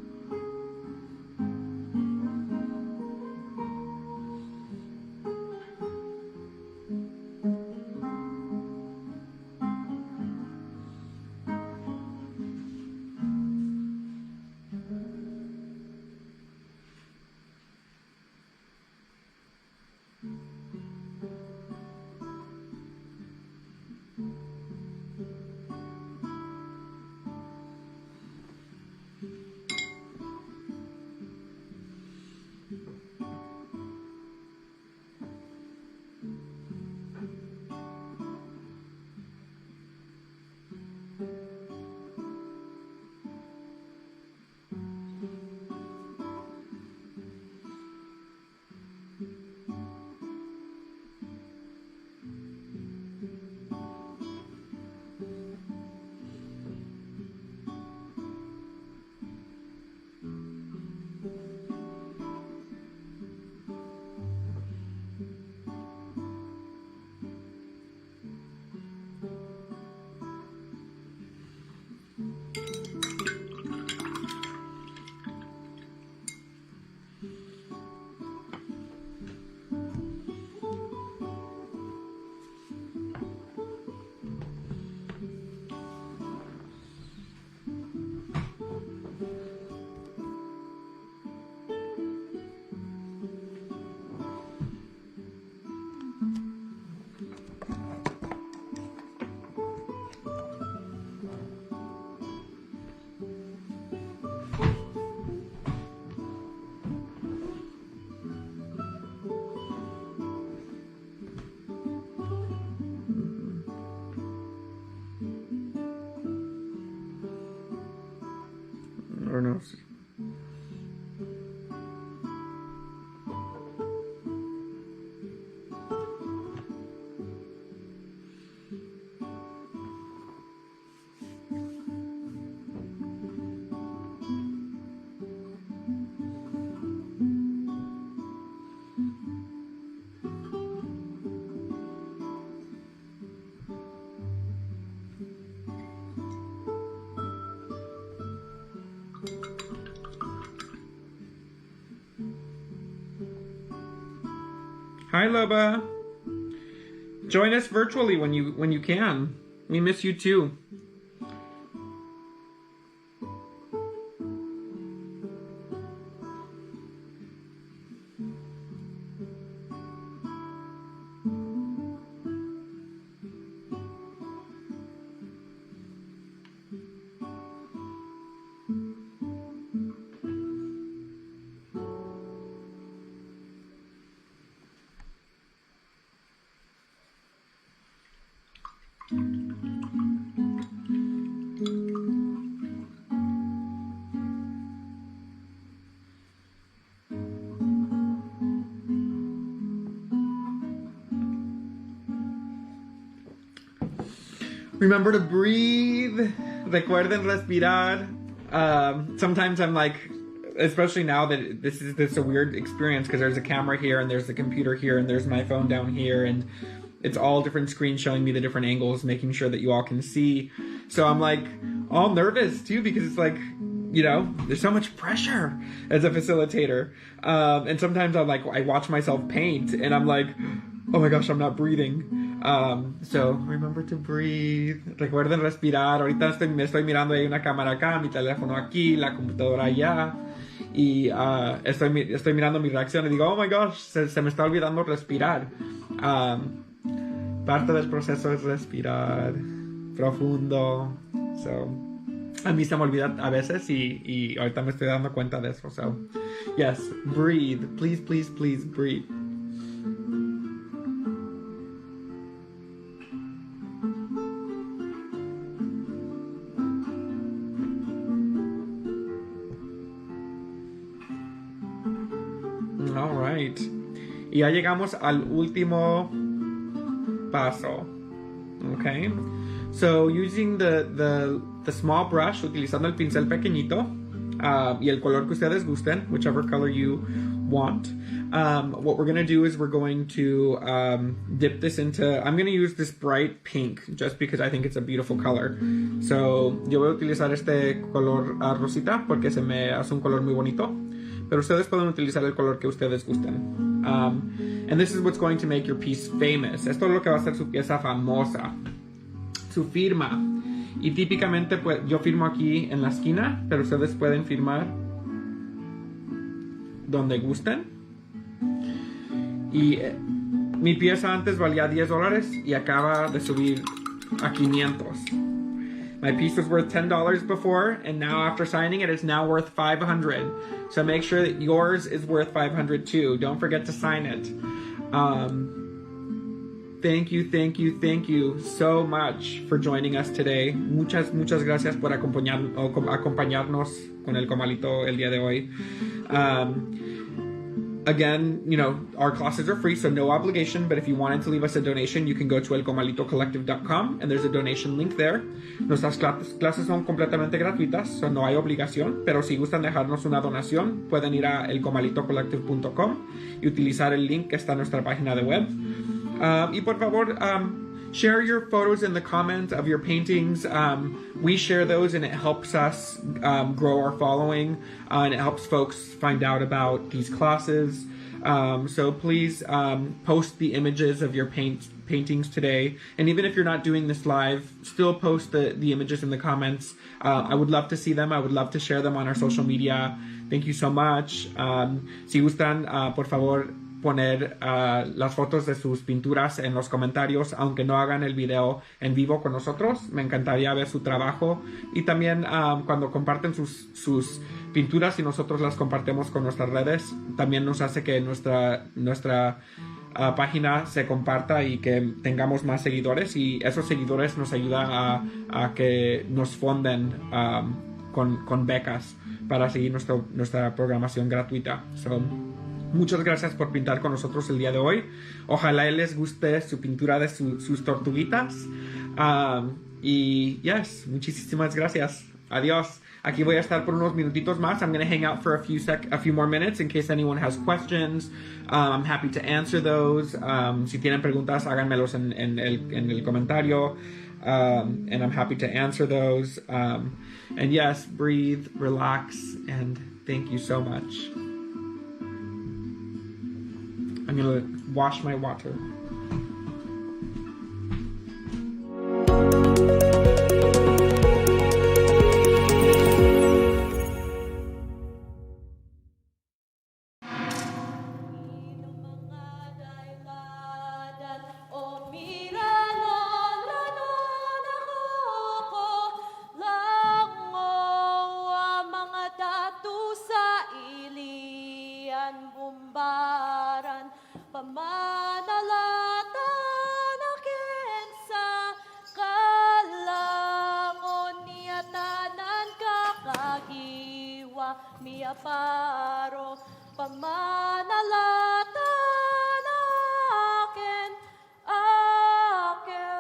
Vámonos. Hi, Loba. Join us virtually when you can. We miss you too. Remember to breathe. Recuerden respirar. Sometimes I'm like, especially now that this is a weird experience because there's a camera here and there's a computer here and there's my phone down here and it's all different screens showing me the different angles, making sure that you all can see. So I'm like all nervous too because it's like, you know, there's so much pressure as a facilitator. And sometimes I'm like, I watch myself paint and I'm like, oh my gosh, I'm not breathing. So remember to breathe. Recuerden respirar. Ahorita me estoy mirando, hay una cámara acá, mi teléfono aquí, la computadora allá. Y estoy mirando mi reacción y digo, oh my gosh, se me está olvidando respirar. Parte del proceso es respirar profundo. So, a mí se me olvida a veces y ahorita me estoy dando cuenta de eso. So, yes, breathe. Please, please, please breathe. All right. Y ya llegamos al último paso. Okay. So using the small brush, utilizando el pincel pequeñito y el color que ustedes gusten, whichever color you want. What we're going to do is we're going to dip this into, I'm going to use this bright pink just because I think it's a beautiful color. So yo voy a utilizar este color rosita porque se me hace un color muy bonito. Pero ustedes pueden utilizar el color que ustedes gusten. And this is what's going to make your piece famous. Esto es lo que va a hacer su pieza famosa. Su firma. Y típicamente pues, yo firmo aquí en la esquina, pero ustedes pueden firmar donde gusten. Y mi pieza antes valía $10 y acaba de subir a 500. My piece was worth $10 before, and now after signing it, it's now worth $500. So make sure that yours is worth $500 too. Don't forget to sign it. Thank you so much for joining us today. Muchas gracias por acompañarnos con el comalito el día de hoy. Again, you know, our classes are free, so no obligation, but if you wanted to leave us a donation, you can go to elcomalitocollective.com and there's a donation link there. Nuestras clases son completamente gratuitas, so no hay obligación, pero si gustan dejarnos una donación, pueden ir a elcomalitocollective.com y utilizar el link que está en nuestra página de web. Y por favor, share your photos in the comments of your paintings. We share those and it helps us grow our following and it helps folks find out about these classes. So please post the images of your paintings today. And even if you're not doing this live, still post the images in the comments. I would love to see them. I would love to share them on our social media. Thank you so much. Si gustan, por favor, poner las fotos de sus pinturas en los comentarios, aunque no hagan el video en vivo con nosotros. Me encantaría ver su trabajo y también cuando comparten sus pinturas y nosotros las compartimos con nuestras redes, también nos hace que nuestra página se comparta y que tengamos más seguidores y esos seguidores nos ayudan a que nos fonden con becas para seguir nuestra programación gratuita. So, muchas gracias por pintar con nosotros el día de hoy. Ojalá les guste su pintura de sus tortuguitas. Y yes, muchísimas gracias. Adiós. Aquí voy a estar por unos minutitos más. I'm going to hang out for a few more minutes in case anyone has questions. I'm happy to answer those. Si tienen preguntas, háganmelos en el comentario. And I'm happy to answer those. And yes, breathe, relax, and thank you so much. I'm going to wash my water. Paro pamanalata akin, akin.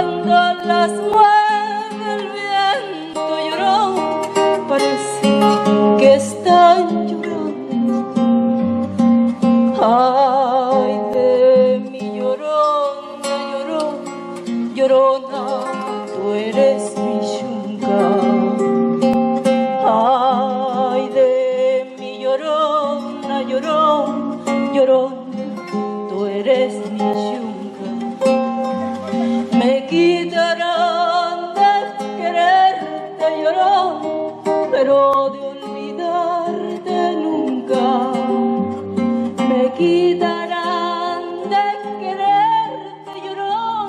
cuando las mueve el viento llorón, parece que están llorando. Ay, de mi llorona, llorona, llorona, tú eres mi yunga. Ay, de mi llorona, llorona, llorona, tú eres mi yunga. Me quitarán de quererte, llorón, pero de olvidarte nunca. Me quitarán de quererte, llorón,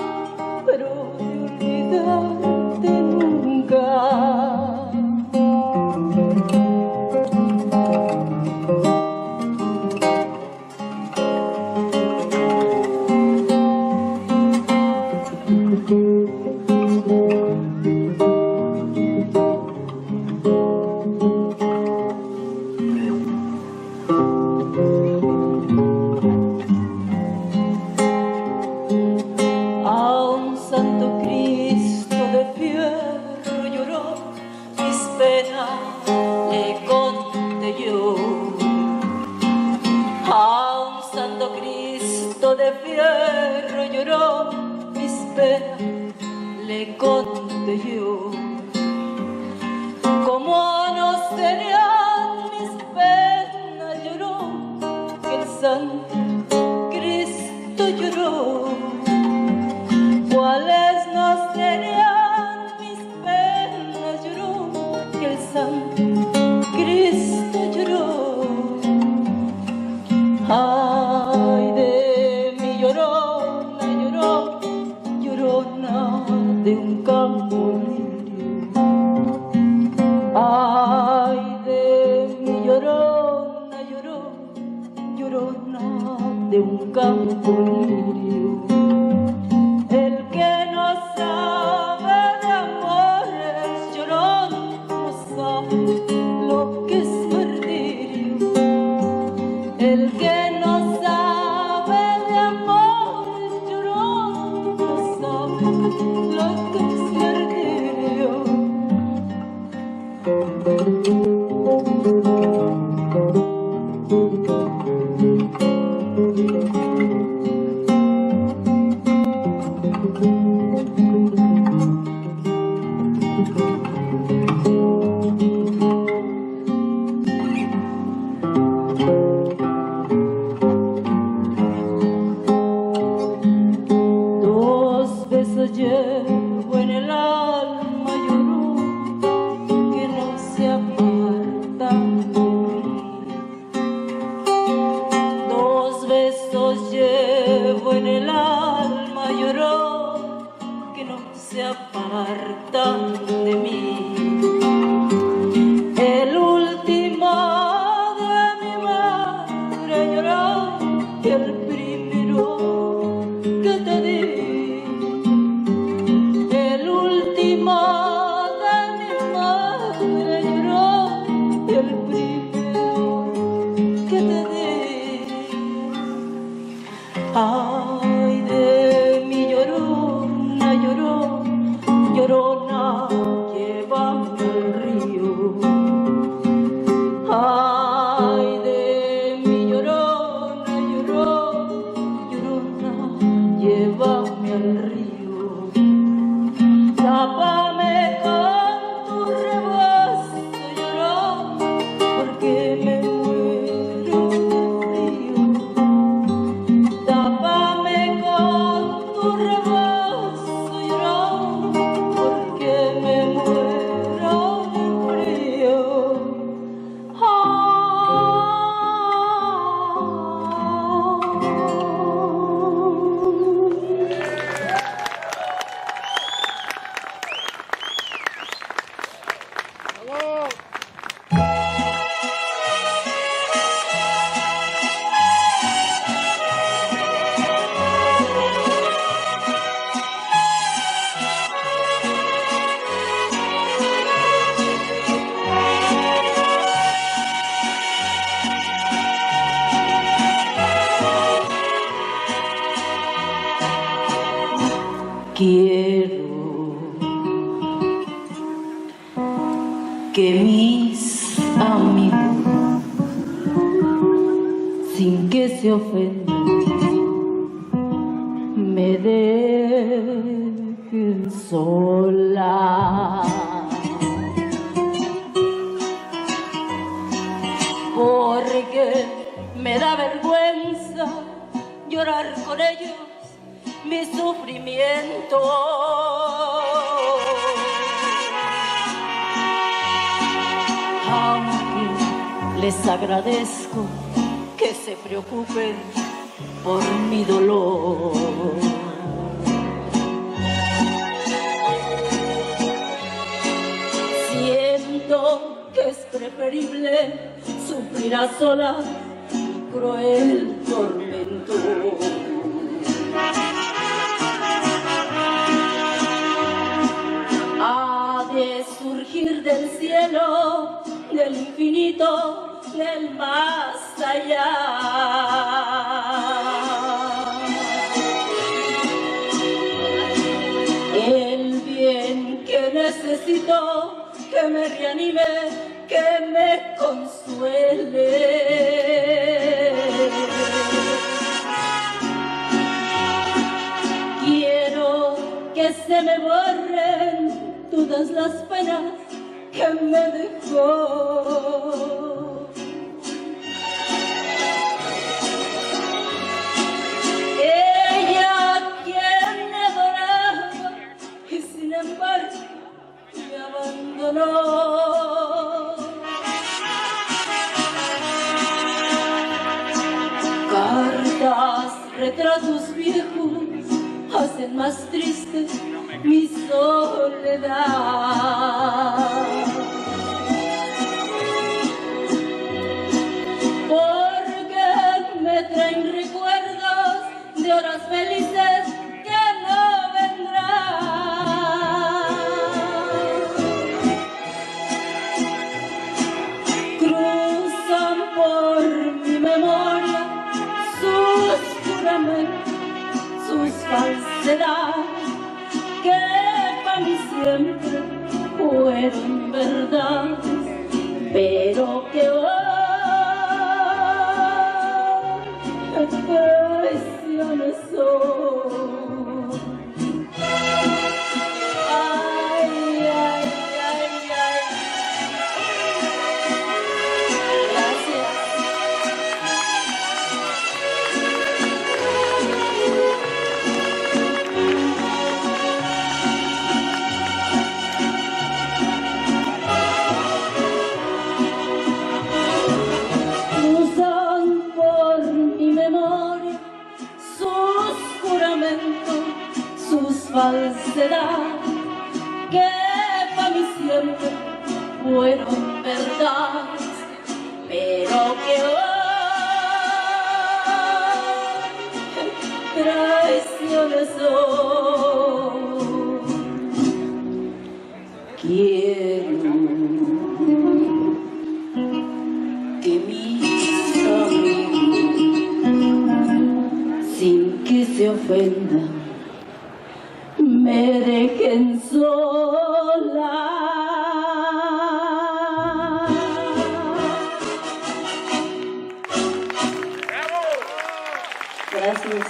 pero de olvidarte nunca. A un santo Cristo de fierro lloró, mis penas le conté yo. A un santo Cristo de fierro lloró, mis penas le conté yo. Como no serían mis penas lloró, que el santo Cristo lloró. ¿Cuáles no serían mis penas lloró, que el santo Cristo lloró? Ay, de mi llorona, llorona, llorona de un campo lirio. Ay, de mi llorona, llorona, llorona de un campo lirio. El que no sabe de amores, llorón, no sabe lo que es martirio. El que no sabe de amores, llorón, no sabe lo que es martirio. Dos besos llevo en el alma, lloró, que no se apartan de mí. Dos besos llevo en el alma, lloró, que no se apartan de mí. El último de mi madre lloró, y el primero que te di. El último de mi madre lloró, y el primero que te di. Ay, de mi llorona, llorona, llorona, llévame al río. Ay, de mi llorona, llorona, llorona, llévame al río. Tápame con tu rebozo, llorón, porque me muero de frío. Tápame con tu rebozo, llorón, porque me muero de frío. que mis amigos, sin que se ofendan, me dejen sola. Porque me da vergüenza llorar con ellos mi sufrimiento. Aunque les agradezco que se preocupen por mi dolor. Siento que es preferible sufrir a solas mi cruel tormento. Ha de surgir del cielo, del infinito, del más allá. El bien que necesito, que me reanime, que me consuele. Quiero que se me borren todas las penas que me dejó. Ella quien me adoraba y sin embargo me abandonó. Cartas, retratos viejos hacen más triste mi soledad. Porque me traen recuerdos de horas felices que no vendrán. Cruzan por mi memoria sus juramentos, sus falsedades, que para mí siempre fueron verdades, pero que hoy traiciones son. Ay, ay, ay, ay. Gracias. Cruzan por mi memoria sus juramentos, sus falsedades, que para mí siempre fueron verdades, pero que hoy traiciones son. Quiero que mis amigos, sin que se ofendan, me dejen sola. Gracias.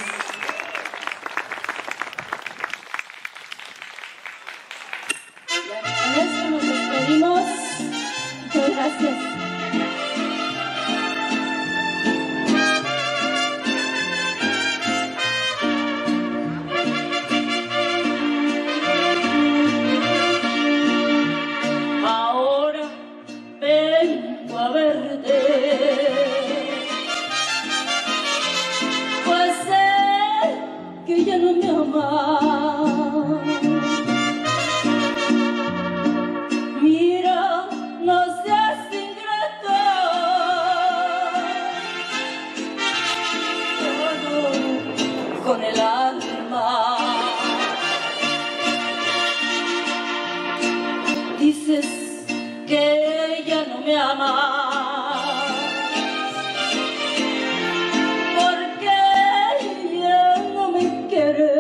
Con esto nos despedimos. Muchas gracias. Ahora vengo a verte, pues sé que ya no me amas. Mira, no seas ingrato, todo con el alma. Dices que ya no me amas, porque ya no me quieres.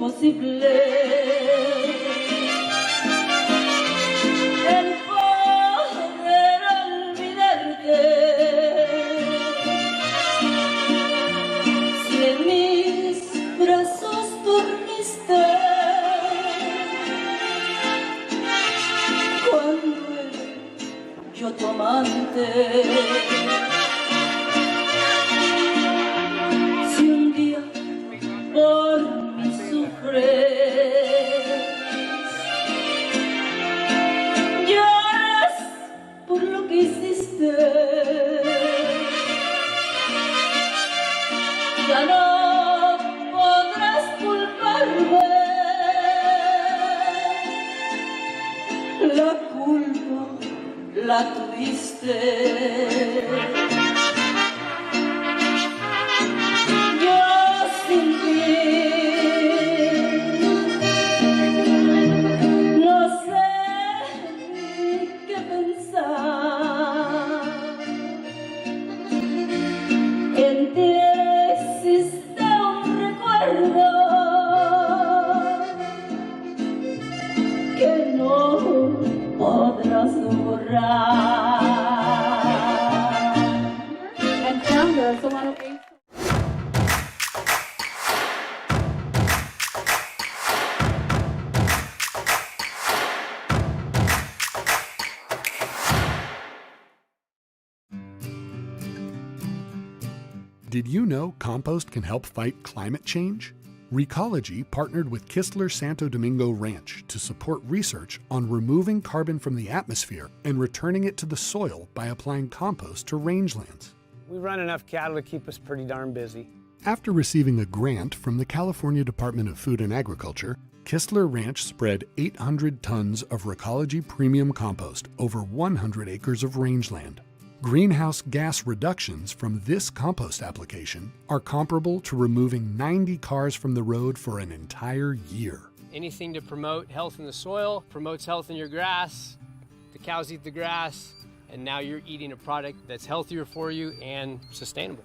imposible el poder olvidarte. Si en mis brazos dormiste cuando era yo tu amante. Si un día por mí sufres, lloras por lo que hiciste, ya no podrás culparme. La culpa la tuviste. Yo sin ti no sé ni qué pensar. En ti existe un recuerdo que no podrás borrar. And founder of Solano Inc. Did you know compost can help fight climate change? Recology partnered with Kistler Santo Domingo Ranch to support research on removing carbon from the atmosphere and returning it to the soil by applying compost to rangelands. We run enough cattle to keep us pretty darn busy. After receiving a grant from the California Department of Food and Agriculture, Kistler Ranch spread 800 tons of Recology premium compost over 100 acres of rangeland. Greenhouse gas reductions from this compost application are comparable to removing 90 cars from the road for an entire year. Anything to promote health in the soil promotes health in your grass. The cows eat the grass, and now you're eating a product that's healthier for you and sustainable.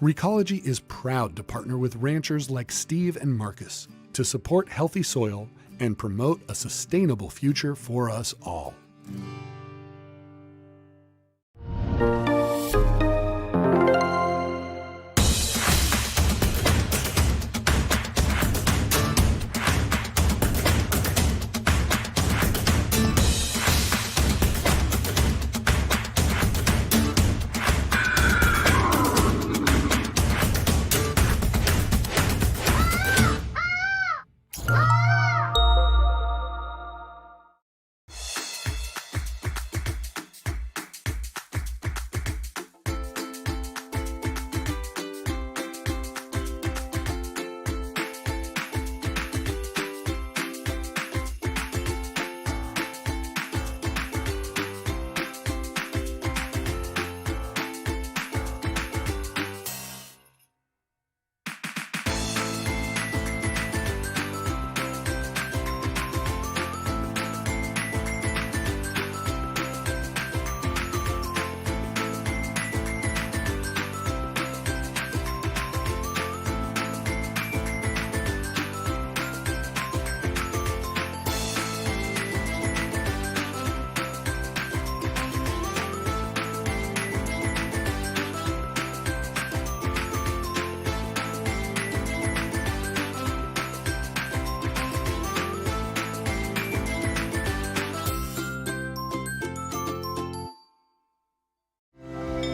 Recology is proud to partner with ranchers like Steve and Marcus to support healthy soil and promote a sustainable future for us all.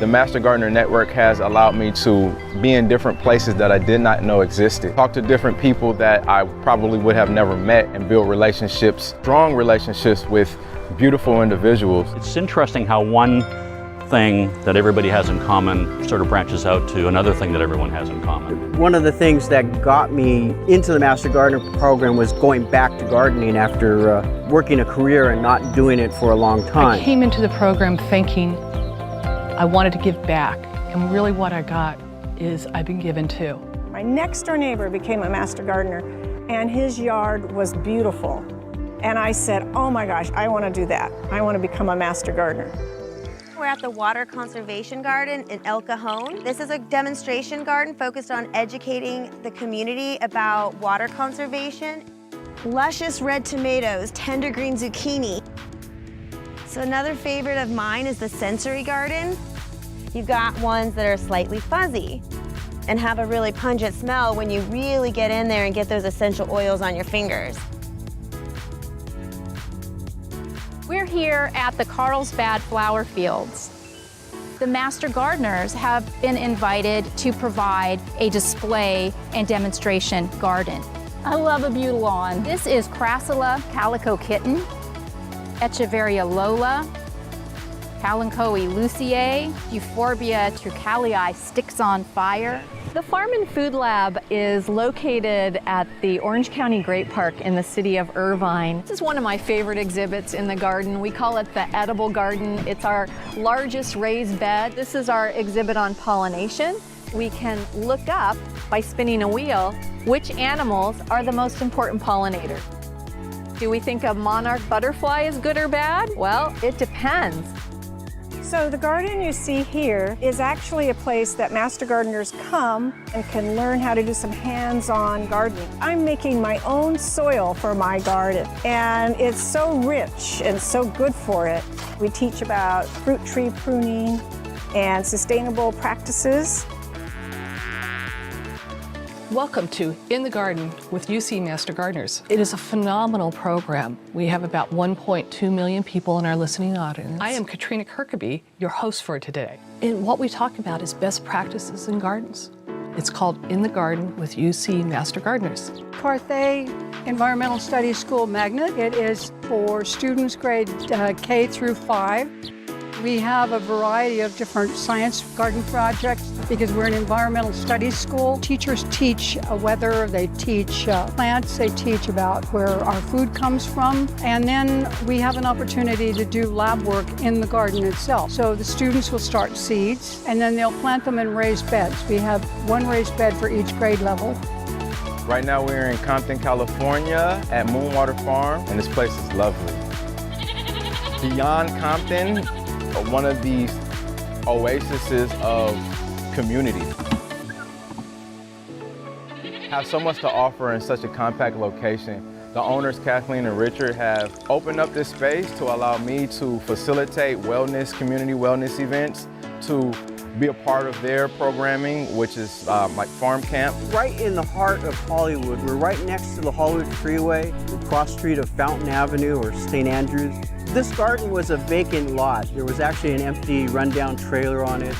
The Master Gardener Network has allowed me to be in different places that I did not know existed. Talk to different people that I probably would have never met and build relationships, strong relationships with beautiful individuals. It's interesting how one thing that everybody has in common sort of branches out to another thing that everyone has in common. One of the things that got me into the Master Gardener program was going back to gardening after working a career and not doing it for a long time. I came into the program thinking I wanted to give back, and really what I got is I've been given too. My next door neighbor became a Master Gardener, and his yard was beautiful. And I said, oh my gosh, I want to do that. I want to become a Master Gardener. we're at the Water Conservation Garden in El Cajon. This is a demonstration garden focused on educating the community about water conservation. Luscious red tomatoes, tender green zucchini. So another favorite of mine is the sensory garden. You've got ones that are slightly fuzzy and have a really pungent smell when you really get in there and get those essential oils on your fingers. We're here at the Carlsbad flower fields. The Master Gardeners have been invited to provide a display and demonstration garden. I love a Butylon. This is Crassula calico kitten, Echeveria lola, Kalanchoe luciae, Euphorbia trucalii sticks on fire. The Farm and Food Lab is located at the Orange County Grape Park in the city of Irvine. This is one of my favorite exhibits in the garden. We call it the Edible Garden. It's our largest raised bed. This is our exhibit on pollination. We can look up by spinning a wheel which animals are the most important pollinator. Do we think a monarch butterfly is good or bad? Well, it depends. So the garden you see here is actually a place that Master Gardeners come and can learn how to do some hands-on gardening. I'm making my own soil for my garden, and it's so rich and so good for it. We teach about fruit tree pruning and sustainable practices. Welcome to In the Garden with UC Master Gardeners. It is a phenomenal program. We have about 1.2 million people in our listening audience. I am Katrina Kirkaby, your host for today. And what we talk about is best practices in gardens. It's called In the Garden with UC Master Gardeners. Carthay Environmental Studies School Magnet. It is for students grade K through 5. We have a variety of different science garden projects because we're an environmental studies school. Teachers teach weather, they teach plants, they teach about where our food comes from, and then we have an opportunity to do lab work in the garden itself. So the students will start seeds and then they'll plant them in raised beds. We have one raised bed for each grade level. Right now we're in Compton, California at Moonwater Farm, and this place is lovely. Beyond Compton, one of these oases of community. Have so much to offer in such a compact location. The owners, Kathleen and Richard, have opened up this space to allow me to facilitate wellness, community wellness events, to be a part of their programming, which is like farm camp. Right in the heart of Hollywood, we're right next to the Hollywood Freeway, the cross street of Fountain Avenue or St. Andrews. This garden was a vacant lot. There was actually an empty rundown trailer on it.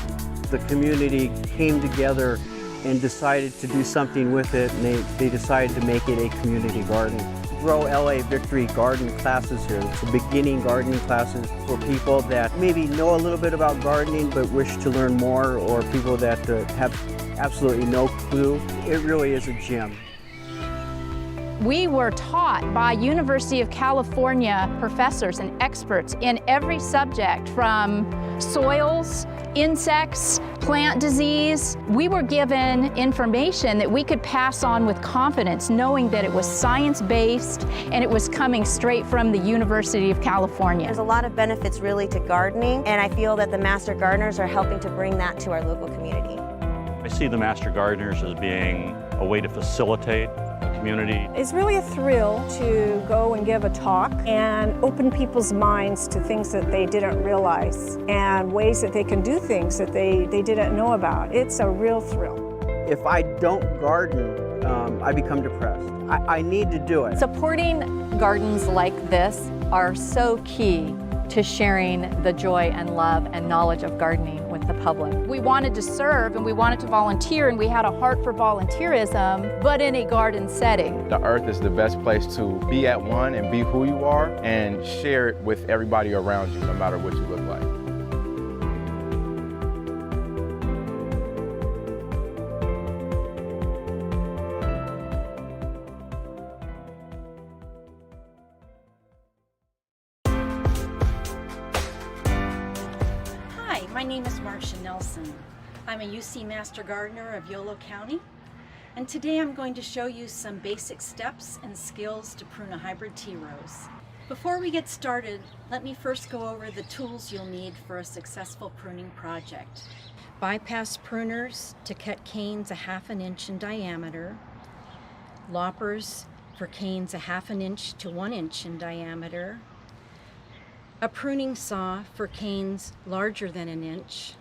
The community came together and decided to do something with it, and they decided to make it a community garden. Grow LA Victory garden classes here. It's a beginning gardening classes for people that maybe know a little bit about gardening but wish to learn more, or people that have absolutely no clue. It really is a gem. We were taught by University of California professors and experts in every subject, from soils, insects, plant disease. We were given information that we could pass on with confidence, knowing that it was science-based and it was coming straight from the University of California. There's a lot of benefits really to gardening, and I feel that the Master Gardeners are helping to bring that to our local community. I see the Master Gardeners as being a way to facilitate the community. It's really a thrill to go and give a talk and open people's minds to things that they didn't realize and ways that they can do things that they didn't know about. It's a real thrill. If I don't garden, I become depressed. I need to do it. Supporting gardens like this are so key to sharing the joy and love and knowledge of gardening with the public. We wanted to serve and we wanted to volunteer, and we had a heart for volunteerism, but in a garden setting. The earth is the best place to be at one and be who you are and share it with everybody around you, no matter what you look like. My name is Marcia Nelson. I'm a UC Master Gardener of Yolo County, and today I'm going to show you some basic steps and skills to prune a hybrid tea rose. Before we get started, let me first go over the tools you'll need for a successful pruning project. Bypass pruners to cut canes a 1/2 inch in diameter, loppers for canes a 1/2 inch to 1 inch in diameter, a pruning saw for canes larger than 1 inch,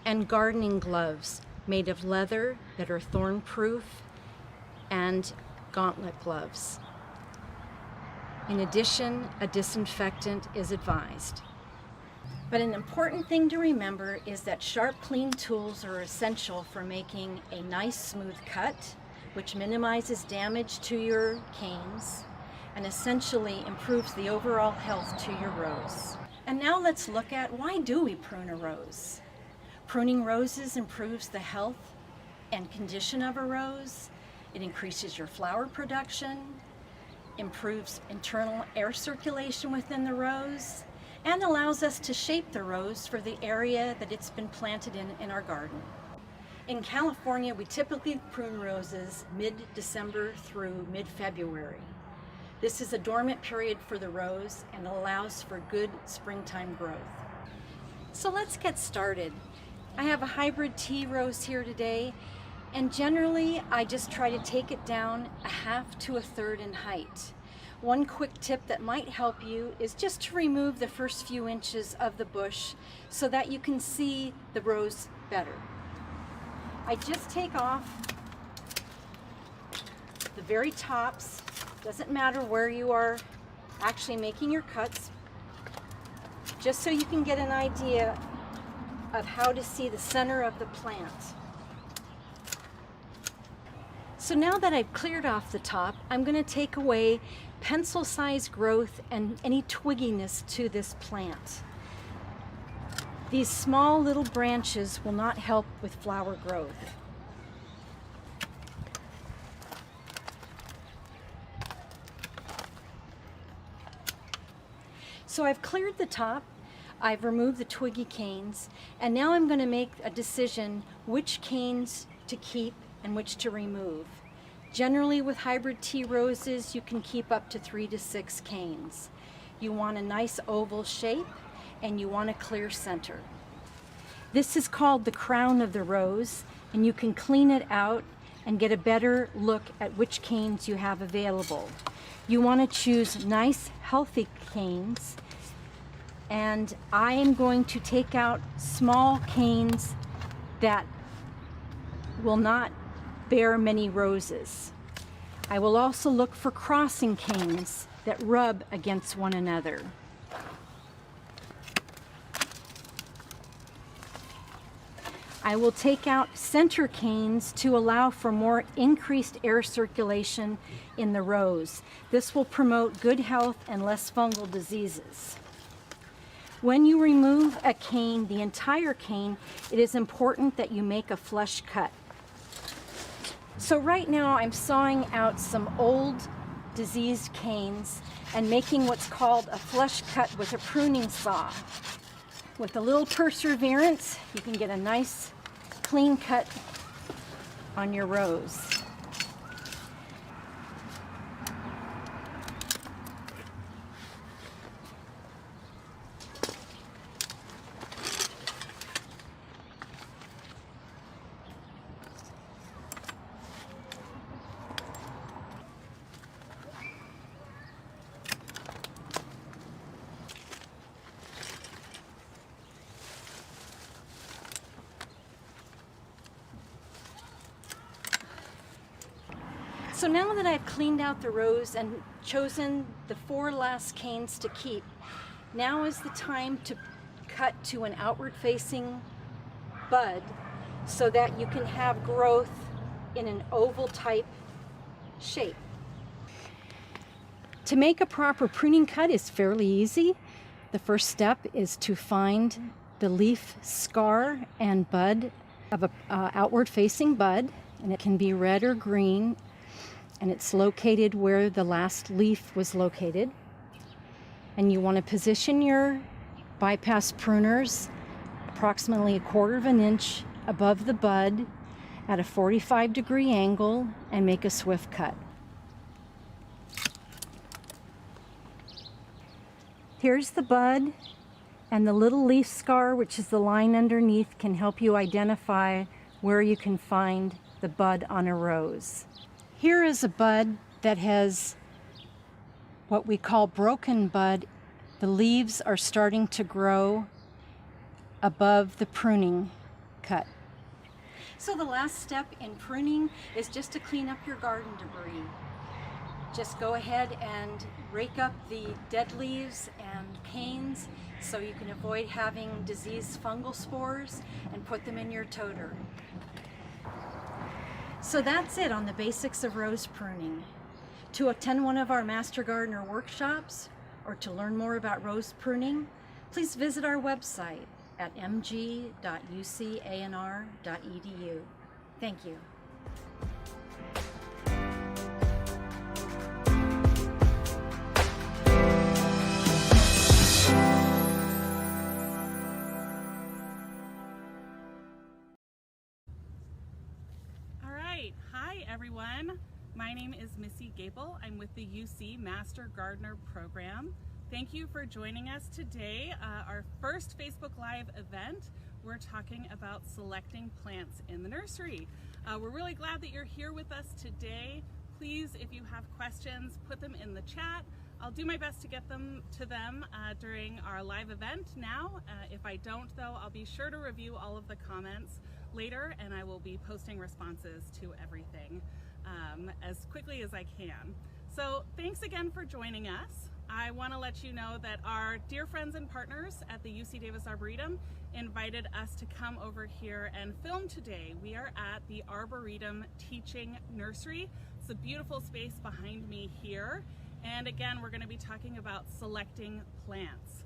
and gardening gloves made of leather that are thorn-proof, and gauntlet gloves. In addition, a disinfectant is advised. But an important thing to remember is that sharp, clean tools are essential for making a nice, smooth cut, which minimizes damage to your canes and essentially improves the overall health to your rose. And now let's look at, why do we prune a rose? Pruning roses improves the health and condition of a rose. It increases your flower production, improves internal air circulation within the rose, and allows us to shape the rose for the area that it's been planted in our garden. In California, we typically prune roses mid-December through mid-February. This is a dormant period for the rose and allows for good springtime growth. So let's get started. I have a hybrid tea rose here today, and generally I just try to take it down a 1/2 to 1/3 in height. One quick tip that might help you is just to remove the first few inches of the bush so that you can see the rose better. I just take off the very tops. Doesn't matter where you are actually making your cuts, just so you can get an idea of how to see the center of the plant. So now that I've cleared off the top, I'm going to take away pencil-sized growth and any twigginess to this plant. These small little branches will not help with flower growth. So I've cleared the top, I've removed the twiggy canes, and now I'm going to make a decision which canes to keep and which to remove. Generally with hybrid tea roses, you can keep up to 3 to 6 canes. You want a nice oval shape and you want a clear center. This is called the crown of the rose, and you can clean it out and get a better look at which canes you have available. You want to choose nice, healthy canes, and I am going to take out small canes that will not bear many roses. I will also look for crossing canes that rub against one another. I will take out center canes to allow for more increased air circulation in the rose. This will promote good health and less fungal diseases. When you remove a cane, the entire cane, it is important that you make a flush cut. So right now I'm sawing out some old diseased canes and making what's called a flush cut with a pruning saw. With a little perseverance, you can get a nice clean cut on your rose. So now that I've cleaned out the rose and chosen the 4 last canes to keep, now is the time to cut to an outward facing bud so that you can have growth in an oval type shape. To make a proper pruning cut is fairly easy. The first step is to find the leaf scar and bud of a outward facing bud, and it can be red or green, and it's located where the last leaf was located. And you want to position your bypass pruners approximately 1/4 inch above the bud at a 45-degree angle and make a swift cut. Here's the bud, and the little leaf scar, which is the line underneath, can help you identify where you can find the bud on a rose. Here is a bud that has what we call broken bud. The leaves are starting to grow above the pruning cut. So the last step in pruning is just to clean up your garden debris. Just go ahead and rake up the dead leaves and canes so you can avoid having diseased fungal spores and put them in your toter. So that's it on the basics of rose pruning. To attend one of our Master Gardener workshops or to learn more about rose pruning, please visit our website at mg.ucanr.edu. Thank you. Hi everyone, my name is Missy Gable. I'm with the UC Master Gardener program. Thank you for joining us today. Our first Facebook Live event, we're talking about selecting plants in the nursery. We're really glad that you're here with us today. Please, if you have questions, put them in the chat. I'll do my best to get them to them during our live event now. If I don't though, I'll be sure to review all of the comments later, and I will be posting responses to everything as quickly as I can. So thanks again for joining us. I want to let you know that our dear friends and partners at the UC Davis Arboretum invited us to come over here and film today. We are at the Arboretum Teaching Nursery. It's a beautiful space behind me here. And again, we're going to be talking about selecting plants.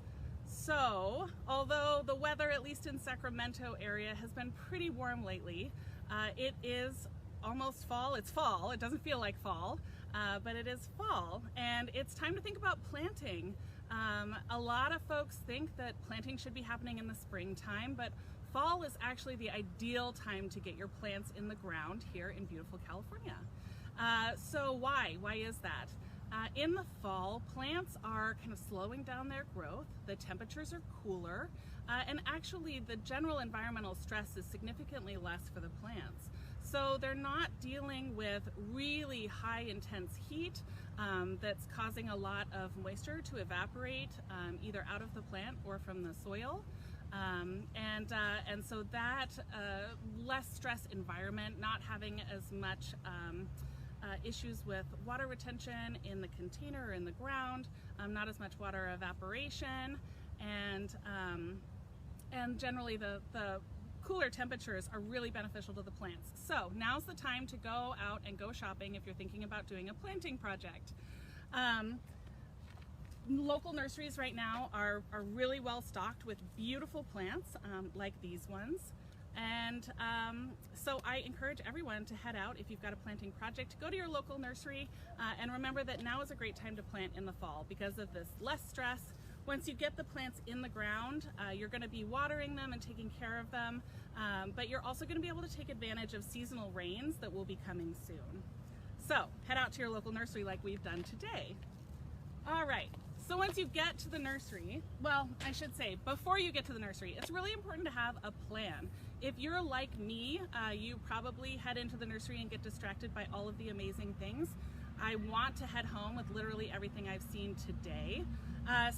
So, although the weather, at least in Sacramento area, has been pretty warm lately, it is almost fall. It's fall. It doesn't feel like fall, but it is fall, and it's time to think about planting. A lot of folks think that planting should be happening in the springtime, but fall is actually the ideal time to get your plants in the ground here in beautiful California. So why? Why is that? In the fall, plants are kind of slowing down their growth, the temperatures are cooler, and actually the general environmental stress is significantly less for the plants. So they're not dealing with really high intense heat that's causing a lot of moisture to evaporate either out of the plant or from the soil. And so that less stress environment, not having as much issues with water retention in the container or in the ground, not as much water evaporation, and generally the cooler temperatures are really beneficial to the plants. So now's the time to go out and go shopping if you're thinking about doing a planting project. Local nurseries right now are really well stocked with beautiful plants like these ones. And so I encourage everyone to head out if you've got a planting project, go to your local nursery, and remember that now is a great time to plant in the fall because of this less stress. Once you get the plants in the ground, you're going to be watering them and taking care of them, but you're also going to be able to take advantage of seasonal rains that will be coming soon. So head out to your local nursery like we've done today. All right. So once you get to the nursery, well, I should say, before you get to the nursery, it's really important to have a plan. If you're like me, you probably head into the nursery and get distracted by all of the amazing things. I want to head home with literally everything I've seen today.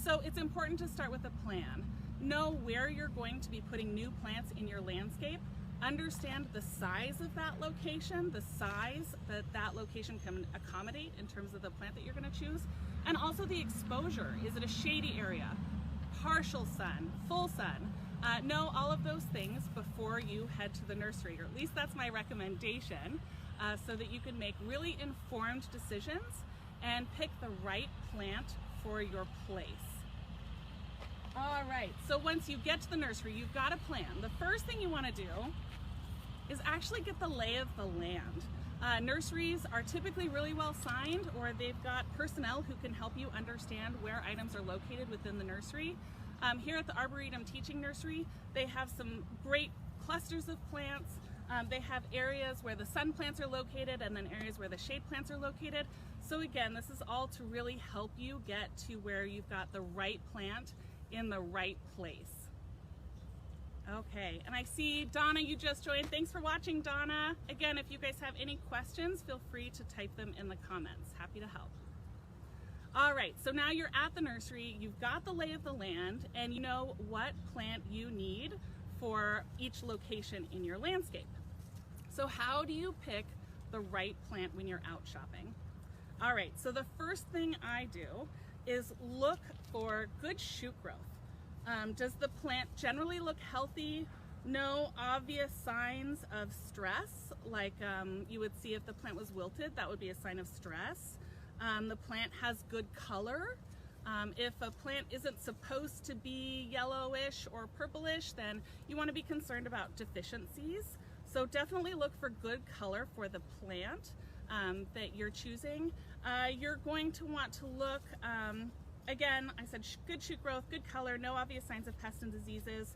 So it's important to start with a plan. Know where you're going to be putting new plants in your landscape. Understand the size of that location, the size that that location can accommodate in terms of the plant that you're going to choose, and also the exposure. Is it a shady area, partial sun, full sun? Know all of those things before you head to the nursery, or at least that's my recommendation, so that you can make really informed decisions and pick the right plant for your place. All right, so once you get to the nursery, you've got a plan. The first thing you want to do is actually get the lay of the land. Nurseries are typically really well signed, or they've got personnel who can help you understand where items are located within the nursery. Here at the Arboretum Teaching Nursery, they have some great clusters of plants They have areas where the sun plants are located and then areas where the shade plants are located. So again, this is all to really help you get to where you've got the right plant in the right place. Okay, and I see Donna, you just joined. Thanks for watching, Donna. Again, if you guys have any questions, feel free to type them in the comments. Happy to help. All right, so now you're at the nursery, you've got the lay of the land, and you know what plant you need for each location in your landscape. So how do you pick the right plant when you're out shopping? All right, so the first thing I do is look for good shoot growth. Does the plant generally look healthy? No obvious signs of stress, like you would see if the plant was wilted, that would be a sign of stress. The plant has good color. If a plant isn't supposed to be yellowish or purplish, then you want to be concerned about deficiencies. So definitely look for good color for the plant that you're choosing. You're going to want to look, again, I said good shoot growth, good color, no obvious signs of pests and diseases.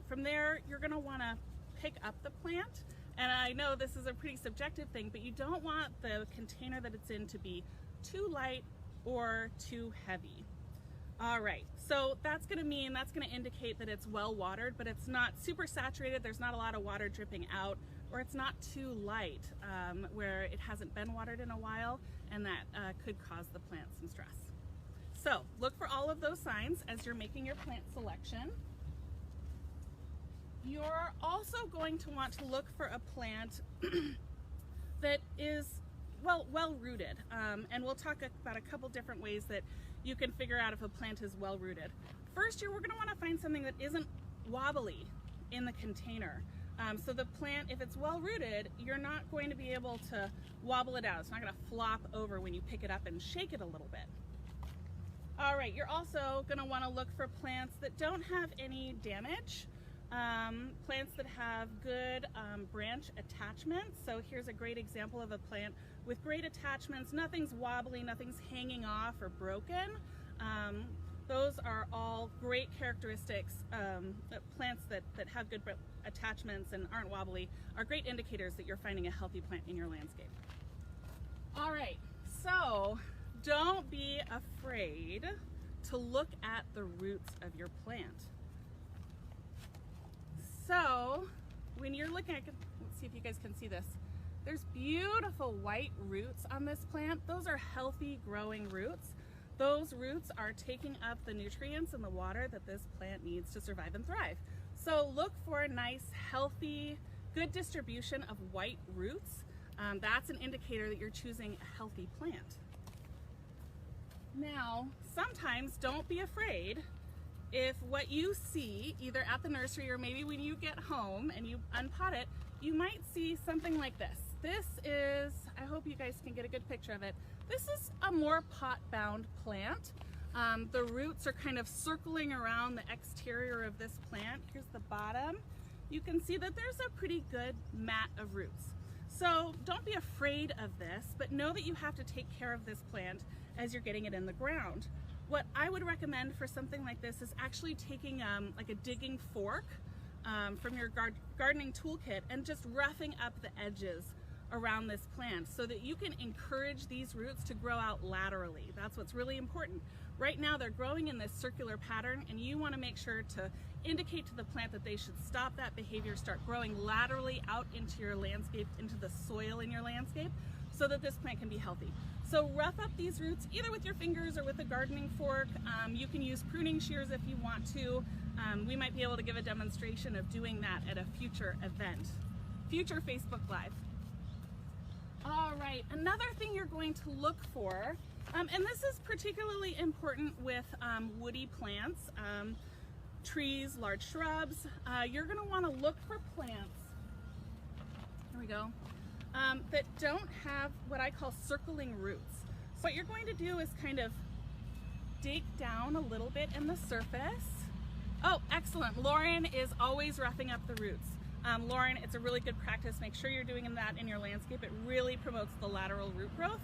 From there, you're going to want to pick up the plant. And I know this is a pretty subjective thing, but you don't want the container that it's in to be too light or too heavy. All right, so that's going to indicate that it's well watered, but it's not super saturated, there's not a lot of water dripping out, or it's not too light where it hasn't been watered in a while, and that could cause the plant some stress. So look for all of those signs as you're making your plant selection. You're also going to want to look for a plant that is well rooted, and we'll talk about a couple different ways that you can figure out if a plant is well rooted. First, we're going to want to find something that isn't wobbly in the container. So the plant, if it's well rooted, you're not going to be able to wobble it out. It's not going to flop over when you pick it up and shake it a little bit. All right, you're also going to want to look for plants that don't have any damage. Plants that have good branch attachments. So here's a great example of a plant with great attachments. Nothing's wobbly, nothing's hanging off or broken. Those are all great characteristics. Plants that have good attachments and aren't wobbly are great indicators that you're finding a healthy plant in your landscape. All right, so don't be afraid to look at the roots of your plant. So when you're looking at, let's see if you guys can see this. There's beautiful white roots on this plant. Those are healthy growing roots. Those roots are taking up the nutrients and the water that this plant needs to survive and thrive. So look for a nice, healthy, good distribution of white roots. That's an indicator that you're choosing a healthy plant. Now, sometimes don't be afraid if what you see either at the nursery or maybe when you get home and you unpot it, you might see something like this. This is, I hope you guys can get a good picture of it. This is a more pot-bound plant. The roots are kind of circling around the exterior of this plant. Here's the bottom. You can see that there's a pretty good mat of roots. So don't be afraid of this, but know that you have to take care of this plant as you're getting it in the ground. What I would recommend for something like this is actually taking like a digging fork from your gardening toolkit and just roughing up the edges around this plant so that you can encourage these roots to grow out laterally. That's what's really important. Right now they're growing in this circular pattern, and you want to make sure to indicate to the plant that they should stop that behavior, start growing laterally out into your landscape, into the soil in your landscape, so that this plant can be healthy. So rough up these roots either with your fingers or with a gardening fork. You can use pruning shears if you want to. We might be able to give a demonstration of doing that at a future event, future Facebook Live. All right, another thing you're going to look for, and this is particularly important with woody plants, trees, large shrubs. You're going to want to look for plants, there we go, that don't have what I call circling roots. So what you're going to do is kind of dig down a little bit in the surface. Oh, excellent. Lauren is always roughing up the roots. Lauren, it's a really good practice. Make sure you're doing that in your landscape. It really promotes the lateral root growth,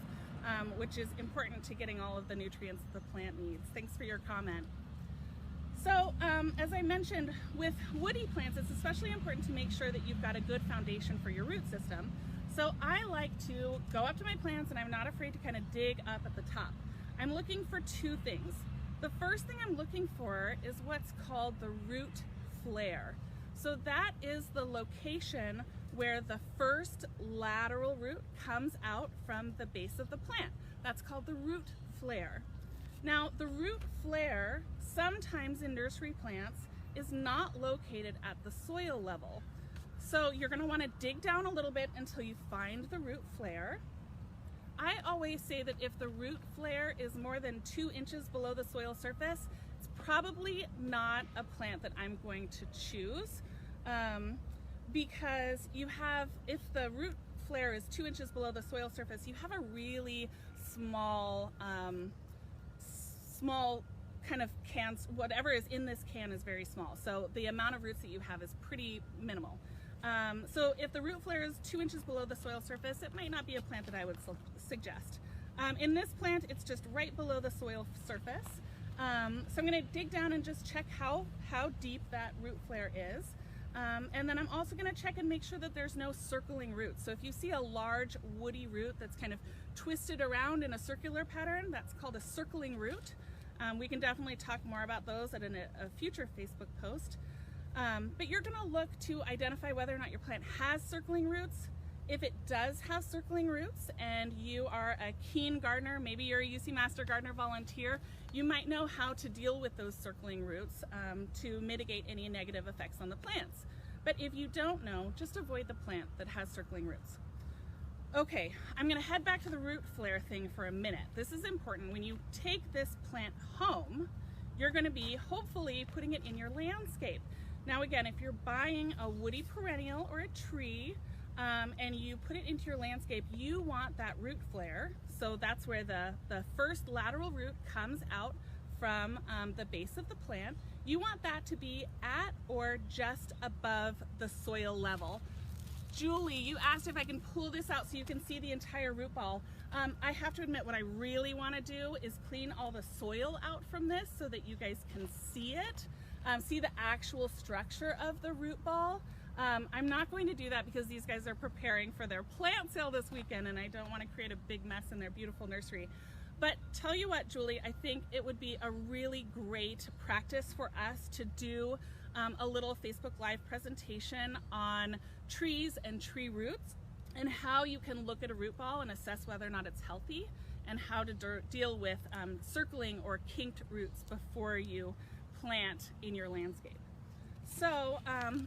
which is important to getting all of the nutrients that the plant needs. Thanks for your comment. So as I mentioned, with woody plants, it's especially important to make sure that you've got a good foundation for your root system. So I like to go up to my plants and I'm not afraid to kind of dig up at the top. I'm looking for two things. The first thing I'm looking for is what's called the root flare. So that is the location where the first lateral root comes out from the base of the plant. That's called the root flare. Now, the root flare, sometimes in nursery plants, is not located at the soil level. So you're going to want to dig down a little bit until you find the root flare. I always say that if the root flare is more than 2 inches below the soil surface, it's probably not a plant that I'm going to choose, because if the root flare is 2 inches below the soil surface, you have a really small kind of cans. Whatever is in this can is very small, so the amount of roots that you have is pretty minimal. So if the root flare is 2 inches below the soil surface, it might not be a plant that I would suggest. In this plant, it's just right below the soil surface. So I'm going to dig down and just check how deep that root flare is. And then I'm also going to check and make sure that there's no circling roots. So if you see a large woody root that's kind of twisted around in a circular pattern, that's called a circling root. We can definitely talk more about those at a future Facebook post. But you're going to look to identify whether or not your plant has circling roots. If it does have circling roots and you are a keen gardener, maybe you're a UC Master Gardener volunteer, you might know how to deal with those circling roots to mitigate any negative effects on the plants. But if you don't know, just avoid the plant that has circling roots. Okay, I'm going to head back to the root flare thing for a minute. This is important. When you take this plant home, you're going to be hopefully putting it in your landscape. Now again, if you're buying a woody perennial or a tree and you put it into your landscape, you want that root flare. So that's where the first lateral root comes out from the base of the plant. You want that to be at or just above the soil level. Julie, you asked if I can pull this out so you can see the entire root ball. I have to admit, what I really want to do is clean all the soil out from this so that you guys can see it, see the actual structure of the root ball. I'm not going to do that because these guys are preparing for their plant sale this weekend and I don't want to create a big mess in their beautiful nursery. But tell you what, Julie, I think it would be a really great practice for us to do a little Facebook Live presentation on trees and tree roots and how you can look at a root ball and assess whether or not it's healthy and how to deal with circling or kinked roots before you plant in your landscape. So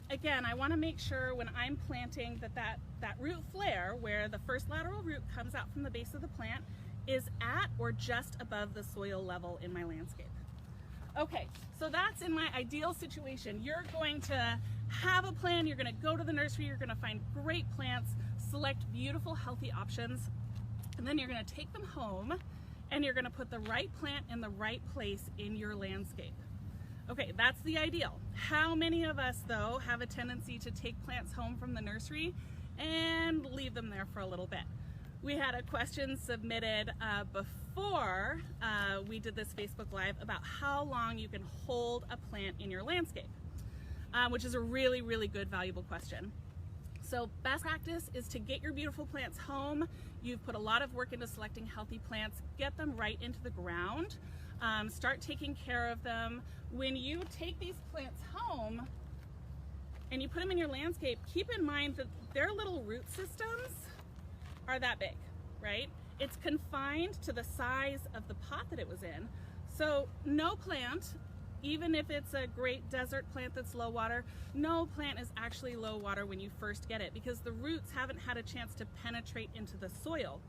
again, I want to make sure when I'm planting that root flare, where the first lateral root comes out from the base of the plant, is at or just above the soil level in my landscape. Okay, so that's in my ideal situation. You're going to have a plan, you're going to go to the nursery, you're going to find great plants, select beautiful, healthy options, and then you're going to take them home and you're going to put the right plant in the right place in your landscape. Okay, that's the ideal. How many of us, though, have a tendency to take plants home from the nursery and leave them there for a little bit? We had a question submitted before we did this Facebook Live about how long you can hold a plant in your landscape, which is a really, really good, valuable question. So best practice is to get your beautiful plants home. You've put a lot of work into selecting healthy plants. Get them right into the ground. Start taking care of them. When you take these plants home and you put them in your landscape, keep in mind that their little root systems are that big, right? It's confined to the size of the pot that it was in. So no plant, even if it's a great desert plant that's low water, no plant is actually low water when you first get it because the roots haven't had a chance to penetrate into the soil.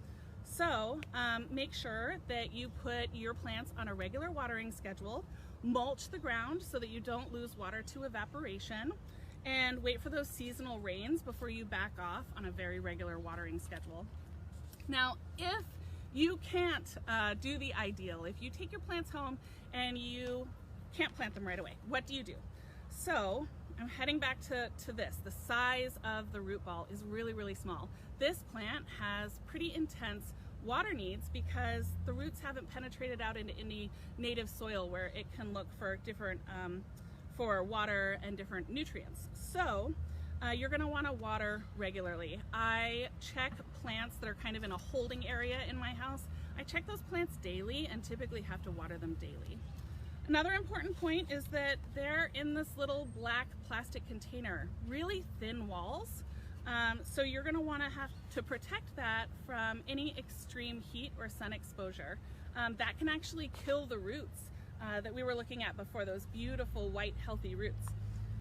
So make sure that you put your plants on a regular watering schedule, mulch the ground so that you don't lose water to evaporation, and wait for those seasonal rains before you back off on a very regular watering schedule. Now, if you can't do the ideal, if you take your plants home and you can't plant them right away, what do you do? So I'm heading back to this. The size of the root ball is really, really small. This plant has pretty intense water needs because the roots haven't penetrated out into any native soil where it can look for different for water and different nutrients. So you're going to want to water regularly. I check plants that are kind of in a holding area in my house. I check those plants daily and typically have to water them daily. Another important point is that they're in this little black plastic container, really thin walls. So you're going to want to have to protect that from any extreme heat or sun exposure. That can actually kill the roots that we were looking at before, those beautiful white healthy roots.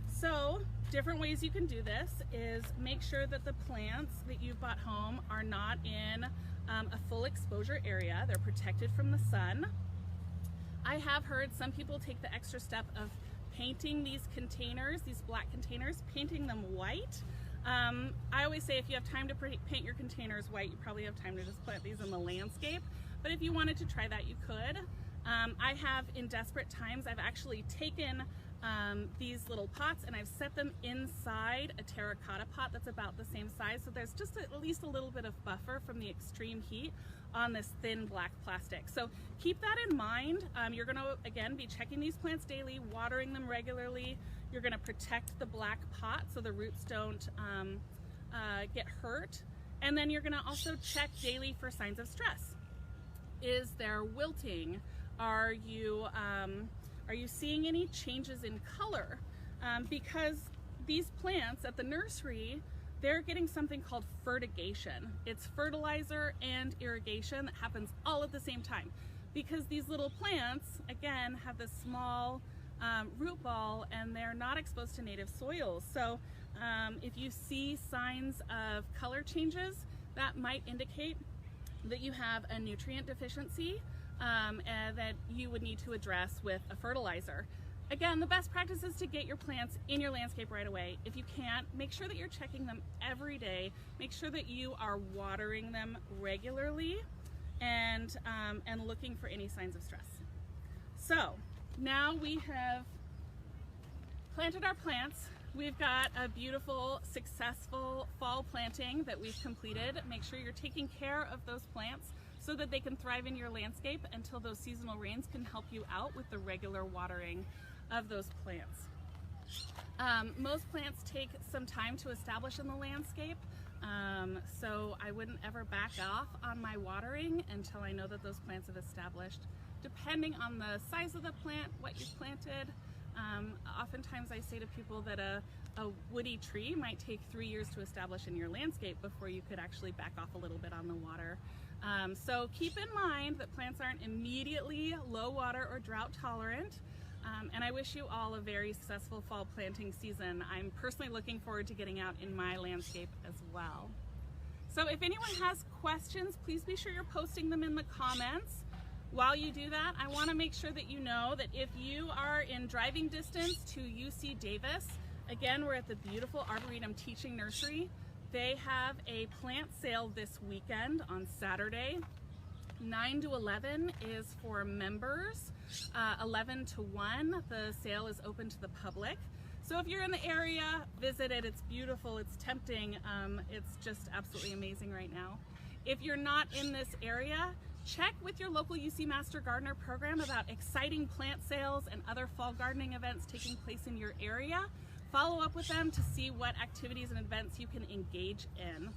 So different ways you can do this is make sure that the plants that you've bought home are not in a full exposure area. They're protected from the sun. I have heard some people take the extra step of painting these containers, these black containers, painting them white. I always say if you have time to paint your containers white, you probably have time to just plant these in the landscape. But if you wanted to try that, you could. I have, in desperate times, I've actually taken these little pots and I've set them inside a terracotta pot that's about the same size, so there's just at least a little bit of buffer from the extreme heat on this thin black plastic. So keep that in mind. You're going to, again, be checking these plants daily, watering them regularly. You're going to protect the black pot so the roots don't get hurt. And then you're going to also check daily for signs of stress. Is there wilting? Are you seeing any changes in color? Because these plants at the nursery, they're getting something called fertigation. It's fertilizer and irrigation that happens all at the same time. Because these little plants, again, have this small root ball and they're not exposed to native soils. So if you see signs of color changes, that might indicate that you have a nutrient deficiency and that you would need to address with a fertilizer. Again, the best practice is to get your plants in your landscape right away. If you can't, make sure that you're checking them every day. Make sure that you are watering them regularly and looking for any signs of stress. So now we have planted our plants. We've got a beautiful, successful fall planting that we've completed. Make sure you're taking care of those plants so that they can thrive in your landscape until those seasonal rains can help you out with the regular watering of those plants. Most plants take some time to establish in the landscape, so I wouldn't ever back off on my watering until I know that those plants have established. Depending on the size of the plant, what you've planted, oftentimes I say to people that a woody tree might take 3 years to establish in your landscape before you could actually back off a little bit on the water. So keep in mind that plants aren't immediately low water or drought tolerant. And I wish you all a very successful fall planting season. I'm personally looking forward to getting out in my landscape as well. So if anyone has questions, please be sure you're posting them in the comments. While you do that, I want to make sure that you know that if you are in driving distance to UC Davis, again, we're at the beautiful Arboretum Teaching Nursery. They have a plant sale this weekend on Saturday. 9 to 11 is for members. 11 to 1, the sale is open to the public. So if you're in the area, visit it. It's beautiful, it's tempting. It's just absolutely amazing right now. If you're not in this area, check with your local UC Master Gardener program about exciting plant sales and other fall gardening events taking place in your area. Follow up with them to see what activities and events you can engage in.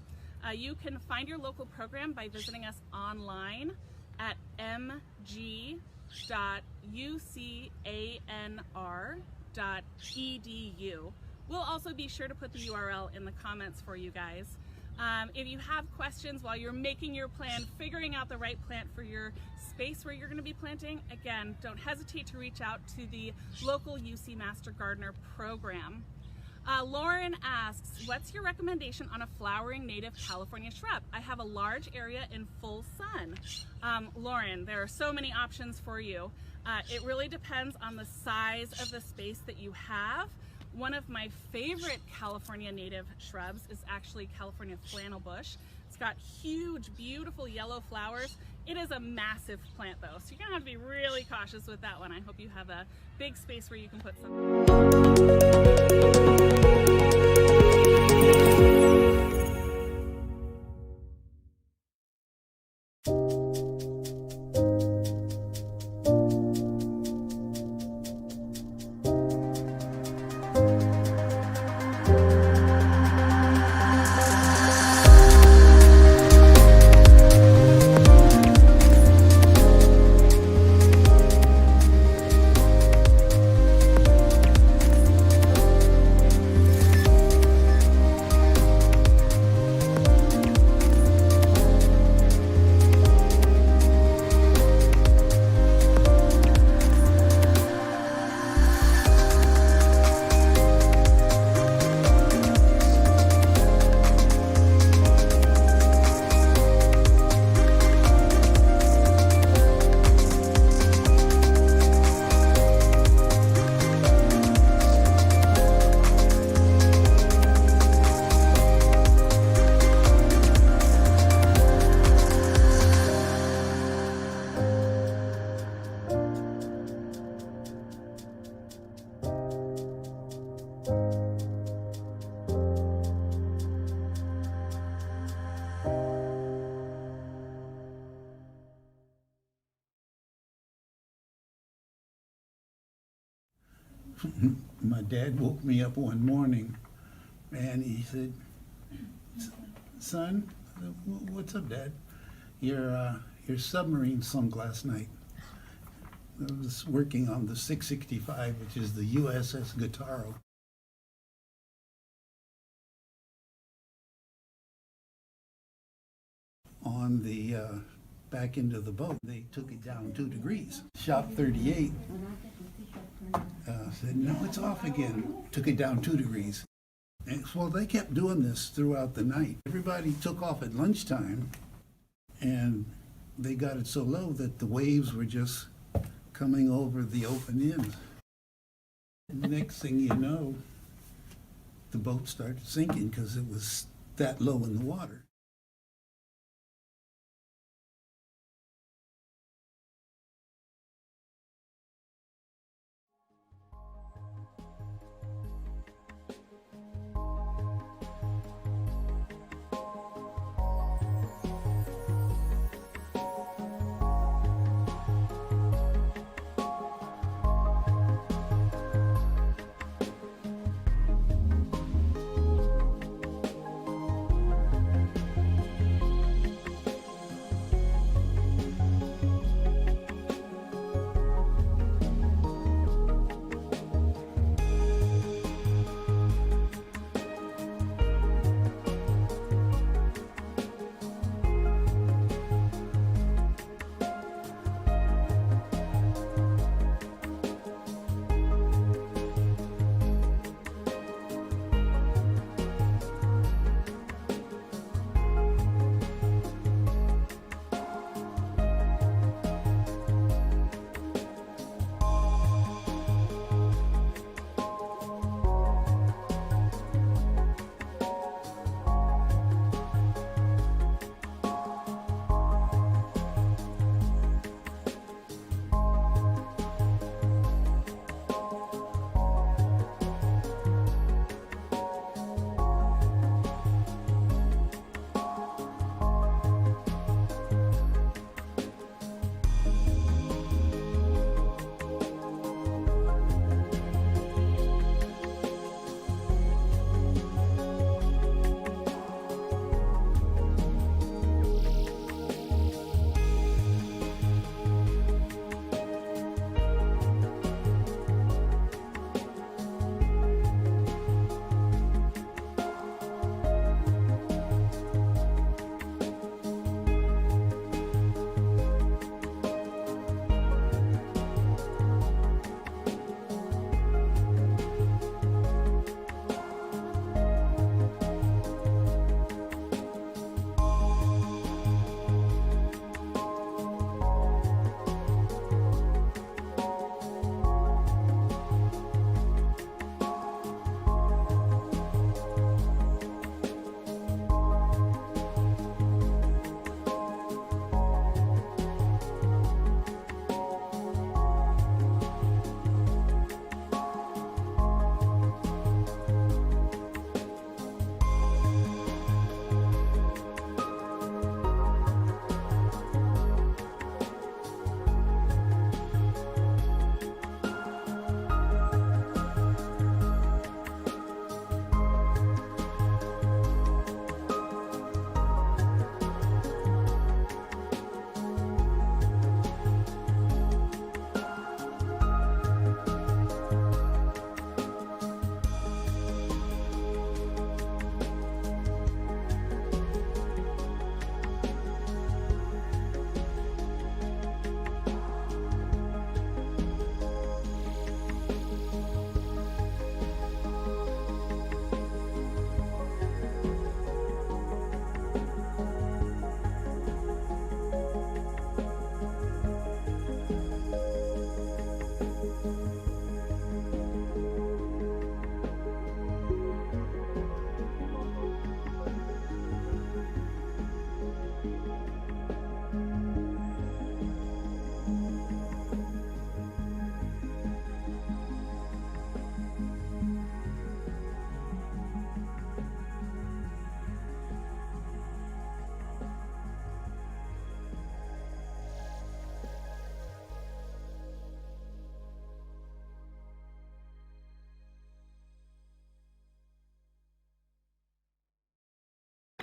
You can find your local program by visiting us online at mg.ucanr.edu. We'll also be sure to put the URL in the comments for you guys. If you have questions while you're making your plan, figuring out the right plant for your space where you're going to be planting, again, don't hesitate to reach out to the local UC Master Gardener program. Lauren asks, what's your recommendation on a flowering native California shrub? I have a large area in full sun. Lauren, there are so many options for you. It really depends on the size of the space that you have. One of my favorite California native shrubs is actually California flannel bush. It's got huge, beautiful yellow flowers. It is a massive plant though, so you're gonna have to be really cautious with that one. I hope you have a big space where you can put some. My dad woke me up one morning and he said, "Son," "What's up, Dad?" Your submarine sunk last night." I was working on the 665, which is the USS Guitaro. On the back end of the boat, they took it down 2 degrees. Shop 38 said, "No, it's off again." Took it down 2 degrees. And well, they kept doing this throughout the night. Everybody took off at lunchtime, and they got it so low that the waves were just coming over the open ends. Next thing you know, the boat started sinking because it was that low in the water.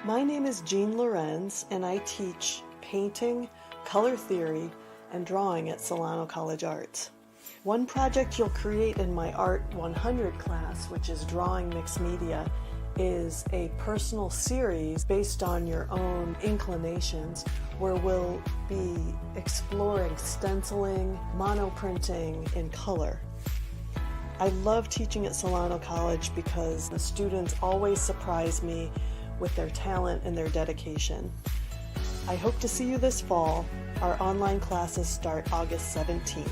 My name is Jean Lorenz, and I teach painting, color theory, and drawing at Solano College Arts. One project you'll create in my Art 100 class, which is drawing mixed media, is a personal series based on your own inclinations, where we'll be exploring stenciling, monoprinting, and color. I love teaching at Solano College because the students always surprise me with their talent and their dedication. I hope to see you this fall. Our online classes start August 17th.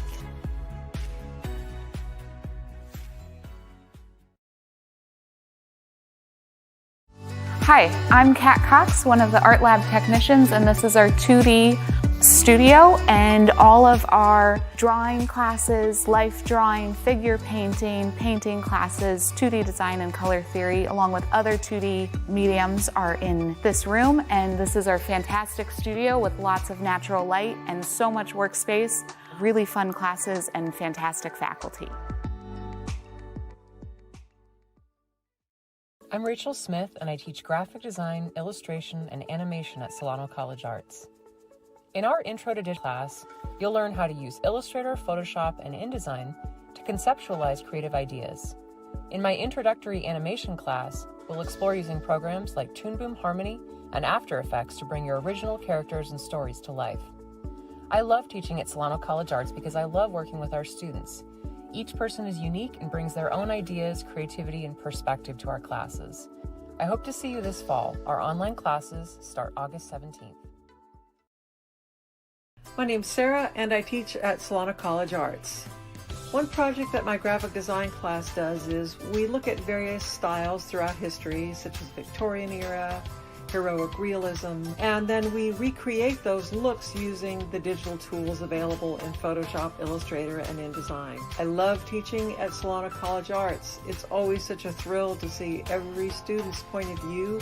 Hi, I'm Kat Cox, one of the Art Lab technicians, and this is our 2D studio, and all of our drawing classes, life drawing, figure painting, painting classes, 2D design and color theory, along with other 2D mediums are in this room. And this is our fantastic studio with lots of natural light and so much workspace, really fun classes and fantastic faculty. I'm Rachel Smith, and I teach graphic design, illustration, and animation at Solano College Arts. In our Intro to Digital class, you'll learn how to use Illustrator, Photoshop, and InDesign to conceptualize creative ideas. In my introductory animation class, we'll explore using programs like Toon Boom Harmony and After Effects to bring your original characters and stories to life. I love teaching at Solano College Arts because I love working with our students. Each person is unique and brings their own ideas, creativity, and perspective to our classes. I hope to see you this fall. Our online classes start August 17th. My name's Sarah, and I teach at Solano College Arts. One project that my graphic design class does is we look at various styles throughout history, such as Victorian era, heroic realism, and then we recreate those looks using the digital tools available in Photoshop, Illustrator, and InDesign. I love teaching at Solano College Arts. It's always such a thrill to see every student's point of view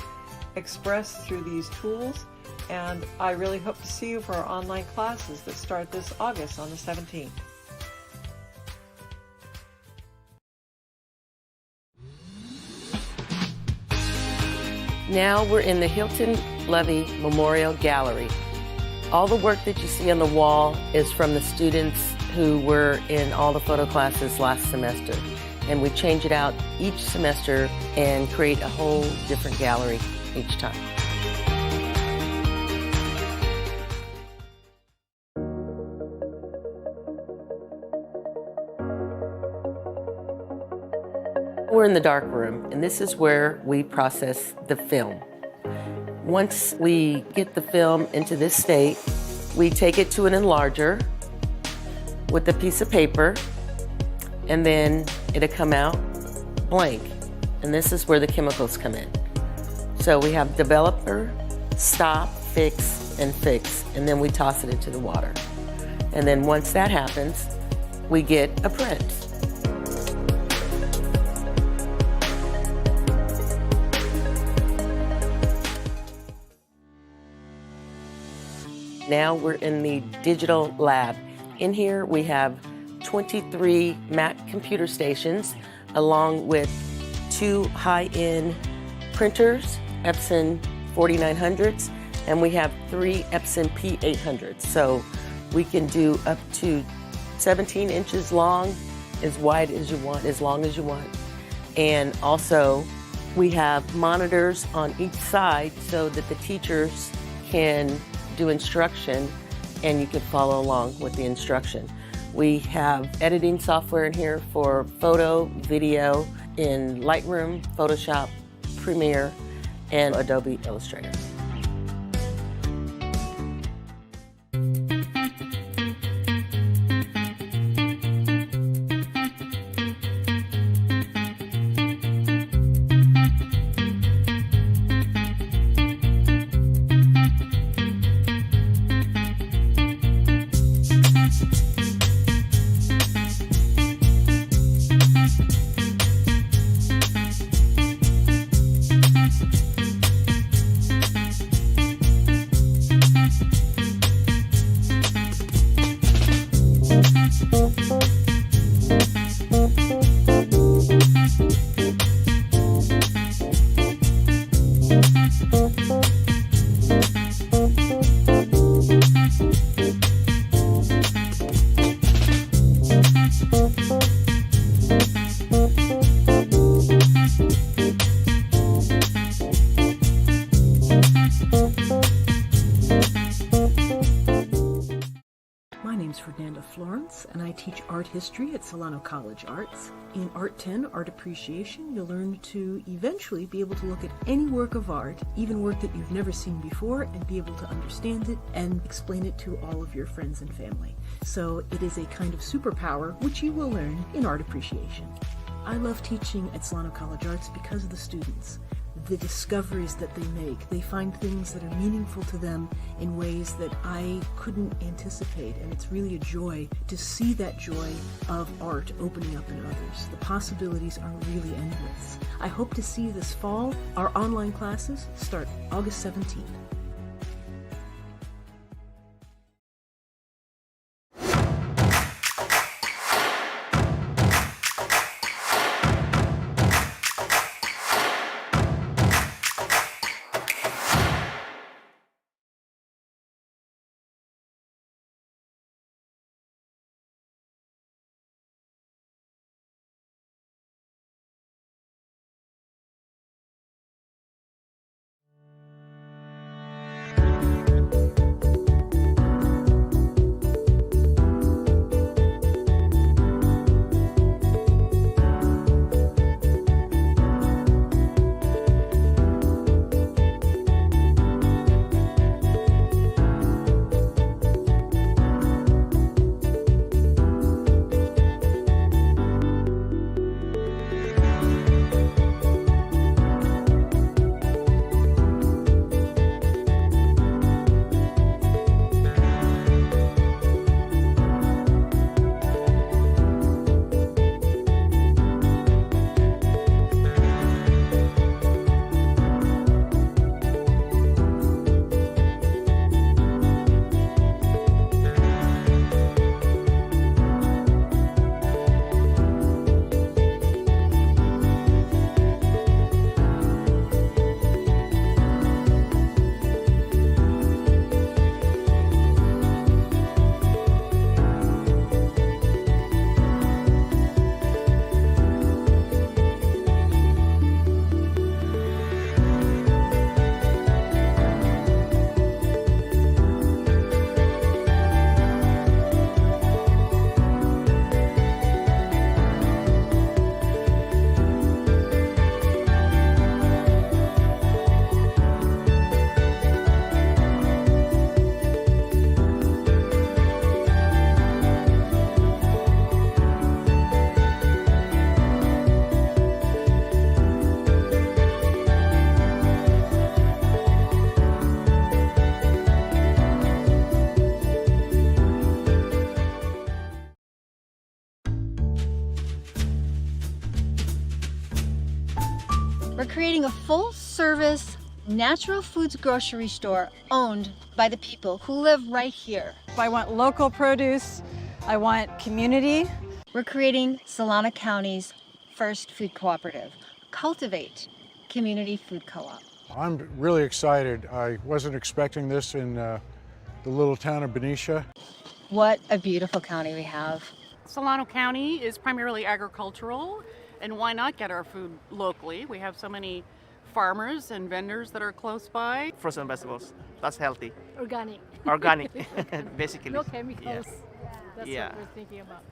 expressed through these tools, and I really hope to see you for our online classes that start this August on the 17th. Now we're in the Hilton Levy Memorial Gallery. All the work that you see on the wall is from the students who were in all the photo classes last semester. And we change it out each semester and create a whole different gallery each time. We're in the dark room, and this is where we process the film. Once we get the film into this state, we take it to an enlarger with a piece of paper, and then it'll come out blank. And this is where the chemicals come in. So we have developer, stop, fix, and fix, and then we toss it into the water. And then once that happens, we get a print. Now we're in the digital lab. In here we have 23 Mac computer stations along with 2 high-end printers, Epson 4900s, and we have 3 Epson P800s. So we can do up to 17 inches long, as wide as you want, as long as you want. And also we have monitors on each side so that the teachers can do instruction and you can follow along with the instruction. We have editing software in here for photo, video in Lightroom, Photoshop, Premiere, and Adobe Illustrator. name's Fernanda Florence, and I teach art history at Solano College Arts. In Art 10, Art Appreciation, you'll learn to eventually be able to look at any work of art, even work that you've never seen before, and be able to understand it and explain it to all of your friends and family. So it is a kind of superpower which you will learn in Art Appreciation. I love teaching at Solano College Arts because of the students. The discoveries that they make. They find things that are meaningful to them in ways that I couldn't anticipate, and it's really a joy to see that joy of art opening up in others. The possibilities are really endless. I hope to see you this fall. Our online classes start August 17th. We're creating a full-service natural foods grocery store owned by the people who live right here. I want local produce. I want community. We're creating Solano County's first food cooperative, Cultivate Community Food Co-op. I'm really excited. I wasn't expecting this in the little town of Benicia. What a beautiful county we have. Solano County is primarily agricultural, and why not get our food locally? We have so many farmers and vendors that are close by. Frozen vegetables, that's healthy. Organic. Organic, basically. No chemicals. That's Yeah. what we're thinking about.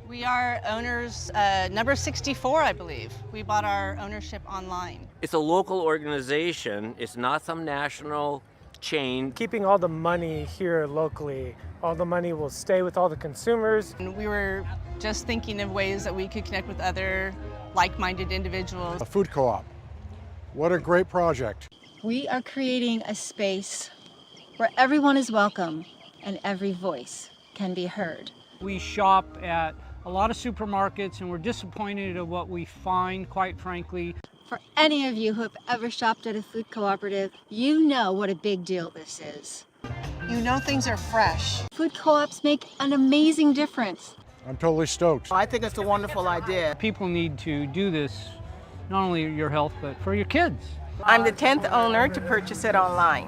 We are owners, number 64, I believe. We bought our ownership online. It's a local organization. It's not some national chain. Keeping all the money here locally, all the money will stay with all the consumers. And we were just thinking of ways that we could connect with other like-minded individuals. A food co-op. What a great project. We are creating a space where everyone is welcome and every voice can be heard. We shop at a lot of supermarkets and we're disappointed at what we find, quite frankly. For any of you who have ever shopped at a food cooperative, you know what a big deal this is. You know things are fresh. Food co-ops make an amazing difference. I'm totally stoked. I think it's a wonderful idea. People need to do this, not only your health, but for your kids. I'm the 10th owner to purchase it online.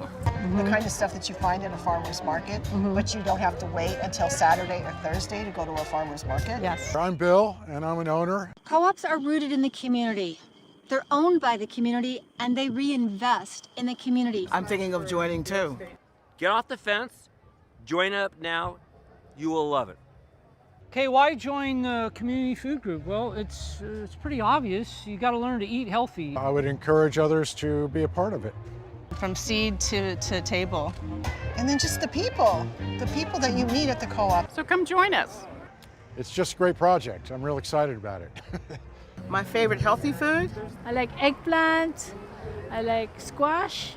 The kind of stuff that you find in a farmer's market, but you don't have to wait until Saturday or Thursday to go to a farmer's market. Yes. I'm Bill, and I'm an owner. Co-ops are rooted in the community. They're owned by the community, and they reinvest in the community. I'm thinking of joining too. Get off the fence, join up now. You will love it. Okay, why join the community food group? Well, it's pretty obvious. You got to learn to eat healthy. I would encourage others to be a part of it. From seed to table. And then just the people that you meet at the co-op. So come join us. It's just a great project. I'm real excited about it. My favorite healthy food I like eggplant. I like squash.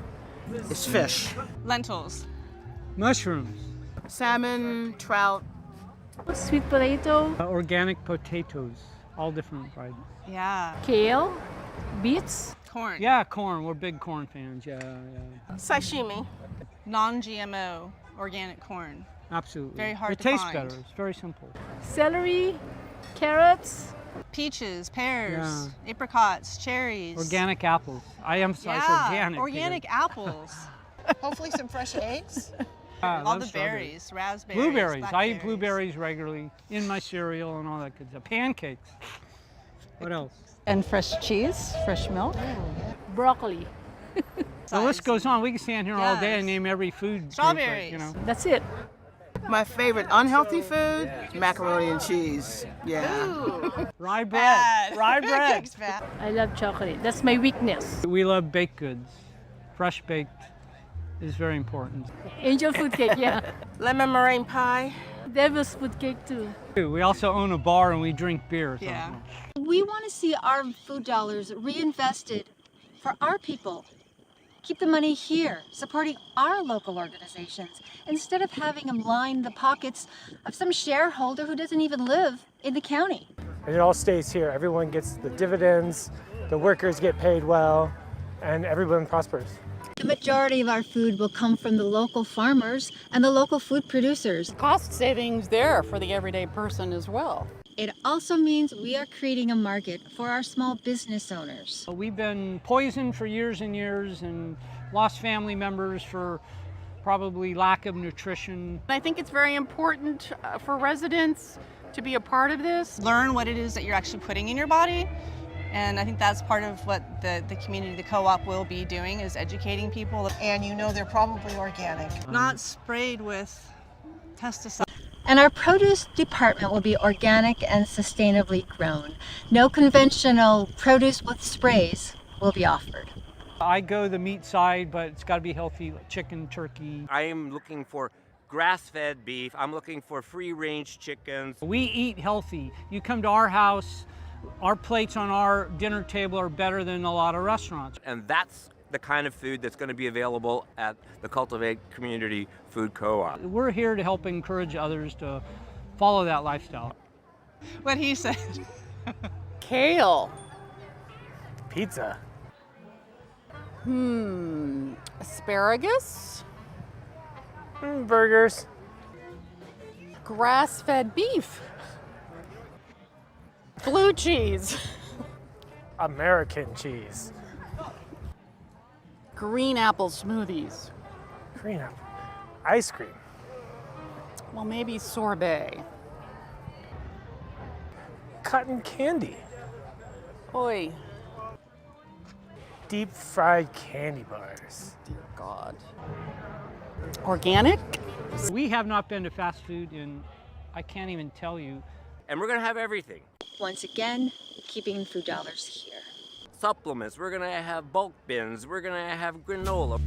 is fish. Lentils. Mushrooms, Salmon, trout. Sweet potato. organic potatoes, all different varieties. Yeah. Kale. Beets. Corn. Yeah, corn. We're big corn fans. Yeah. Sashimi. Non-GMO organic corn. Absolutely. Very hard it to tastes find. better. It's very simple. Celery. Carrots. Peaches, pears, apricots, cherries. Organic apples. I emphasize organic. Organic apples. Hopefully some fresh eggs. All the berries, raspberries, Blueberries. I eat blackberries. blueberries regularly in my cereal and all that good stuff. Pancakes. What else? And fresh cheese, fresh milk. Broccoli. The list goes on. We can stand here all day and Yes. name every food. group, Strawberries. you know. That's it. My favorite unhealthy food, macaroni and cheese. Yeah. Rye bread. Bad. Rye bread. Cake's bad. I love chocolate. That's my weakness. We love baked goods. Fresh baked is very important. Angel food cake, yeah. Lemon meringue pie. Devil's food cake too. We also own a bar and we drink beer. So. Yeah. We want to see our food dollars reinvested for our people. Keep the money here, supporting our local organizations, instead of having them line the pockets of some shareholder who doesn't even live in the county. And it all stays here. Everyone gets the dividends, the workers get paid well, and everyone prospers. The majority of our food will come from the local farmers and the local food producers. Cost savings there for the everyday person as well. It also means we are creating a market for our small business owners. We've been poisoned for years and years and lost family members for probably lack of nutrition. I think it's very important for residents to be a part of this. Learn what it is that you're actually putting in your body. And I think that's part of what the community, the co-op will be doing, is educating people. And you know they're probably organic. Not sprayed with pesticides. And our produce department will be organic and sustainably grown. No conventional produce with sprays will be offered. I go the meat side, but it's got to be healthy, like chicken, turkey. I am looking for grass-fed beef. I'm looking for free-range chickens. We eat healthy. You come to our house, our plates on our dinner table are better than a lot of restaurants. And that's the kind of food that's going to be available at the Cultivate Community Food Co-op. We're here to help encourage others to follow that lifestyle. What he said. Kale. Pizza. Asparagus. Burgers. Grass-fed beef. Blue cheese. American cheese. Green apple smoothies. Green apple. Ice cream. Well, maybe sorbet. Cotton candy. Oi. Deep fried candy bars. Dear God. Organic? We have not been to fast food in, I can't even tell you. And we're going to have everything. Once again, keeping food dollars here. Supplements, we're going to have bulk bins, we're going to have granola.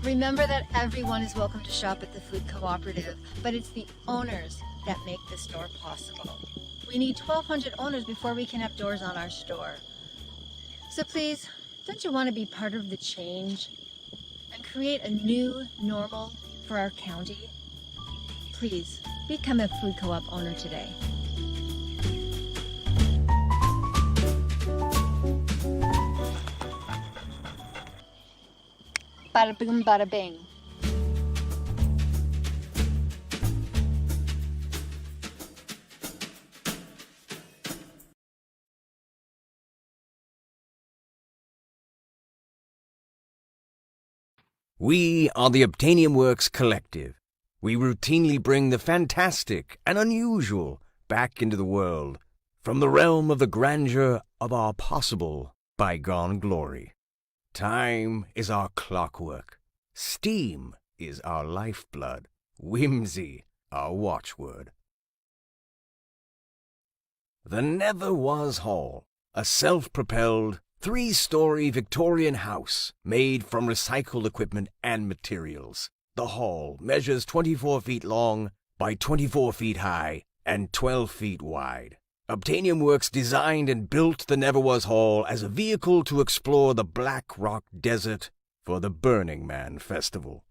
Remember that everyone is welcome to shop at the Food Cooperative, but it's the owners that make the store possible. We need 1,200 owners before we can have doors on our store. So please, don't you want to be part of the change and create a new normal for our county? Please, become a food co-op owner today. Bada boom, bada bing. We are the Obtainium Works Collective. We routinely bring the fantastic and unusual back into the world from the realm of the grandeur of our possible bygone glory. Time is our clockwork. Steam is our lifeblood, whimsy our watchword. The Never Was Hall, a self-propelled, 3-story Victorian house made from recycled equipment and materials. The hall measures 24 feet long by 24 feet high and 12 feet wide. Obtainium Works designed and built the Never Was Hall as a vehicle to explore the Black Rock Desert for the Burning Man Festival.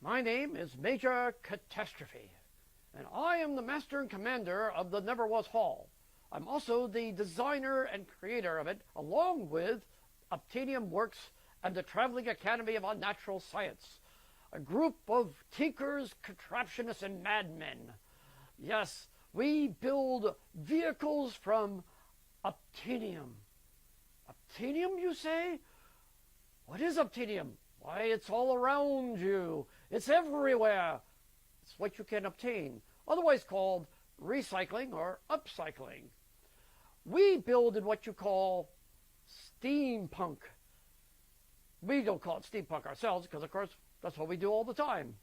My name is Major Catastrophe, and I am the master and commander of the Never Was Hall. I'm also the designer and creator of it, along with Obtainium Works and the Traveling Academy of Unnatural Science, a group of tinkers, contraptionists, and madmen. Yes, we build vehicles from Obtainium. Obtainium, you say? What is Obtainium? Why, it's all around you. It's everywhere. It's what you can obtain, otherwise called recycling or upcycling. We build in what you call steampunk. We don't call it steampunk ourselves because, of course, that's what we do all the time.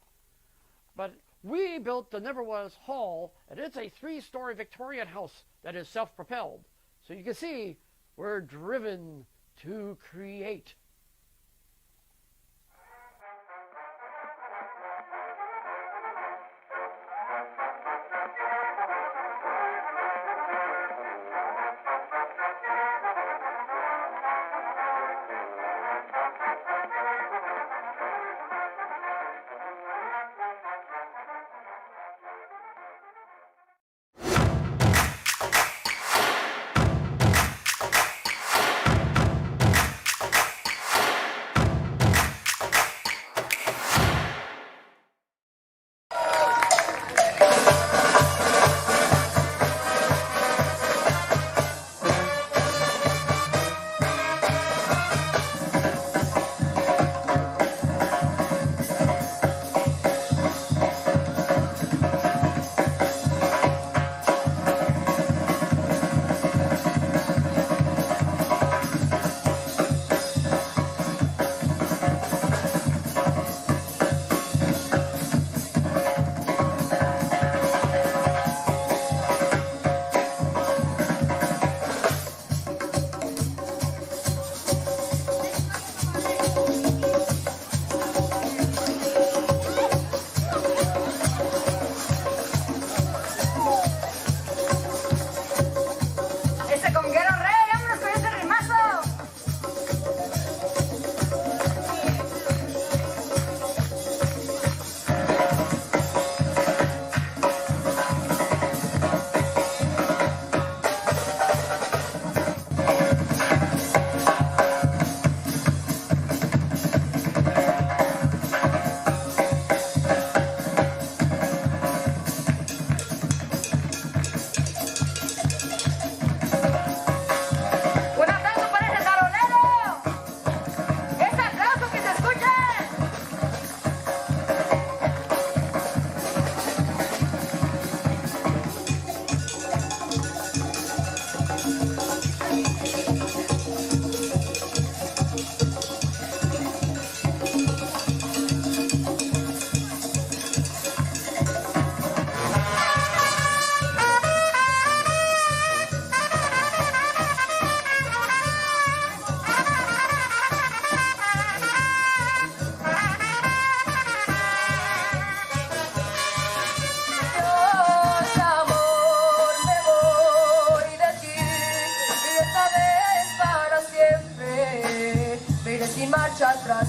But we built the Never Was Hall, and it's a 3-story Victorian house that is self-propelled. So you can see we're driven to create.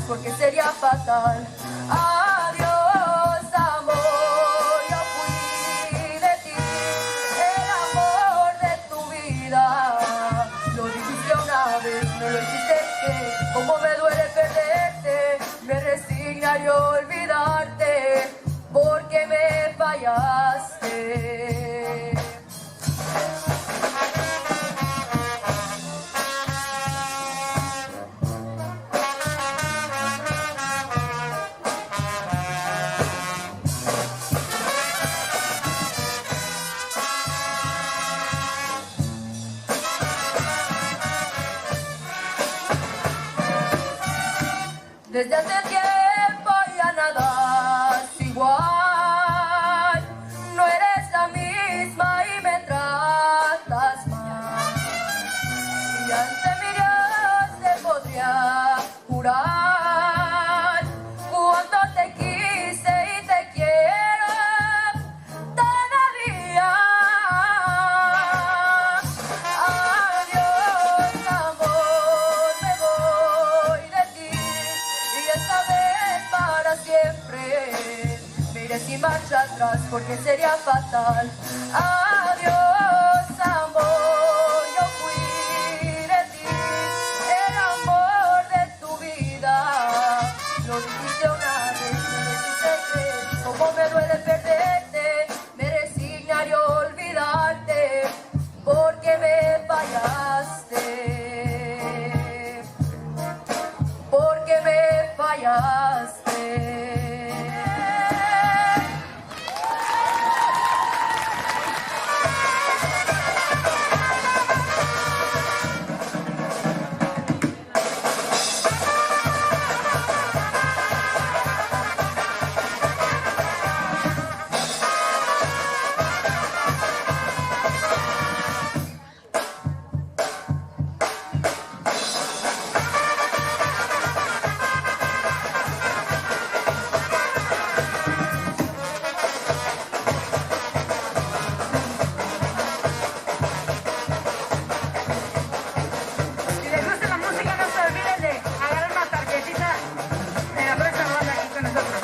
Porque sería fatal. Adiós, amor, yo fui de ti, el amor de tu vida. Lo dijiste una vez, no lo hiciste, que como me duele perderte, me resignaría a olvidarte, porque me fallaste. Desde hace tiempo ya nada es igual. No eres la misma y me tratas mal. Y ante mi Dios te podría jurar cuánto te quise y te quiero todavía. Adiós, amor, me voy de ti y esta vez para siempre. Me iré sin marcha atrás porque sería fatal. Adiós, amor, yo fui de ti, el amor de tu vida. Lo dijiste una vez, me dijiste que como me duele perderte, me resignaría a olvidarte porque me fallaste, porque me fallaste. Si les gusta la música, no se olviden de agarrar una tarjetita en la próxima banda aquí con nosotros.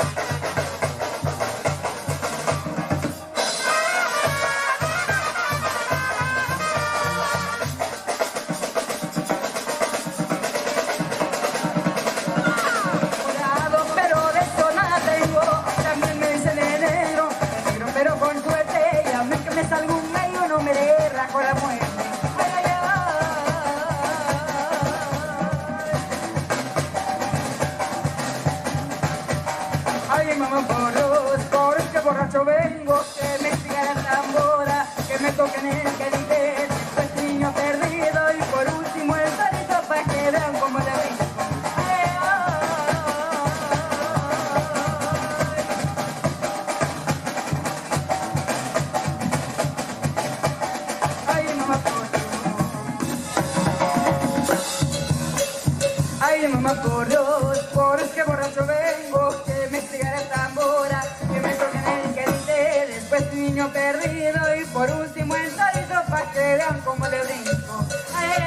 Morado, pero de esto nada tengo. También me dicen de negro, pero con suerte. Y a mí que me salga un medio no me derra con la muerte. Ay, ay, ay. Ay, mamá, por los coros que borracho vengo, que me siga la tambora, que me toquen el querite, pues niño perdido y por último el salito pa' que vean como le brinco. Ay, ay, mamá, ay, mamá, por los coros que borracho vengo, que me siga la tambora, que me toquen el querite, después niño perdido y por último el salito pa' que vean como le brinco. Ay, ay,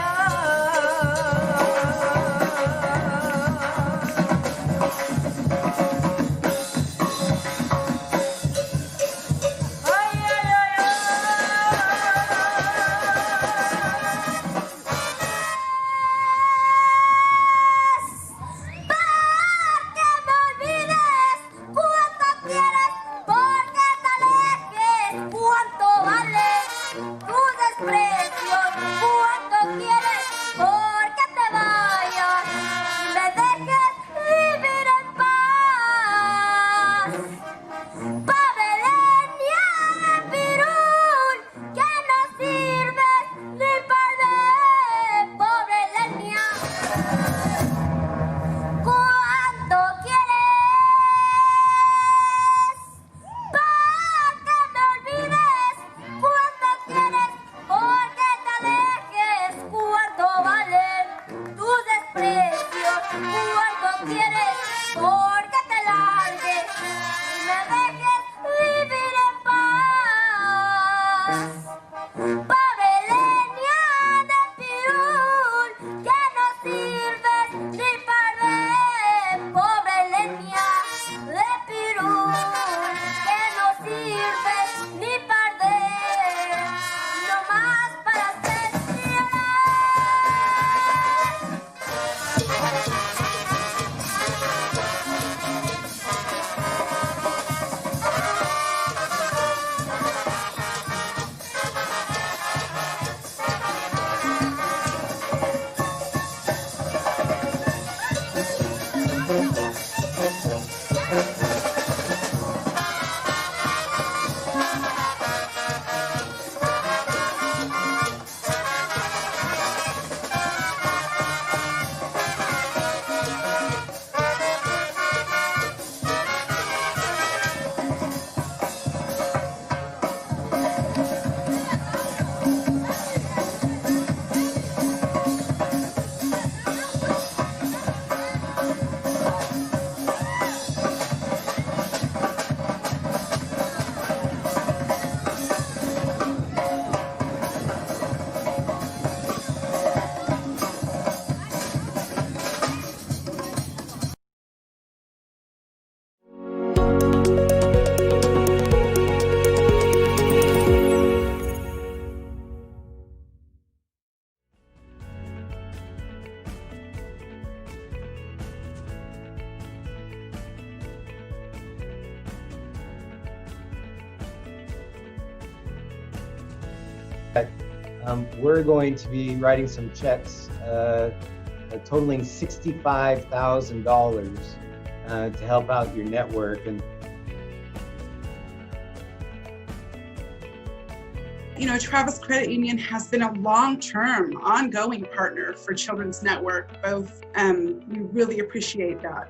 ay, ay, ay, ay. Porque me olvides cuánto quieres, porque te alejes, cuánto vale tu desprecio, cuánto quieres, porque te vayas, me dejes vivir en paz. Pabelenia de pirul, que no sirves ni para pobre leña. ¿Cuánto quieres? ¿Para que me olvides? ¿Cuánto quieres? Porque te alejes. ¿Cuánto valen tus desprecios? ¿Cuánto quieres? Porque te largues y me dejes vivir en paz. Pabelenia de pirul, que no sirves ni para pobre leña de pirul, que no sirves ni para no más para hacer llorar. We're going to be writing some checks totaling $65,000 to help out your network. And you know, Travis Credit Union has been a long-term, ongoing partner for Children's Network. Both, we really appreciate that.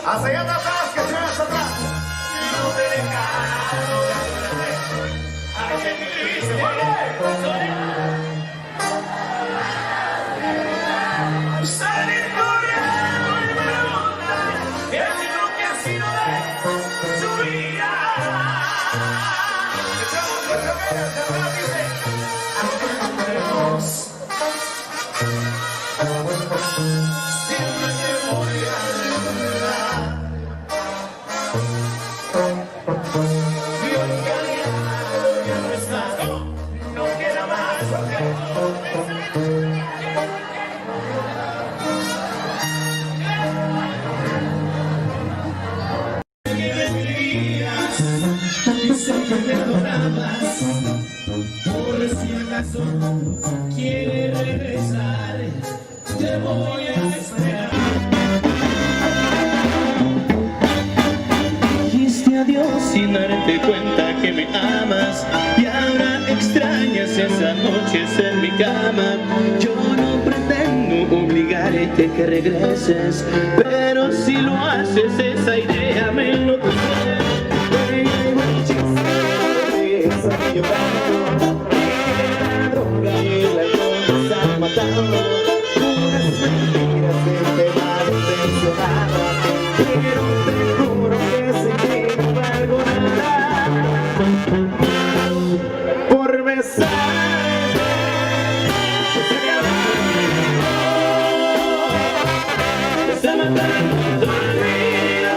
Hacia allá atrás, que se vaya hacia atrás. No te salir corriendo y preguntar qué ha sido de su vida. Echamos nuestra cara, dice. Siempre te voy a ayudar. Dios callado ya no estás. No queda más. Que me digas, dice que me adorabas. Por si acaso quieres regresar, te voy a esperar. Dijiste adiós sin darte cuenta que me amas y ahora extrañas esas noches en mi cama. Yo no pretendo obligarte que regreses, pero si lo haces esa idea me enloquece. La droga y el alcohol me están matando. Puras mentiras de temas intencionadas. Pero te juro que sin ti no valgo nada. Por besarte se acabó. Me está matando toda la vida.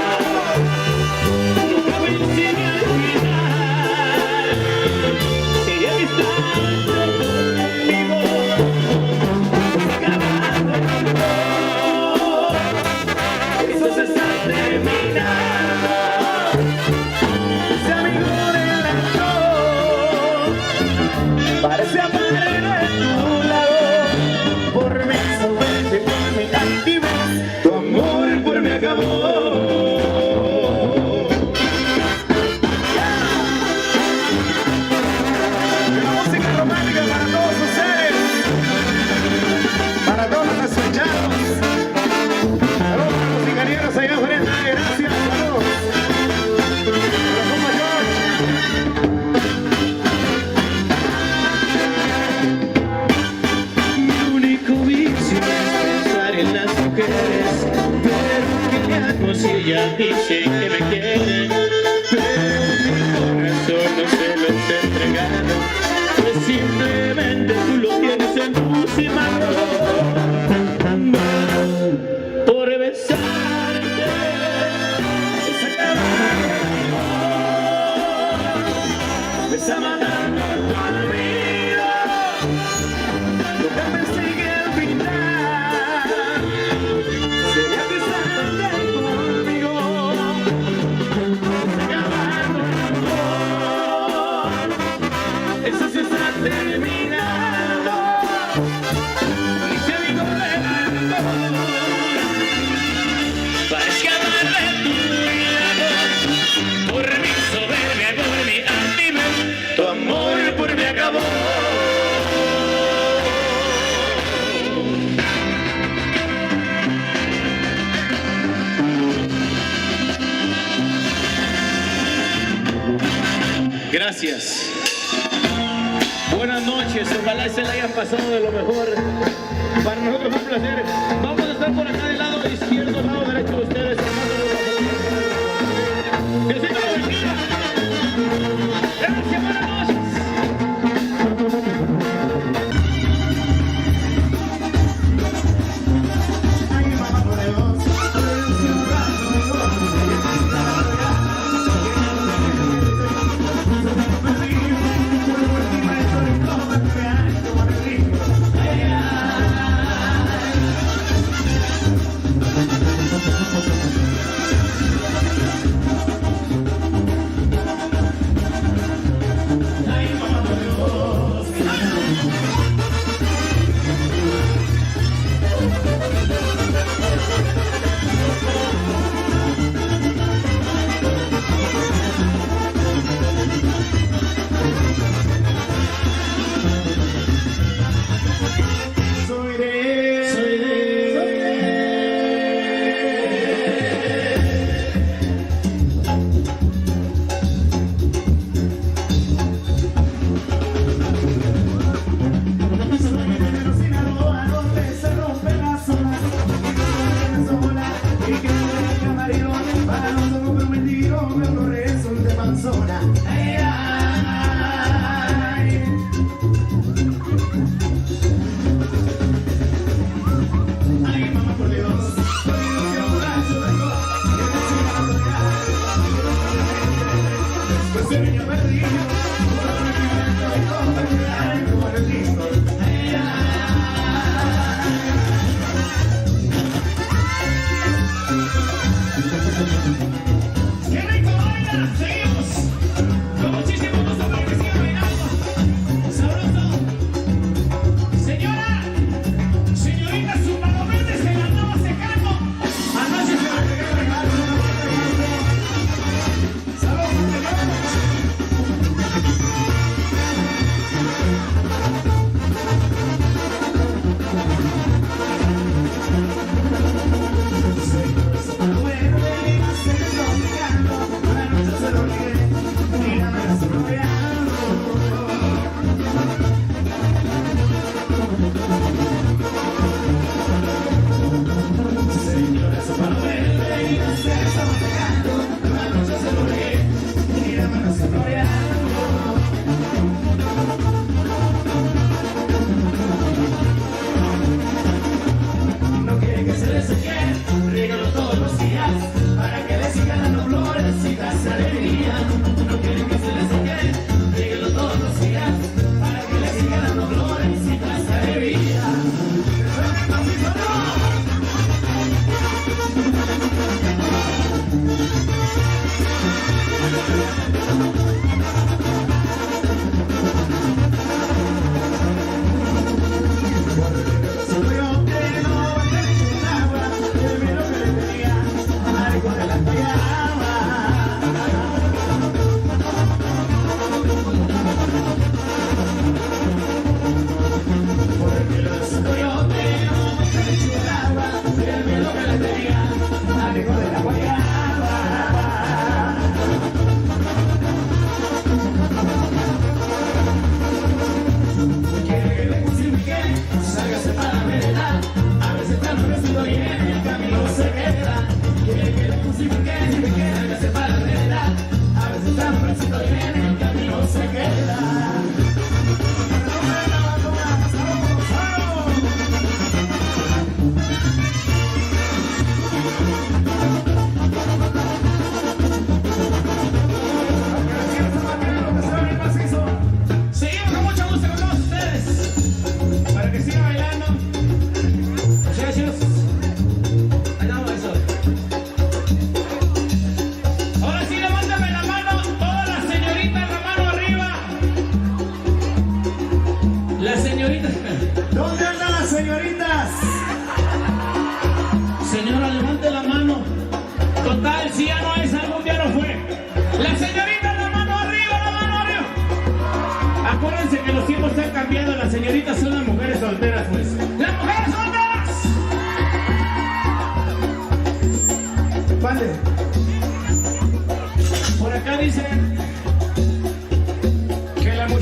Nunca pensé en olvidar. Ella que está conmigo. Se está acabando el amor. Esto se está terminando. Ese amigo del alcohol parece aparecer a tu lado. Por mi suerte, por mi altivez, tu amor por mí acabó. La música romántica para todos ustedes, para todos los escuchados. Saludos a los ingenieros allá afuera, gracias, saludos. Mi único vicio es pensar en las mujeres, pero ¿qué le hago si ella dice que me quiere? Pero mi corazón no se lo está entregando, pues simplemente tú lo tienes en tus manos. Por besarte se acabó. Me está matando toda la vida. Nunca pensé que al final sería que estás conmigo. Se acabando el amor. Eso se está terminando. Y si Gracias. Buenas noches, ojalá se la hayan pasado de lo mejor. Para nosotros es un placer. Vamos a estar por acá del lado izquierdo, lado derecho de ustedes. Diosito lo bendiga. Gracias, buenas noches.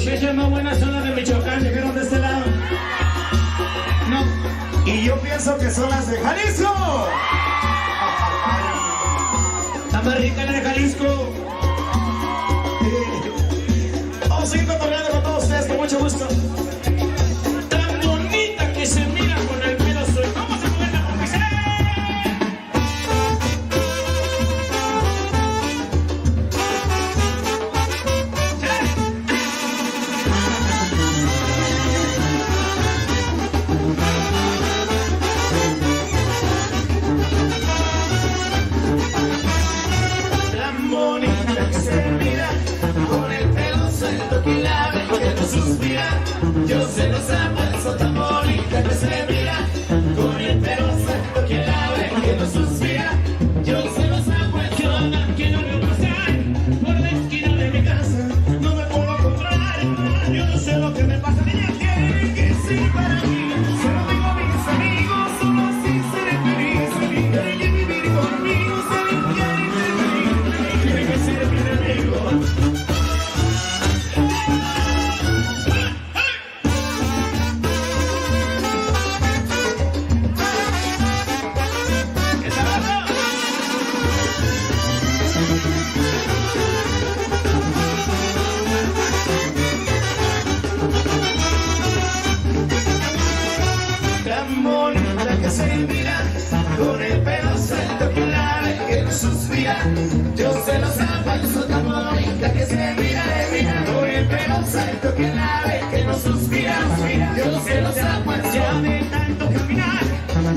muchachas más buenas son las de Michoacán, llegaron de este lado. No, y yo pienso que son las de Jalisco. Está más rica la de Jalisco. Vamos a seguir cotorreando con todos ustedes, con mucho gusto. Tan bonita que se mira con el pelo suelto. Vamos a moverla con mi ser. Tan bonita que se mira con el pelo suelto que la ve que no suspira. Yo se los apuesto, tan bonita que se mira con el pelo suelto que la ve que no suspira. Yo se los apuesto, que no me pasar por la esquina de mi casa. No me puedo comprar, yo no sé lo que me pasa. Ella tiene que ser para mí. Se lo digo a mis amigos, solo así seré feliz. Quiere vivir conmigo, se limpiar y intervenir. Tiene que ser mi enemigo. Tan bonita que se mira con el pelo suelto que la ve que no suspira. Yo se los apuesto, tan bonita que se mira con el pelo suelto que la ve que no suspira. Yo se los apuesto. Ya de tanto caminar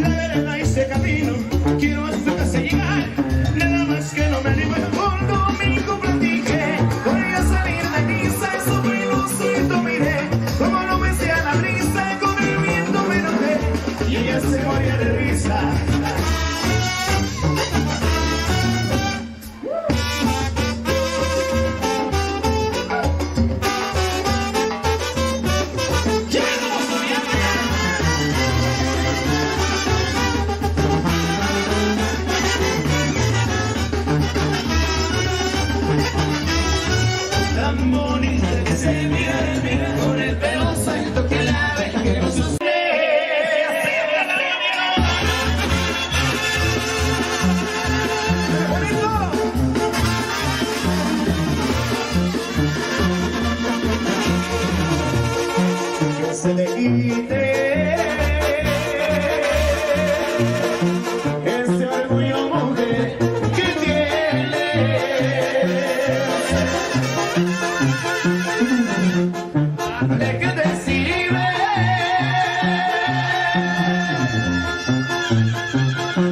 la vereda y ese camino, quiero a su casa llegar. Nada más que no me animo el fondo, mi hijo platique. Voy a salir de misa y sobre los suelto miré. Como no me sea la brisa, con el viento me enojé y ella se moría de risa. Tan bonita que se mira con el pelo suelto que la ve que no suspira. Que se le quite ese orgullo, mujer, que tiene. ¿De qué te sirve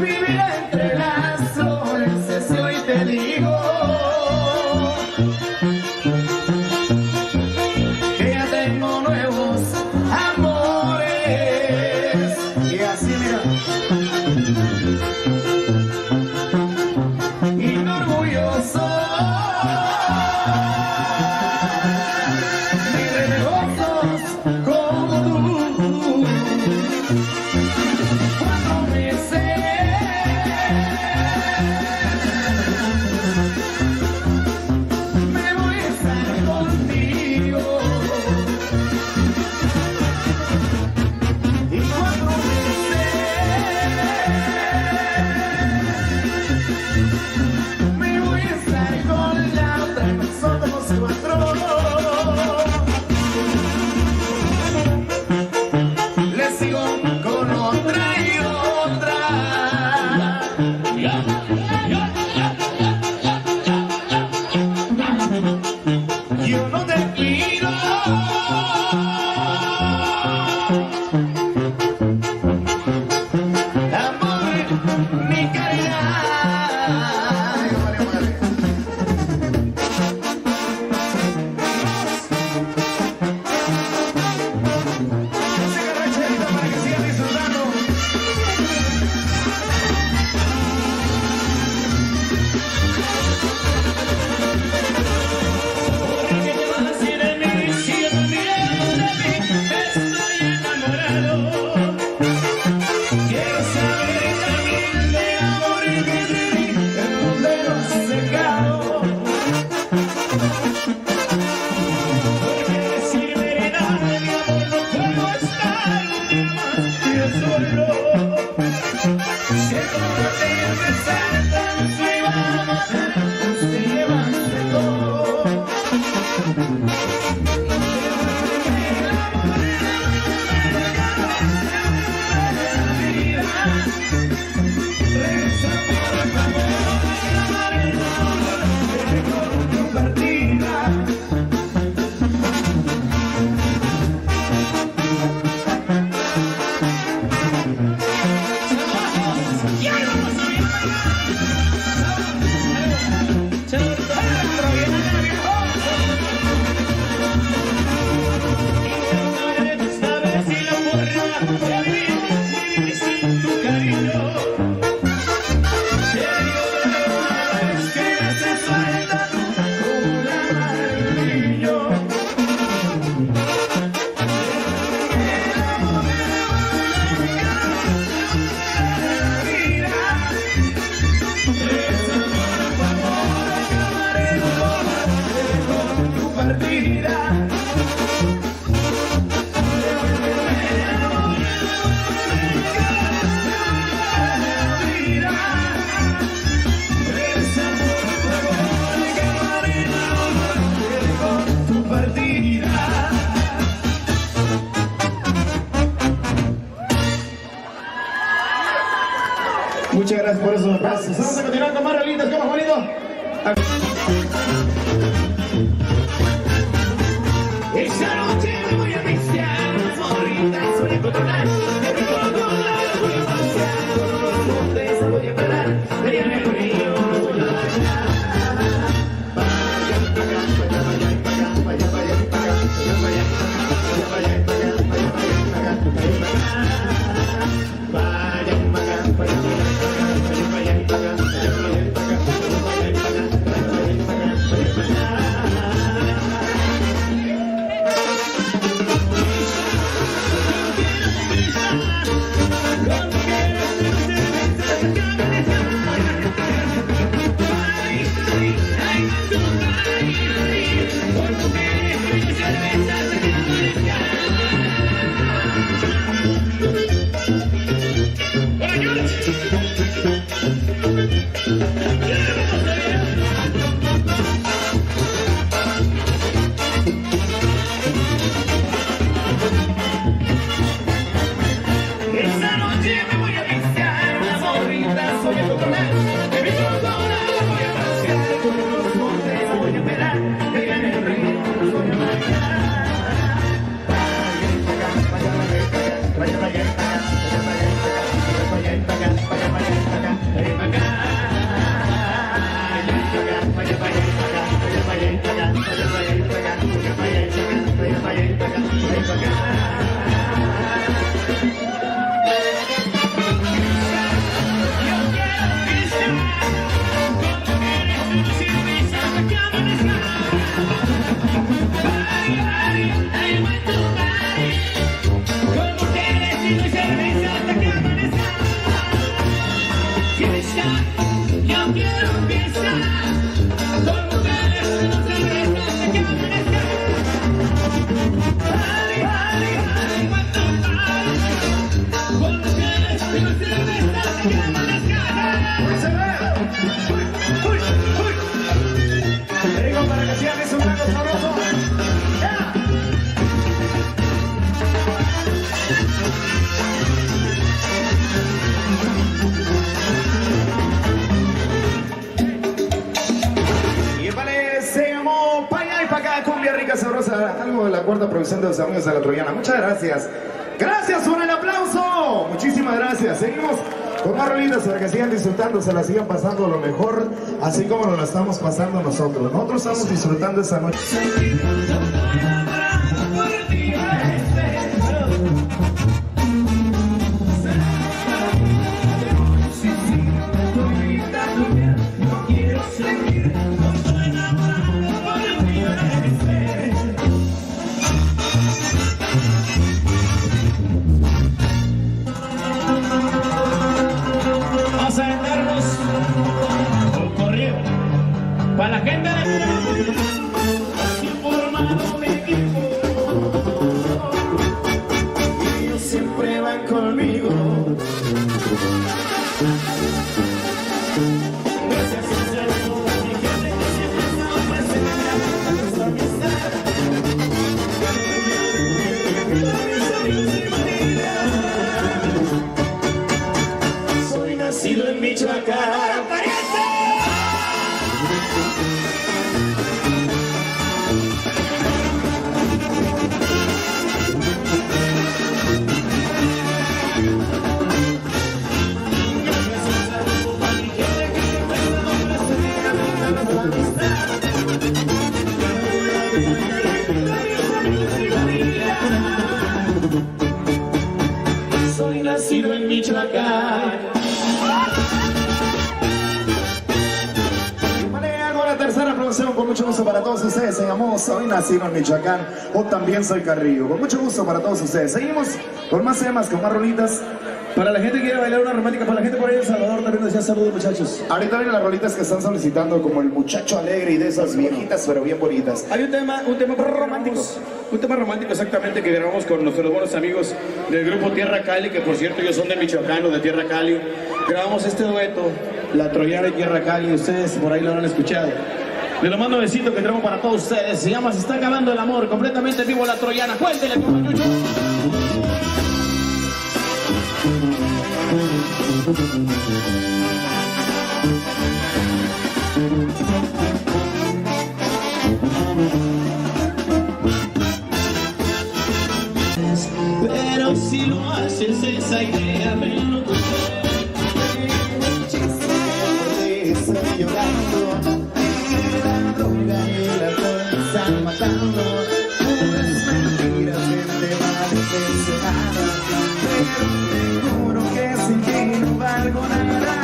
vivir entre las flores? Si hoy te digo que ya tengo nuevos amores. Y así mira, y no orgulloso como tú. 4 meses me voy a estar contigo y 4 meses me voy a estar con la otra. Nosotros 4 le sigo con otra y otra. Yo no te pido amor ni caridad. Muchas gracias por esos aplausos. Vamos a continuar con más rolitas, ¿cómo, Juanito? Esta noche me voy a viciar, morritas voy a controlar, me recuerdo la voy a pasear, con los montes voy a parar, verían el río, voy a bailar. Algo de la cuarta producción de los amigos de la Troyana. Muchas gracias. Gracias por el aplauso. Muchísimas gracias. Seguimos con más rolitas para que sigan disfrutando, se la sigan pasando lo mejor, así como nos la estamos pasando nosotros. Nosotros estamos disfrutando esa noche. Para la gente de... Así formado mi equipo. emoción, con mucho gusto para todos ustedes. Se llamó Soy nacido en Michoacán o también soy Carrillo. Con mucho gusto para todos ustedes. Seguimos con más temas, con más rolitas. Para la gente que quiere bailar una romántica, para la gente por ahí en Salvador también decía saludos, muchachos. Ahorita vienen las rolitas que están solicitando, como el muchacho alegre y de esas viejitas pero bien bonitas. Hay un tema romántico. Un tema romántico exactamente que grabamos con nuestros buenos amigos del grupo Tierra Cali, que por cierto ellos son de Michoacán o de Tierra Cali. Grabamos este dueto, La Troyana y Tierra Cali, ustedes por ahí lo han escuchado. Les lo mando un besito que tenemos para todos ustedes. Se llama Se está acabando el amor, completamente vivo La Troyana. Cuéntele, compañucho. Pero si lo haces esa idea me enloquece. Estoy llorando, la droga y el alcohol me están matando. Puras mentiras que te van decepcionando, pero te juro que sin ti no valgo nada.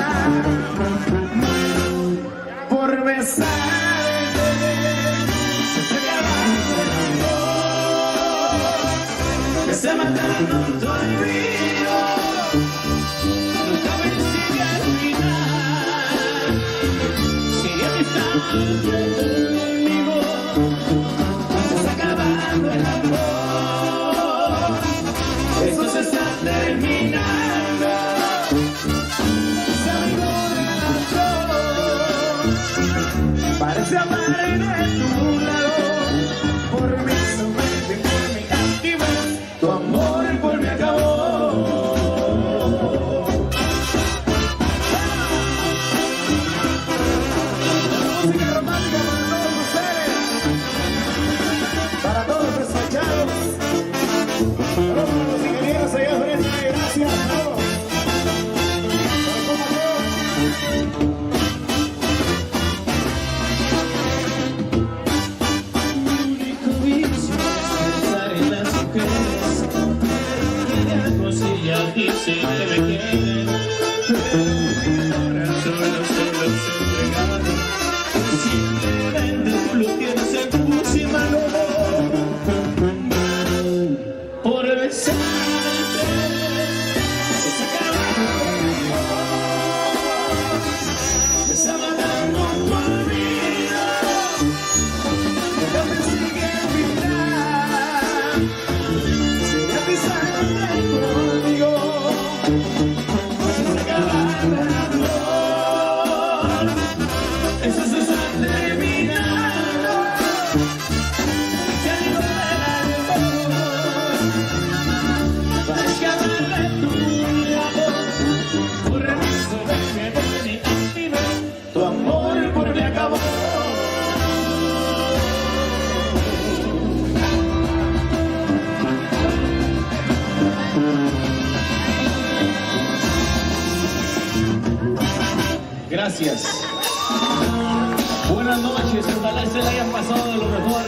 Por besarte se está acabando el amor. Me está matando tu olvido. Nunca me sigue al final. Sigue conmigo. Se está acabando el amor. Esto se está terminando. Salgo del alcohol. Parece amargo en tu lado. Por mi sobrete, por mi actividad. Tu amor por mí acabó. Música romántica para todos ustedes, para todos los despachados, para los ingenieros allá frente, gracias a todos. Mi único vicio es pensar en las mujeres, pero cosillas dicen que me quieren, pero mi corazón no se los entregaron. Simplemente tú lo tienes encima, no. Por besarte se está acabando el amor. Me está matando tu olvido. No me sigue vital, sigue pisando conmigo. Se está acabando el amor. Eso se está terminando. Se libera el amor. Para escaparle tu amor. Por eso ven y activa. Tu amor por mí acabó. Gracias. Buenas noches, ojalá se la hayan pasado de lo mejor.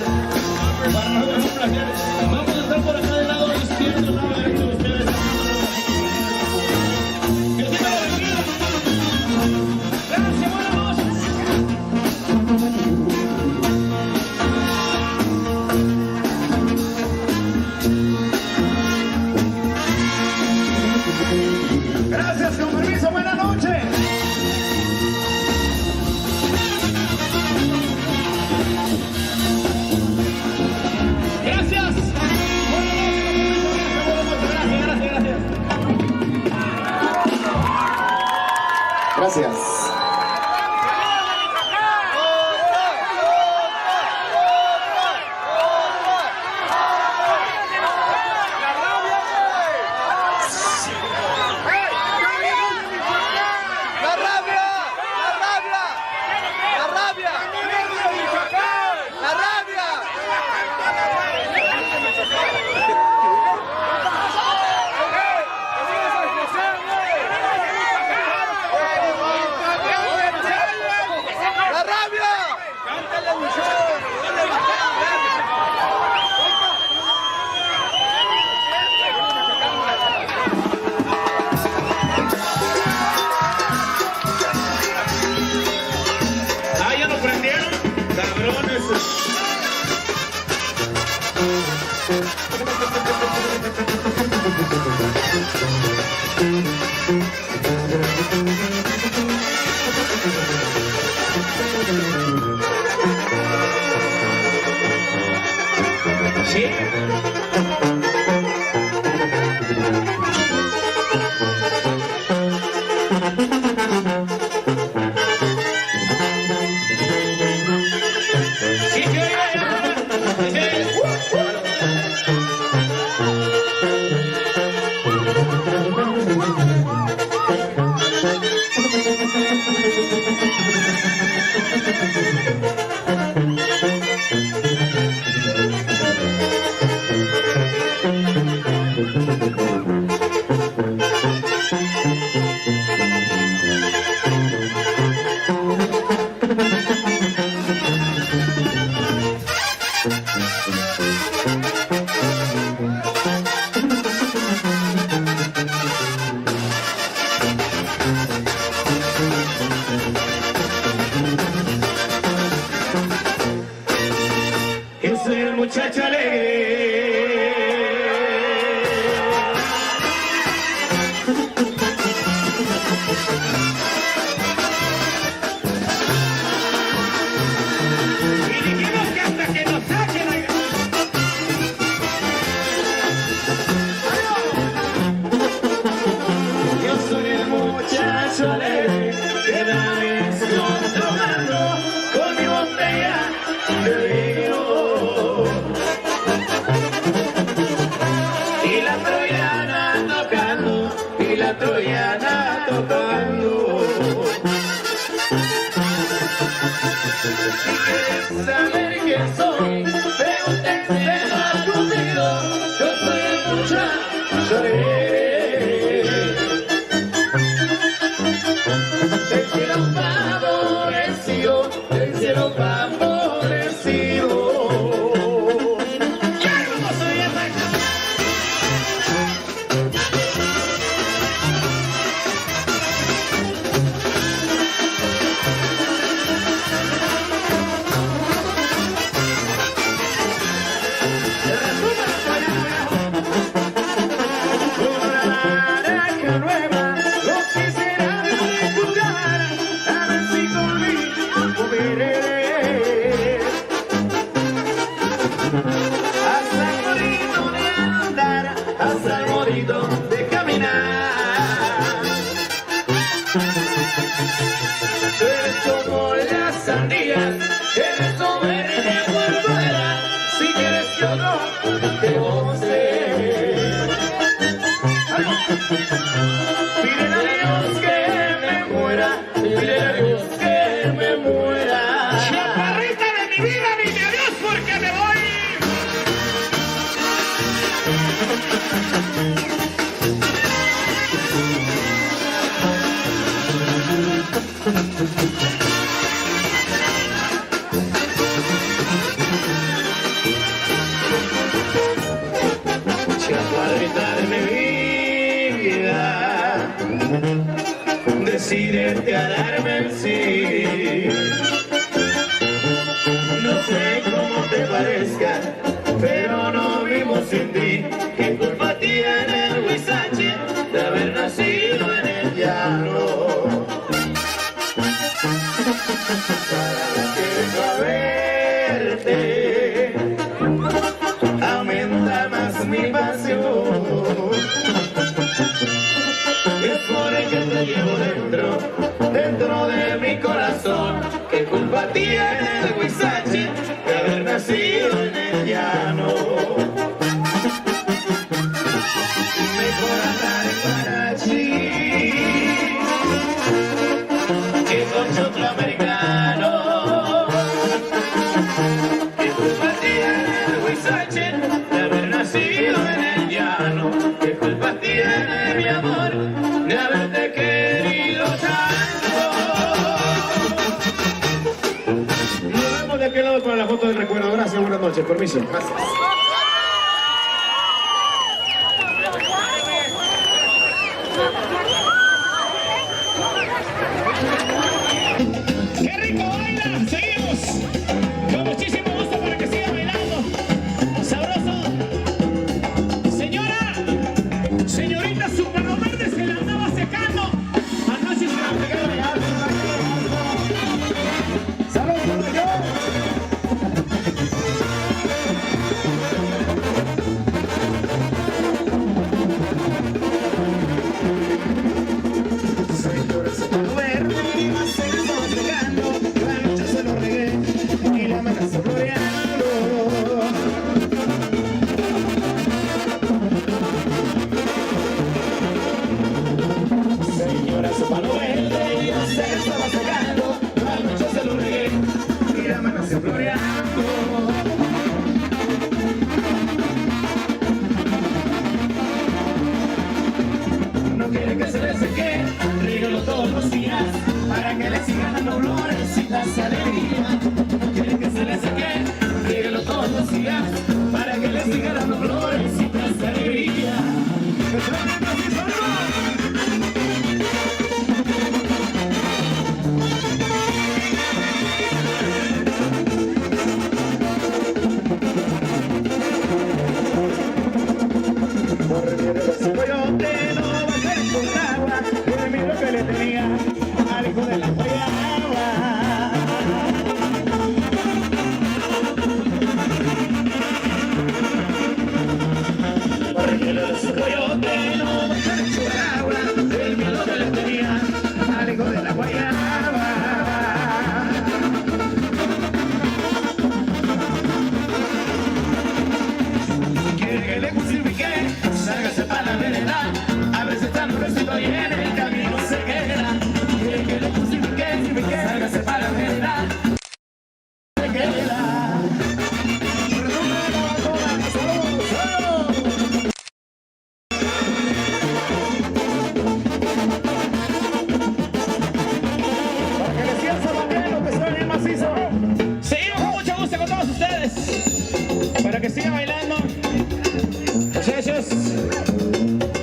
Para nosotros es un placer. Vamos a estar por acá del lado izquierdo, lado derecho de ustedes. Que Dios me lo bendiga. Gracias, buenas noches. Gracias, con permiso, buenas noches. Gracias. Gracias. Yo soy el muchacho alegre. Y dijimos que hasta que nos saquen la... Yo soy el muchacho alegre que da vez tomando con mi botella de vino. Y la troyana tocando, y la troyana tocando. Si quieres saber quién soy, pregúntense a conmigo. Yo soy el muchacho alegre. Del cielo favorecido, del cielo favorecido. ¡Qué hermoso día! Hasta el morito de caminar. Eres como las sandías, eres verde por fuera. Si quieres que otro te goce, pide a Dios que me muera, pide a Dios que me muera. Chaparrita de mi vida, dime adiós porque me voy. Chaparrita de mi vida, decídete a darme el sí. No sé cómo te parezca, pero no vivo sin ti. ¿Qué culpa tiene el huizache de haber nacido en el llano? Cada vez que vengo a verte, aumenta más mi pasión. Es por el que te llevo dentro de mi corazón. ¿Qué culpa tiene el huizache de haber nacido en el llano? Mejor andar en Parachi que con chotro americano. ¿Qué culpa tiene el huizache de haber nacido en el llano? ¿Qué culpa tiene mi amor de haberte querido tanto? Nos vemos de aquel lado para la foto del recuerdo. Gracias, buenas noches, permiso. Gracias. ¡Qué rico baila! Seguimos con muchísimo gusto para que siga bailando. Sabroso. ¡Salud, señores, verde y más se estaba llegando, la noche se lo regué y la amenaza floreando. Señora, su palo verde y más se estaba llegando, la noche se lo regué y la amenaza floreando. No quiere que se le seque, rígalo todos los días, para que le sigan dando florecitas de alegría. No quiere que se le seque, rígalo todos los días, para que le sigan dando florecitas de alegría. Porque ese coyote no va a ser por agua, y el miedo que le tenía al hijo de la guayaba. Porque ese coyote no va a ser por agua, y el miedo que le tenía al hijo de la guayaba. Quiere que le crucifique, sálgase para la vereda, a ver si está nuestro y en el camino se queda. Quiere que le crucifique, sálgase para la vereda, se queda. Para que le sigan saboteando, que suene macizo. Seguimos con mucho gusto con todos ustedes, para que sigan bailando. Muchachos,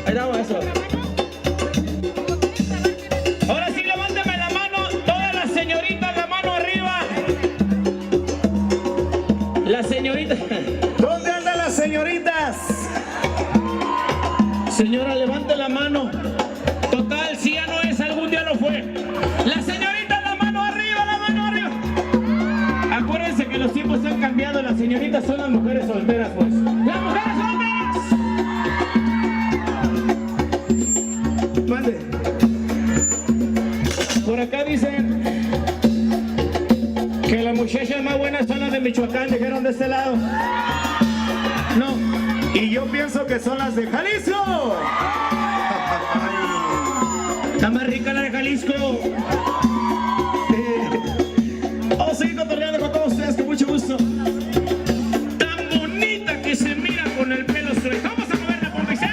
ahí damos eso. Ahora sí, levántame la mano, todas las señoritas, la mano arriba. Las señoritas. ¿Dónde andan las señoritas? Señora, levante la mano. Total, si ya no es, algún día lo fue. Las señoritas, la mano arriba, la mano arriba. Acuérdense que los tiempos han cambiado, las señoritas son las mujeres solteras, pues. ¡Las mujeres solteras! Mande. Por acá dicen que las muchachas más buenas son las de Michoacán, dijeron de este lado. No, y yo pienso que son las de Jalisco. Está más rica la de Jalisco. Vamos a seguir cotorreando con todos ustedes, con mucho gusto. Tan bonita que se mira con el pelo suelto. Vamos a moverla por mi ser.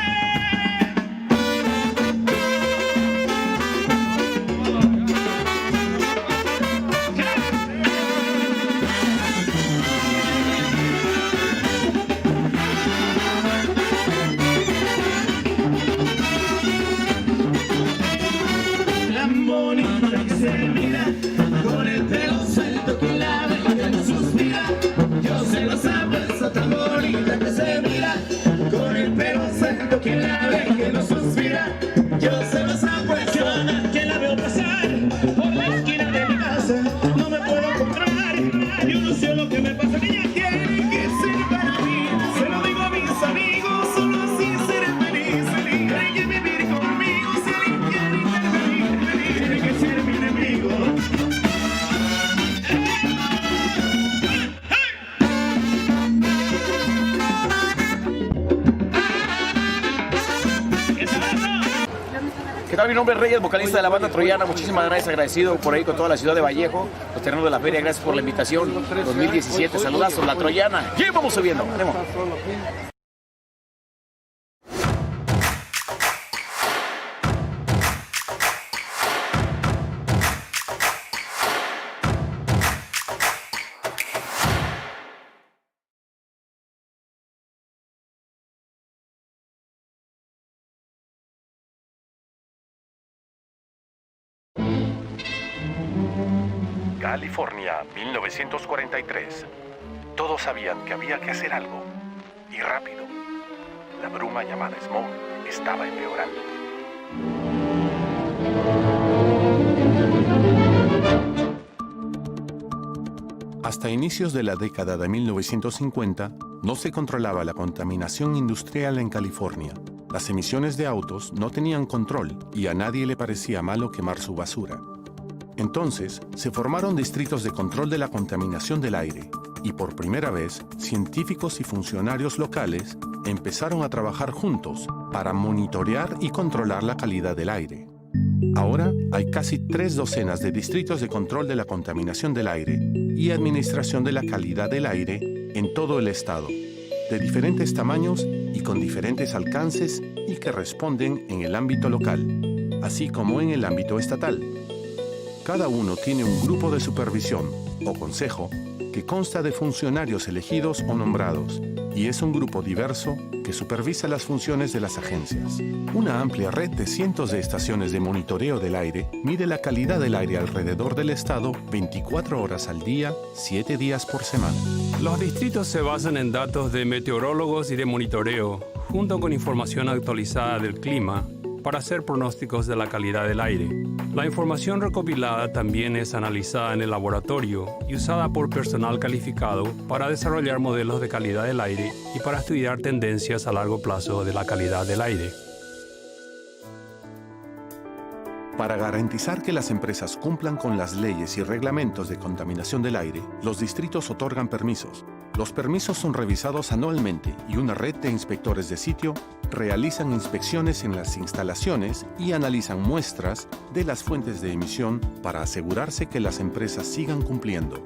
Tan bonita que se mira con el pelo suelto, que la ve que no suspira. Yo se lo sabueso, tan bonita que se mira con el pelo suelto, que la ve que no suspira. Yo se lo sabueso, que la veo pasar por la esquina de mi casa, no me puedo controlar. Yo no sé lo que me pasa, ella quiere que sea para mí. Se lo digo a mis amigos, solo así seré feliz. Quieren que vivir conmigo, si alguien quiere intervenir, tiene que ser mi enemigo. ¿Qué tal? Mi nombre es Reyes, vocalista de la banda troyana. Muchísimas gracias, agradecido por ahí con toda la ciudad de Vallejo, los terrenos de la feria. Gracias por la invitación. 2017, saludazos, la troyana. Y vamos subiendo. ¡Ánimo! California, 1943. Todos sabían que había que hacer algo, y rápido. La bruma llamada smog estaba empeorando. Hasta inicios de la década de 1950, no se controlaba la contaminación industrial en California. Las emisiones de autos no tenían control y a nadie le parecía malo quemar su basura. Entonces, se formaron distritos de control de la contaminación del aire y por primera vez, científicos y funcionarios locales empezaron a trabajar juntos para monitorear y controlar la calidad del aire. Ahora hay casi 3 docenas de distritos de control de la contaminación del aire y administración de la calidad del aire en todo el estado, de diferentes tamaños y con diferentes alcances y que responden en el ámbito local, así como en el ámbito estatal. Cada uno tiene un grupo de supervisión o consejo que consta de funcionarios elegidos o nombrados y es un grupo diverso que supervisa las funciones de las agencias. Una amplia red de cientos de estaciones de monitoreo del aire mide la calidad del aire alrededor del estado 24 horas al día, 7 días por semana. Los distritos se basan en datos de meteorólogos y de monitoreo, junto con información actualizada del clima, para hacer pronósticos de la calidad del aire. La información recopilada también es analizada en el laboratorio y usada por personal calificado para desarrollar modelos de calidad del aire y para estudiar tendencias a largo plazo de la calidad del aire. Para garantizar que las empresas cumplan con las leyes y reglamentos de contaminación del aire, los distritos otorgan permisos. Los permisos son revisados anualmente y una red de inspectores de sitio realizan inspecciones en las instalaciones y analizan muestras de las fuentes de emisión para asegurarse que las empresas sigan cumpliendo.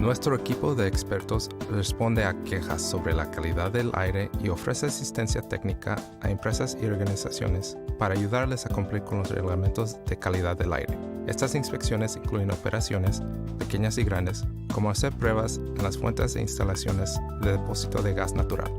Nuestro equipo de expertos responde a quejas sobre la calidad del aire y ofrece asistencia técnica a empresas y organizaciones para ayudarles a cumplir con los reglamentos de calidad del aire. Estas inspecciones incluyen operaciones, pequeñas y grandes, como hacer pruebas en las fuentes e instalaciones de depósito de gas natural.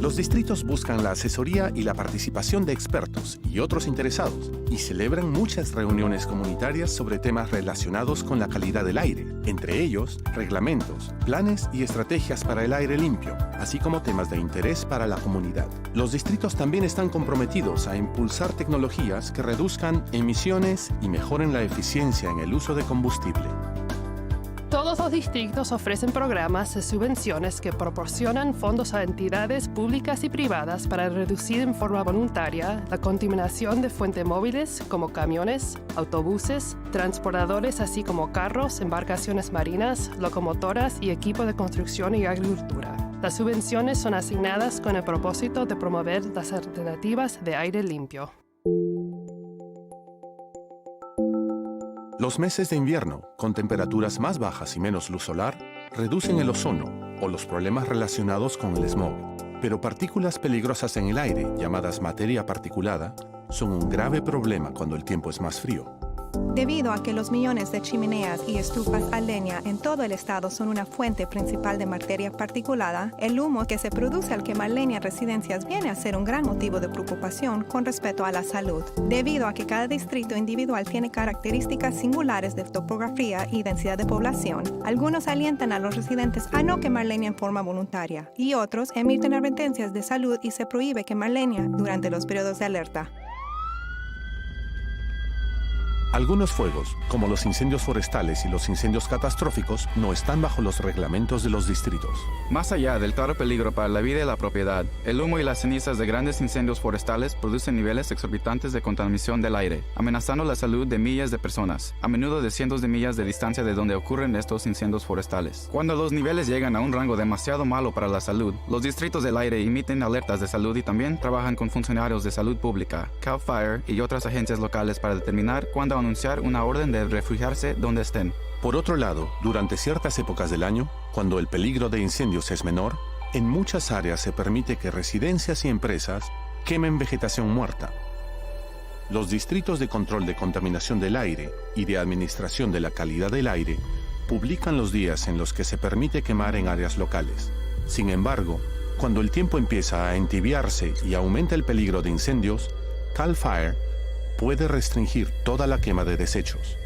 Los distritos buscan la asesoría y la participación de expertos y otros interesados y celebran muchas reuniones comunitarias sobre temas relacionados con la calidad del aire, entre ellos reglamentos, planes y estrategias para el aire limpio, así como temas de interés para la comunidad. Los distritos también están comprometidos a impulsar tecnologías que reduzcan emisiones y mejoren la eficiencia en el uso de combustible. Todos los distritos ofrecen programas de subvenciones que proporcionan fondos a entidades públicas y privadas para reducir en forma voluntaria la contaminación de fuentes móviles como camiones, autobuses, transportadores así como carros, embarcaciones marinas, locomotoras y equipo de construcción y agricultura. Las subvenciones son asignadas con el propósito de promover las alternativas de aire limpio. Los meses de invierno, con temperaturas más bajas y menos luz solar, reducen el ozono o los problemas relacionados con el smog. Pero partículas peligrosas en el aire, llamadas materia particulada, son un grave problema cuando el tiempo es más frío. Debido a que los millones de chimeneas y estufas a leña en todo el estado son una fuente principal de materia particulada, el humo que se produce al quemar leña en residencias viene a ser un gran motivo de preocupación con respecto a la salud. Debido a que cada distrito individual tiene características singulares de topografía y densidad de población, algunos alientan a los residentes a no quemar leña en forma voluntaria y otros emiten advertencias de salud y se prohíbe quemar leña durante los periodos de alerta. Algunos fuegos, como los incendios forestales y los incendios catastróficos, no están bajo los reglamentos de los distritos. Más allá del claro peligro para la vida y la propiedad, el humo y las cenizas de grandes incendios forestales producen niveles exorbitantes de contaminación del aire, amenazando la salud de miles de personas, a menudo de cientos de millas de distancia de donde ocurren estos incendios forestales. Cuando los niveles llegan a un rango demasiado malo para la salud, los distritos del aire emiten alertas de salud y también trabajan con funcionarios de salud pública, CAL FIRE y otras agencias locales para determinar cuándo anunciar una orden de refugiarse donde estén. Por otro lado, durante ciertas épocas del año, cuando el peligro de incendios es menor, en muchas áreas se permite que residencias y empresas quemen vegetación muerta. Los distritos de control de contaminación del aire y de administración de la calidad del aire publican los días en los que se permite quemar en áreas locales. Sin embargo, cuando el tiempo empieza a entibiarse y aumenta el peligro de incendios, CAL FIRE puede restringir toda la quema de desechos.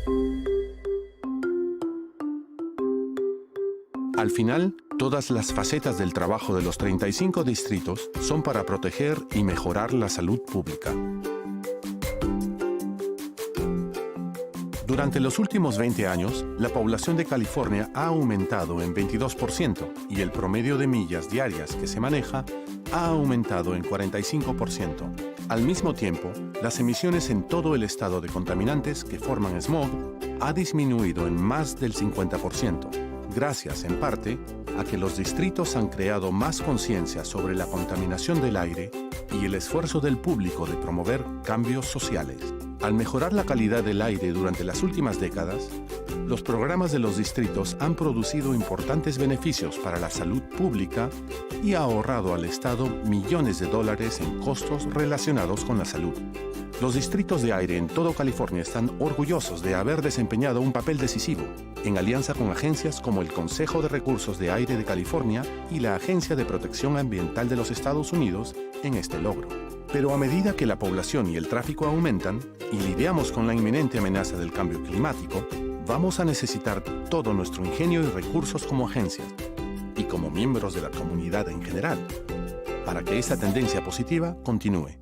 Al final, todas las facetas del trabajo de los 35 distritos son para proteger y mejorar la salud pública. Durante los últimos 20 años, la población de California ha aumentado en 22% y el promedio de millas diarias que se maneja ha aumentado en 45%. Al mismo tiempo, las emisiones en todo el estado de contaminantes que forman smog ha disminuido en más del 50%, gracias en parte a que los distritos han creado más conciencia sobre la contaminación del aire y el esfuerzo del público de promover cambios sociales. Al mejorar la calidad del aire durante las últimas décadas, los programas de los distritos han producido importantes beneficios para la salud pública y ha ahorrado al Estado millones de dólares en costos relacionados con la salud. Los distritos de aire en todo California están orgullosos de haber desempeñado un papel decisivo, en alianza con agencias como el Consejo de Recursos de Aire de California y la Agencia de Protección Ambiental de los Estados Unidos en este logro. Pero a medida que la población y el tráfico aumentan y lidiamos con la inminente amenaza del cambio climático, vamos a necesitar todo nuestro ingenio y recursos como agencias y como miembros de la comunidad en general, para que esta tendencia positiva continúe.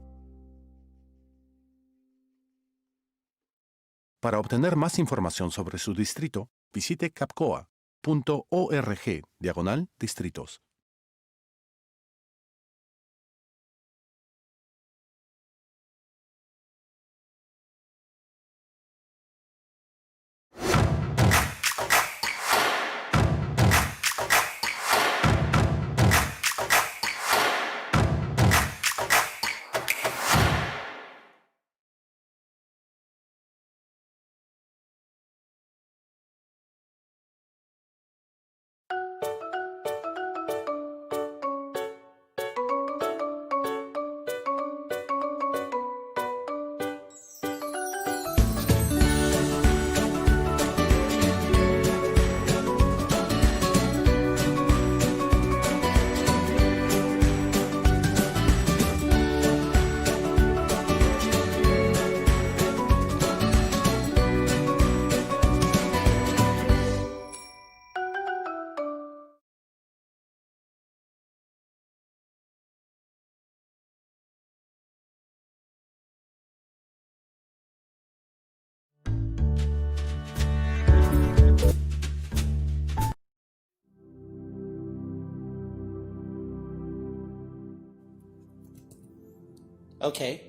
Para obtener más información sobre su distrito, visite capcoa.org/distritos. Okay,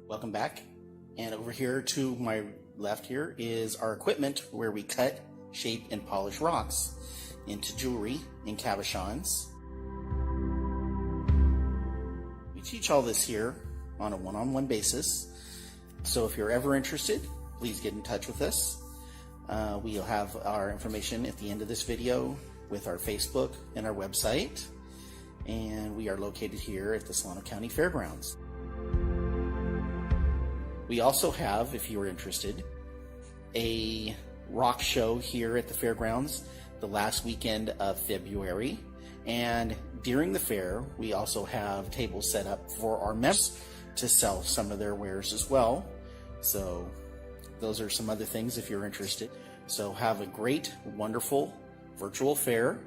welcome back. And over here to my left here is our equipment where we cut, shape, and polish rocks into jewelry and cabochons. We teach all this here on a one-on-one basis. So if you're ever interested, please get in touch with us. We'll have our information at the end of this video with our Facebook and our website. And we are located here at the Solano County Fairgrounds. We also have, if you are interested, a rock show here at the fairgrounds the last weekend of February. And during the fair, we also have tables set up for our members to sell some of their wares as well. So those are some other things if you're interested. So have a great, wonderful virtual fair,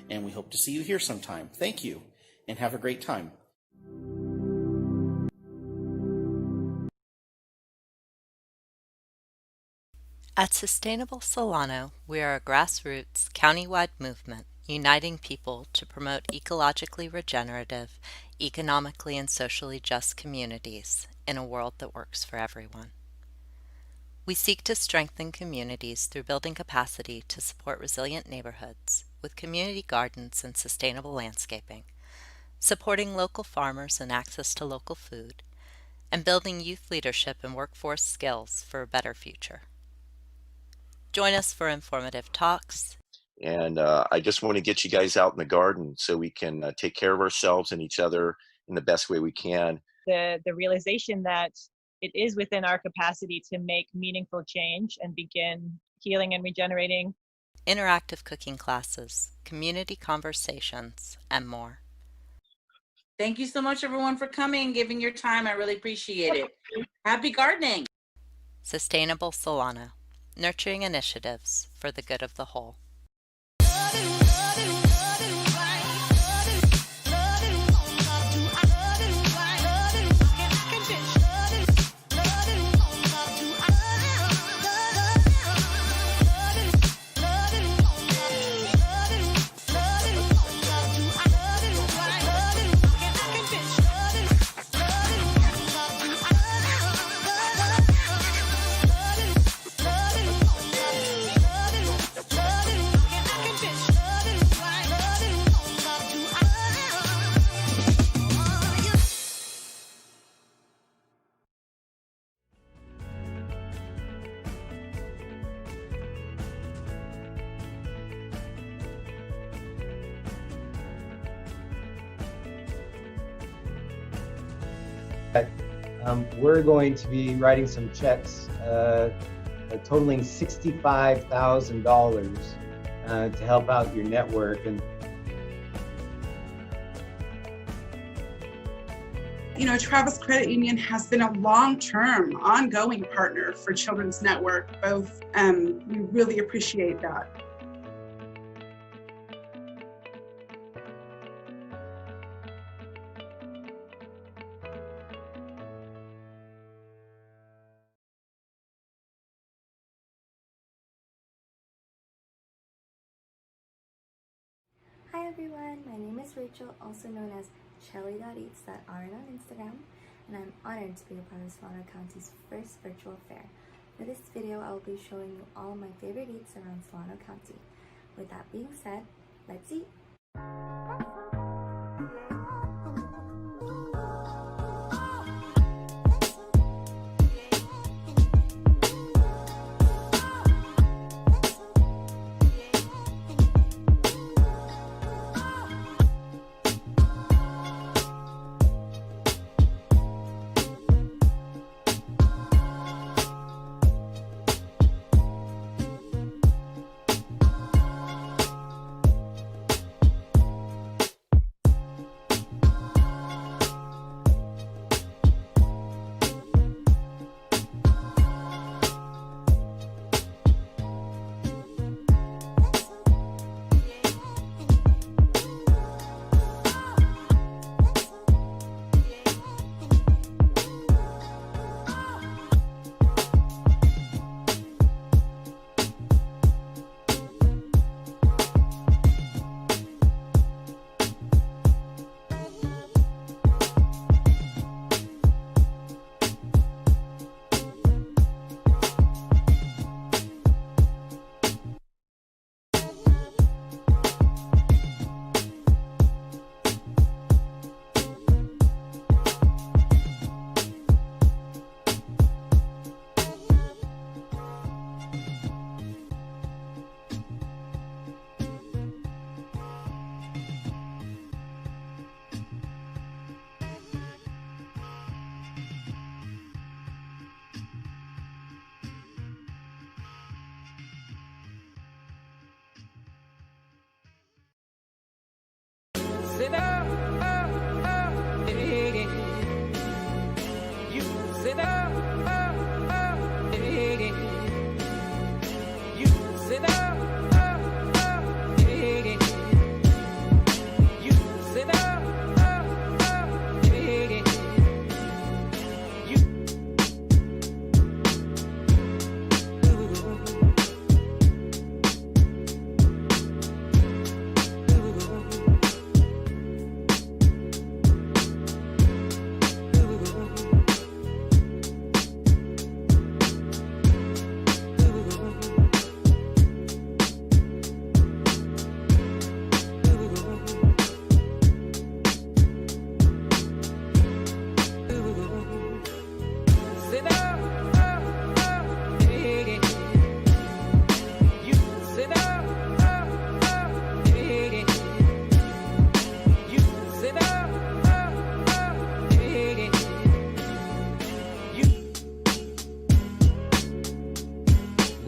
and we hope to see you here sometime. Thank you, and have a great time. At Sustainable Solano, we are a grassroots, county-wide movement uniting people to promote ecologically regenerative, economically and socially just communities in a world that works for everyone. We seek to strengthen communities through building capacity to support resilient neighborhoods with community gardens and sustainable landscaping, supporting local farmers and access to local food, and building youth leadership and workforce skills for a better future. Join us for informative talks. And I just want to get you guys out in the garden so we can take care of ourselves and each other in the best way we can. The realization that it is within our capacity to make meaningful change and begin healing and regenerating. Interactive cooking classes, community conversations, and more. Thank you so much, everyone, for coming and giving your time. I really appreciate it. Happy gardening. Sustainable Solano. Nurturing initiatives for the good of the whole. We're going to be writing some checks totaling $65,000 to help out your network. And you know, Travis Credit Union has been a long-term, ongoing partner for Children's Network. We really appreciate that. Hi everyone, my name is Rachel, also known as Shelly.eats.rn on Instagram, and I'm honored to be a part of Solano County's first virtual fair. For this video, I will be showing you all my favorite eats around Solano County. With that being said, let's eat! Sit up, hey. You sit up, hey. You sit up, hey. You sit up, hey.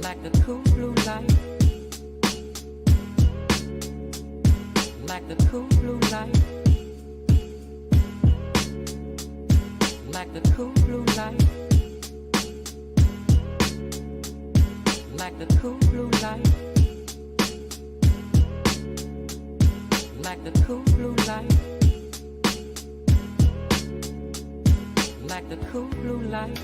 Like the cool blue light, like the cool blue light, like the cool blue light, like the cool blue light, like the cool blue light, like the cool blue light.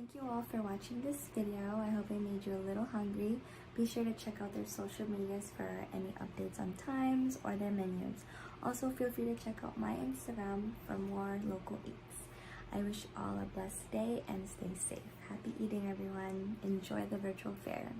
thank you all for watching this video. I hope I made you a little hungry. Be sure to check out their social medias for any updates on times or their menus. Also, feel free to check out my Instagram for more local eats. I wish you all a blessed day and stay safe. Happy eating, everyone. Enjoy the virtual fair.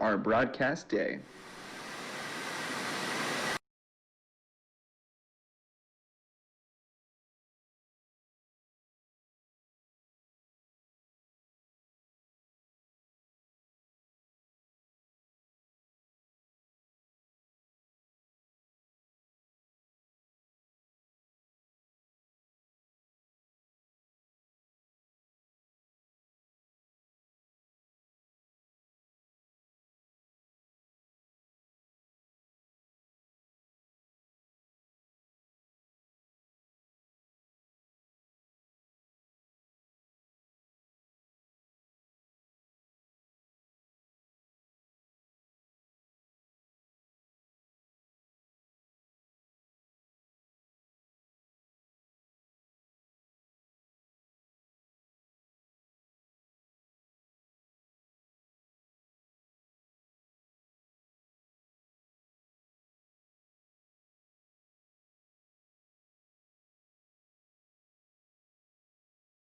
Our broadcast day.